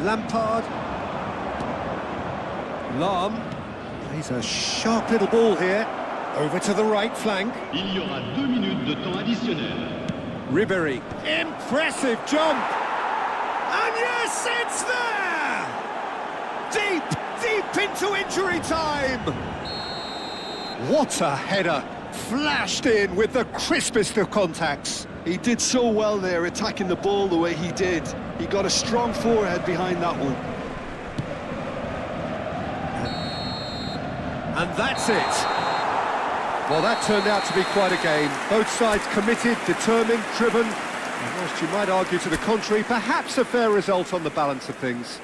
Lampard. Lahm plays a sharp little ball here. Over to the right flank. Il y aura 2 minutes de temps additionnel. Ribéry. Impressive jump. And yes, it's there! Deep into injury time. What a header. Flashed in with the crispest of contacts. He did so well there, attacking the ball the way he did. He got a strong forehead behind that one. And that's it. Well, that turned out to be quite a game. Both sides committed, determined, driven. And whilst you might argue to the contrary, perhaps a fair result on the balance of things.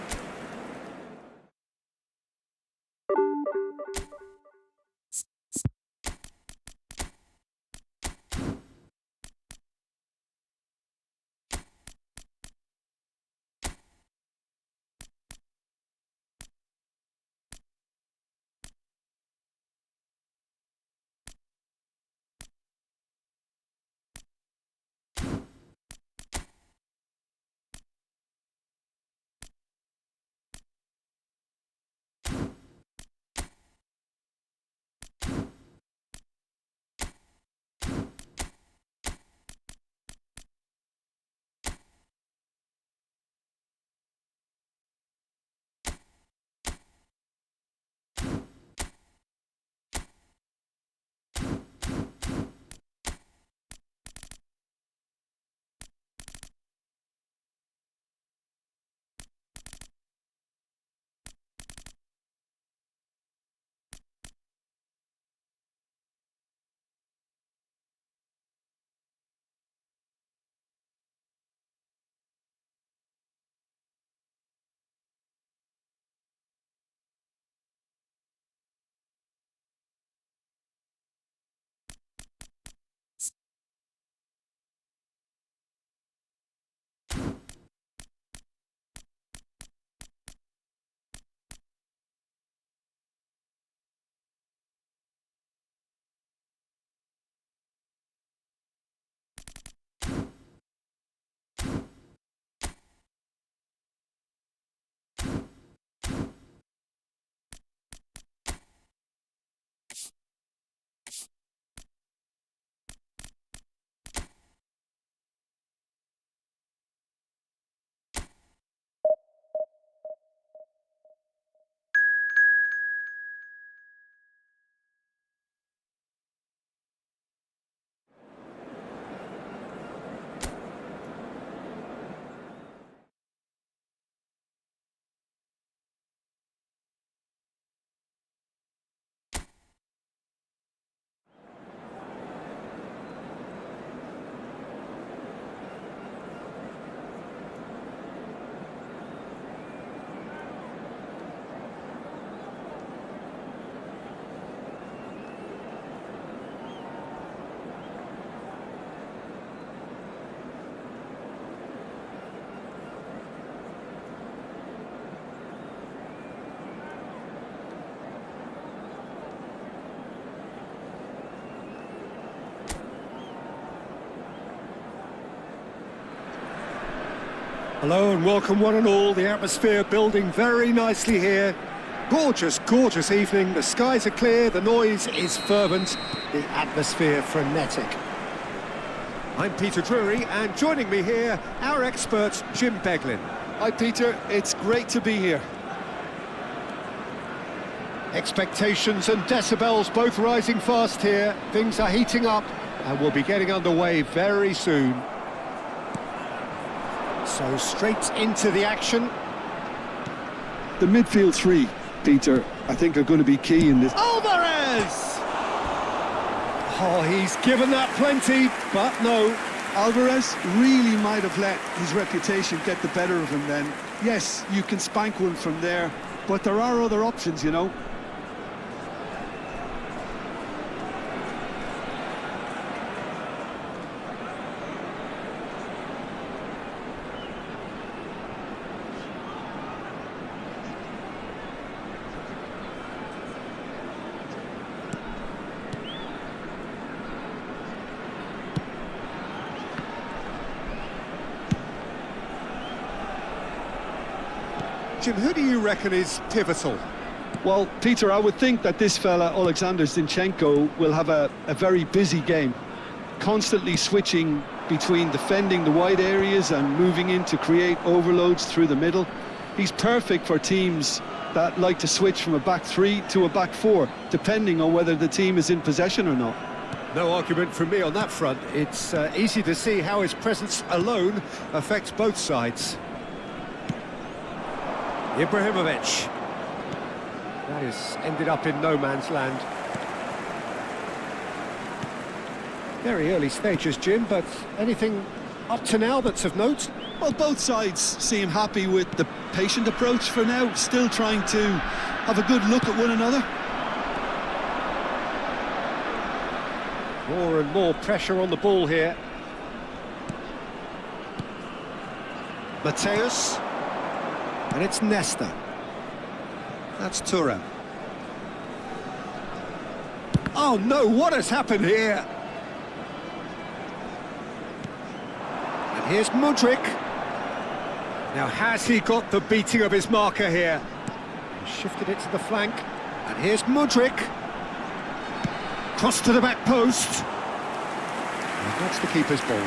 Hello and welcome one and all. The atmosphere building very nicely here. Gorgeous, gorgeous evening. The skies are clear, the noise is fervent, the atmosphere frenetic. I'm Peter Drury, and joining me here, our expert, Jim Beglin. Hi, Peter. It's great to be here. Expectations and decibels both rising fast here. Things are heating up, and we'll be getting underway very soon. So straight into the action. The midfield three, Peter, I think are going to be key in this. Alvarez! Oh, he's given that plenty, but no. Alvarez really might have let his reputation get the better of him then. Yes, you can spank one from there, but there are other options, you know. Jim, who do you reckon is pivotal? Well, Peter, I would think that this fella, Alexander Zinchenko, will have a very busy game, constantly switching between defending the wide areas and moving in to create overloads through the middle. He's perfect for teams that like to switch from a back three to a back four, depending on whether the team is in possession or not. No argument from me on that front. It's easy to see how his presence alone affects both sides. Ibrahimovic. That has ended up in no man's land. Very early stages, Jim, but anything up to now that's of note? Well, both sides seem happy with the patient approach for now, still trying to have a good look at one another. More and more pressure on the ball here. Mateus. And it's Nesta. That's Thuram. Oh no, what has happened here? And here's Mudryk. Now has he got the beating of his marker here? He shifted it to the flank. And here's Mudryk. Cross to the back post. And that's the keeper's ball.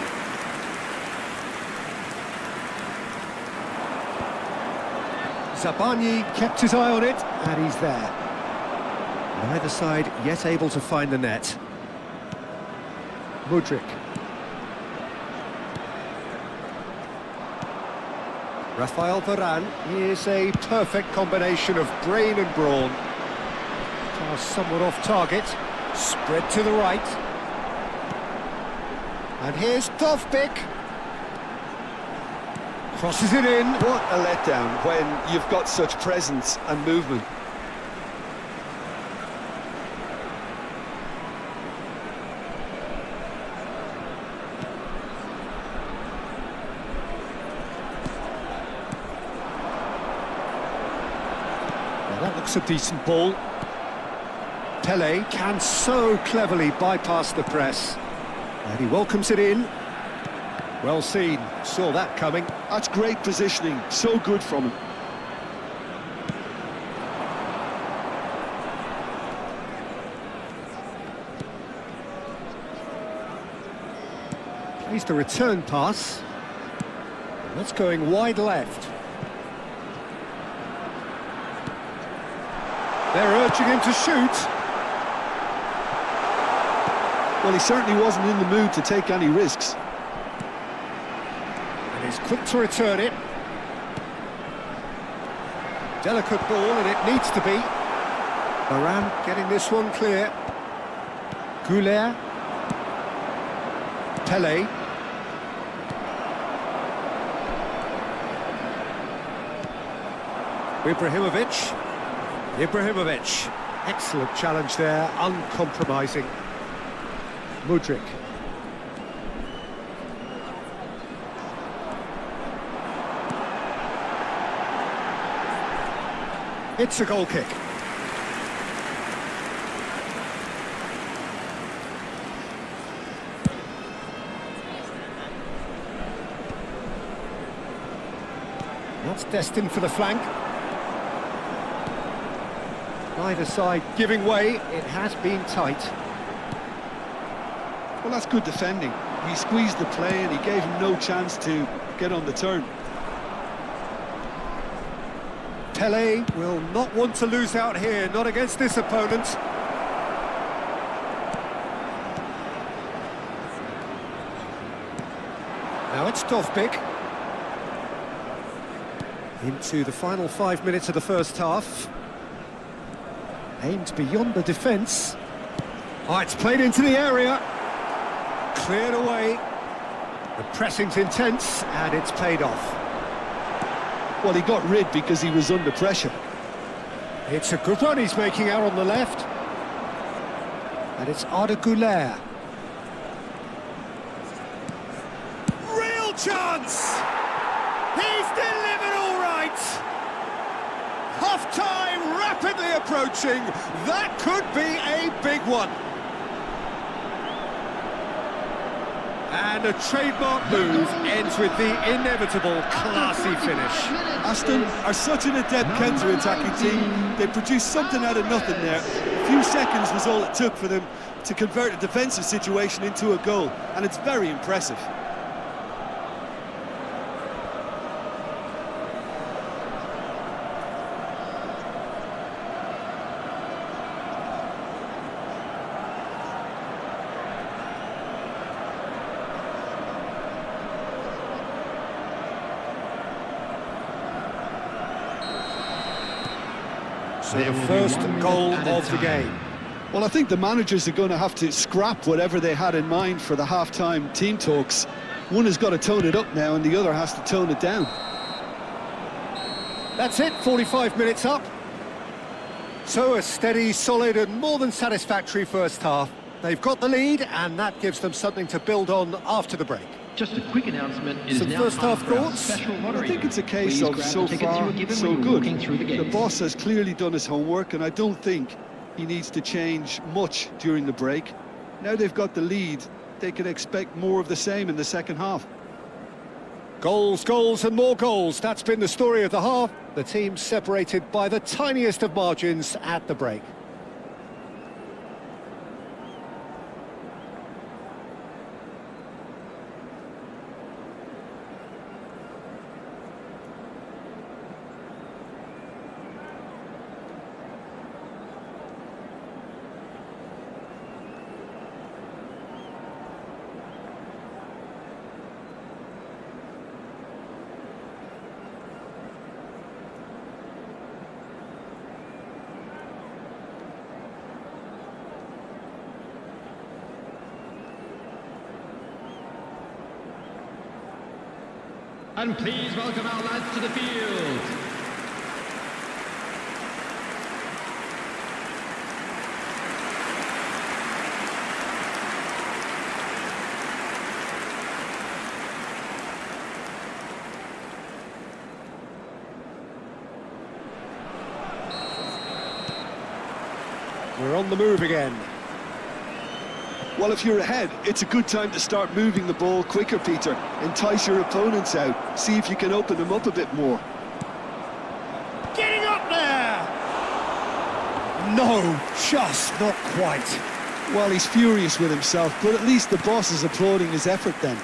Zabani kept his eye on it, and he's there. Neither side yet able to find the net. Mudryk. Rafael Varane is a perfect combination of brain and brawn. Pass somewhat off target. Spread to the right. And here's Dovbyk. Crosses it in. What a letdown when you've got such presence and movement. Well, that looks a decent ball. Pele can so cleverly bypass the press. And he welcomes it in. Well seen, saw that coming. That's great positioning, so good from him. Plays the return pass. And that's going wide left. They're urging him to shoot. Well, he certainly wasn't in the mood to take any risks. And he's quick to return it. Delicate ball, and it needs to be. Varane getting this one clear. Goulet. Pele. Ibrahimovic. Excellent challenge there, uncompromising. Mudryk. It's a goal kick. That's destined for the flank. Neither side giving way, it has been tight. Well, that's good defending. He squeezed the play and he gave him no chance to get on the turn. Pele will not want to lose out here, not against this opponent. Now it's Dovbyk. Into the final 5 minutes of the first half. Aimed beyond the defence. Oh, it's played into the area. Cleared away. The pressing's intense, and it's paid off. Well, he got rid because he was under pressure. It's a good run he's making out on the left. And it's Arda Güler. Real chance! He's delivered all right! Half-time rapidly approaching. That could be a big one. And a trademark move ends with the inevitable classy finish. Aston are such an adept counter-attacking team. They produced something out of nothing there. A few seconds was all it took for them to convert a defensive situation into a goal, and it's very impressive. So the first goal of the game. Well, I think the managers are going to have to scrap whatever they had in mind for the half-time team talks. One has got to tone it up now, and the other has to tone it down. That's it, 45 minutes up. So a steady, solid and more than satisfactory first half. They've got the lead, and that gives them something to build on after the break. Just a quick announcement. It is Some now first time half for our thoughts? special I moderator. think it's a case Please of grab so the tickets you far, were given so when you were good. walking through the The gates. boss has clearly done his homework, and I don't think he needs to change much during the break. Now they've got the lead, they can expect more of the same in the second half. Goals, goals and more goals. That's been the story of the half. The team separated by the tiniest of margins at the break. And please welcome our lads to the field. We're on the move again. Well, if you're ahead, it's a good time to start moving the ball quicker, Peter. Entice your opponents out. See if you can open them up a bit more. Getting up there! No, just not quite. Well, he's furious with himself, but at least the boss is applauding his effort then.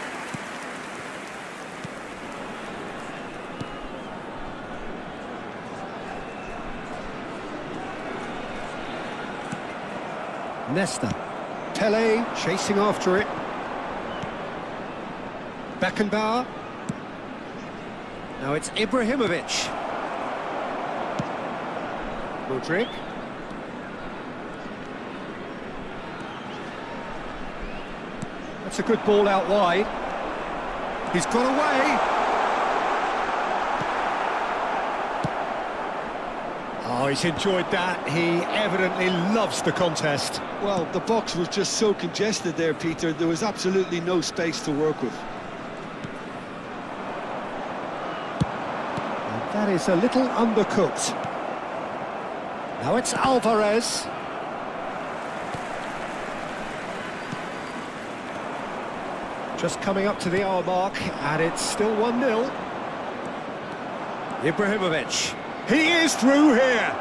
Nesta. Pele chasing after it. Beckenbauer. Now it's Ibrahimovic. Modric. That's a good ball out wide. He's got away. Oh, he's enjoyed that. He evidently loves the contest. Well, the box was just so congested there, Peter. There was absolutely no space to work with. And that is a little undercooked. Now it's Alvarez. Just coming up to the hour mark, and it's still 1-0. Ibrahimovic. He is through here.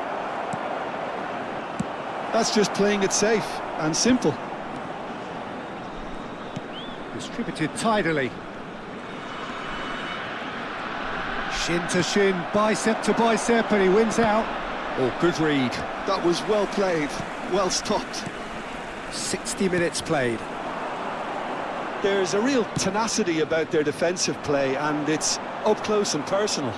That's just playing it safe and simple. Distributed tidily. Shin to shin, bicep to bicep, and he wins out. Oh, good read. That was well played, well stopped. 60 minutes played. There's a real tenacity about their defensive play, and it's up close and personal.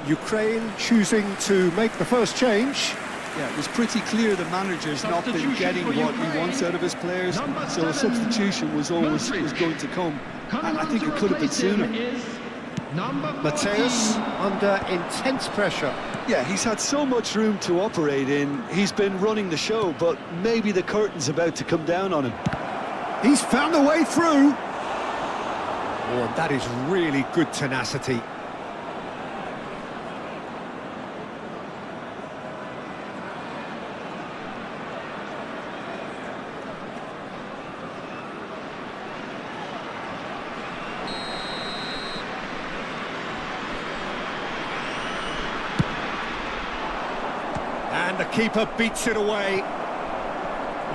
Ukraine choosing to make the first change. Yeah, it was pretty clear the manager's not been Substitution getting for what he Ukraine. wants out of his players, Number so a 7, substitution was always going to come. Coming I on think to it could have been replace him sooner. is number 14. Mateus under intense pressure. Yeah, he's had so much room to operate in. He's been running the show, but maybe the curtain's about to come down on him. He's found a way through. Oh, and that is really good tenacity. And the keeper beats it away.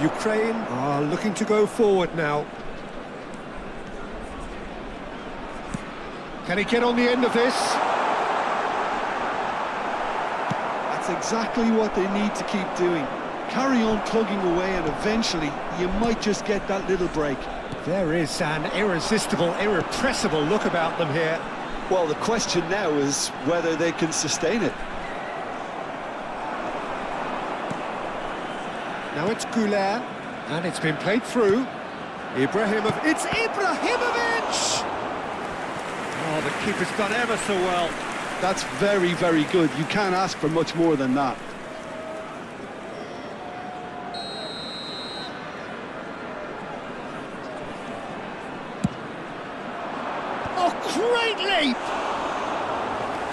Ukraine are looking to go forward now. Can he get on the end of this? That's exactly what they need to keep doing. Carry on plugging away and eventually you might just get that little break. There is an irresistible, irrepressible look about them here. Well, the question now is whether they can sustain it. Now it's Goulet, and it's been played through. It's Ibrahimovic! Oh, the keeper's done ever so well. That's very, very good. You can't ask for much more than that. Oh, great leap!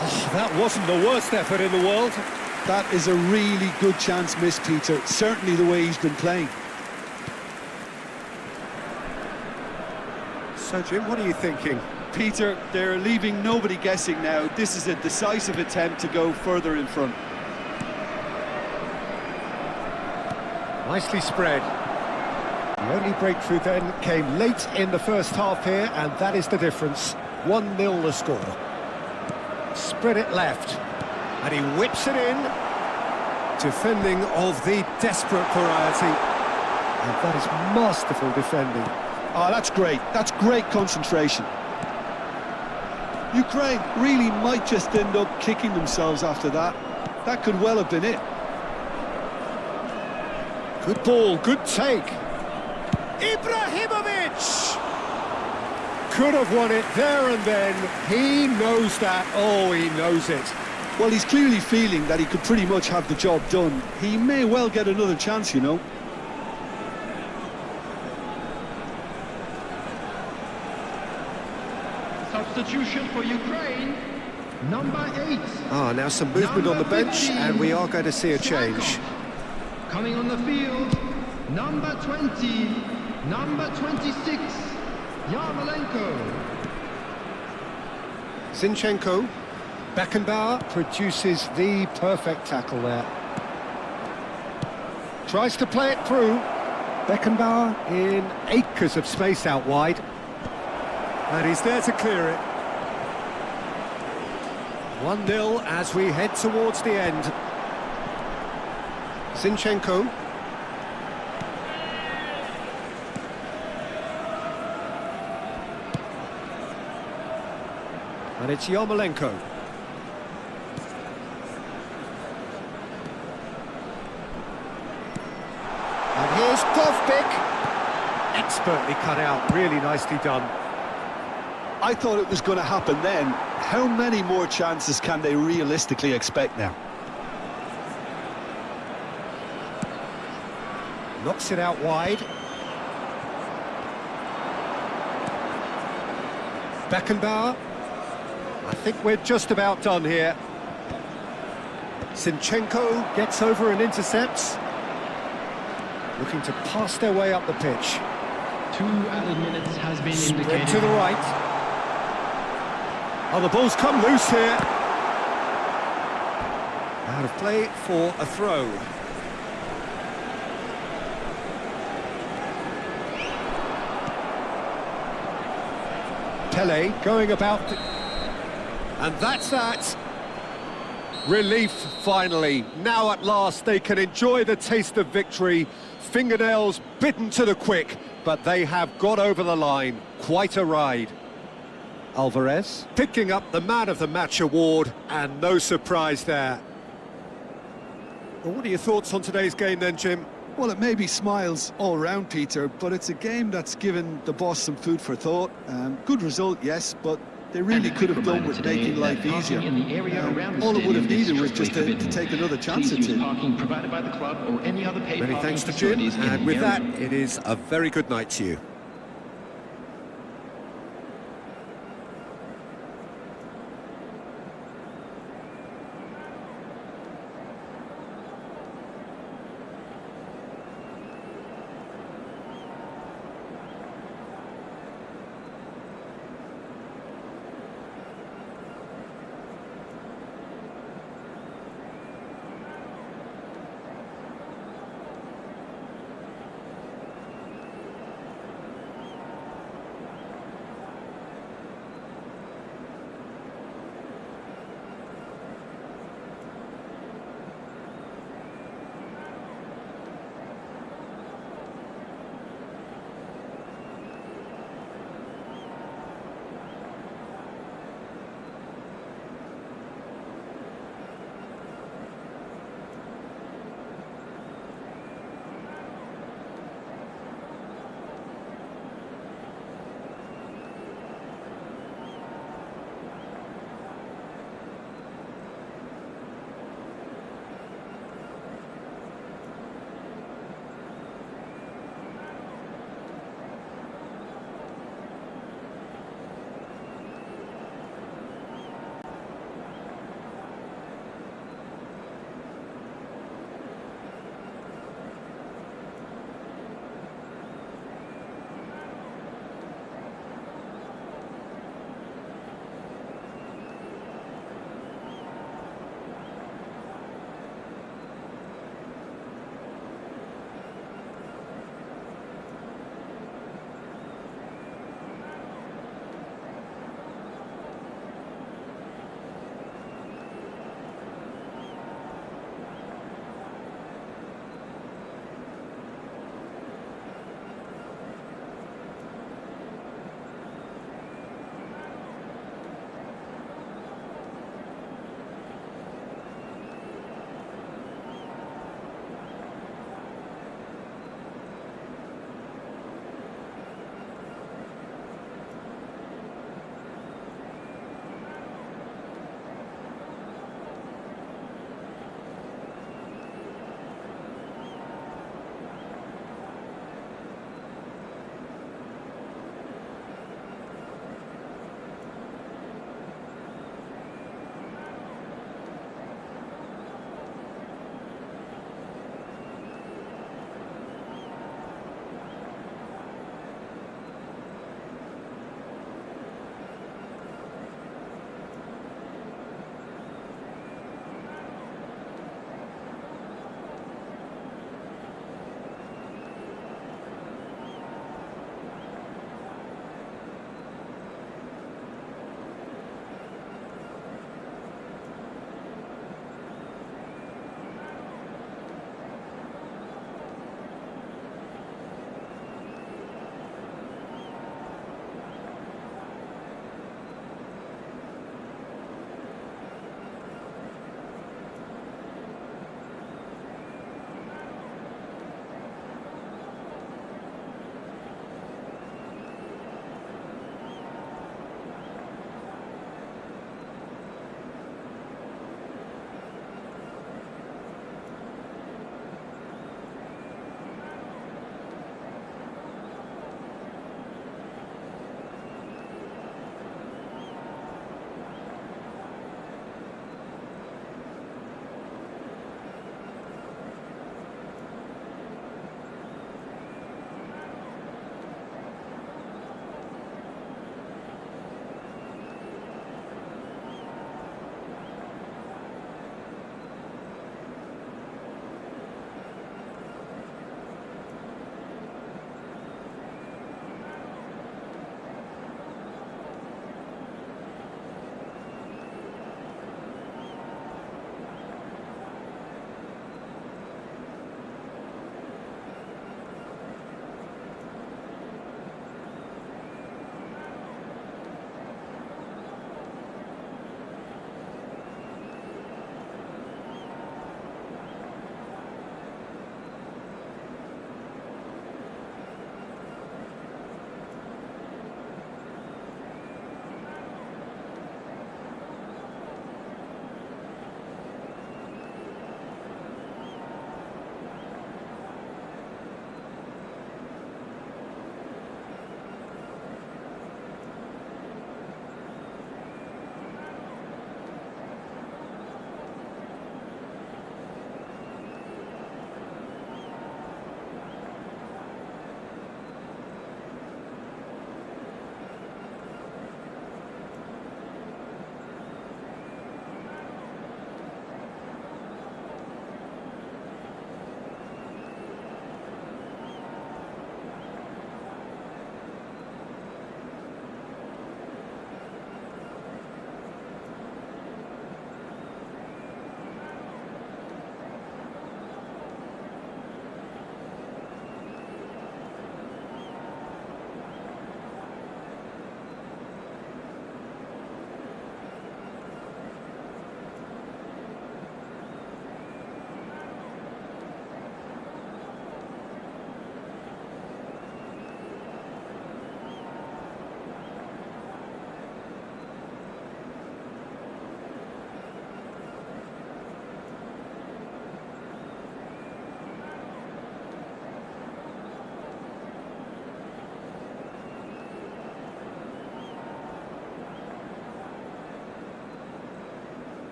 Oh, that wasn't the worst effort in the world. That is a really good chance missed, Peter. Certainly the way he's been playing. So, Jim, what are you thinking? Peter, they're leaving nobody guessing now. This is a decisive attempt to go further in front. Nicely spread. The only breakthrough then came late in the first half here, and that is the difference. 1-0 the score. Spread it left. And he whips it in. Defending of the desperate variety. And that is masterful defending. Oh, that's great. That's great concentration. Ukraine really might just end up kicking themselves after that. That could well have been it. Good ball, good take. Ibrahimovic! Could have won it there and then. He knows that. Oh, he knows it. Well, he's clearly feeling that he could pretty much have the job done. He may well get another chance, you know. Substitution for Ukraine, number 8. Now some movement on the bench, and we are going to see a change. Coming on the field, number 20, number 26, Yarmolenko. Zinchenko. Beckenbauer produces the perfect tackle there. Tries to play it through. Beckenbauer in acres of space out wide. And he's there to clear it. 1-0 as we head towards the end. Zinchenko. And it's Yarmolenko. And here's Dovbik. Expertly cut out, really nicely done. I thought it was going to happen then. How many more chances can they realistically expect now? Knocks it out wide. Beckenbauer. I think we're just about done here. Zinchenko gets over and intercepts. Looking to pass their way up the pitch. 2 added minutes has been Spread indicated. to the right. Oh, the ball's come loose here. Out of play for a throw. Pele going about... And that's that. Relief, finally. Now at last they can enjoy the taste of victory. Fingernails bitten to the quick, but they have got over the line. Quite a ride. Alvarez picking up the Man of the Match award, and no surprise there. Well, what are your thoughts on today's game then, Jim? Well, it may be smiles all round, Peter, but it's a game that's given the boss some food for thought. Good result, yes, but they really could have done with making life easier. All it would have needed was just to take another chance or two. Many thanks to Jim, and with that, it is a very good night to you.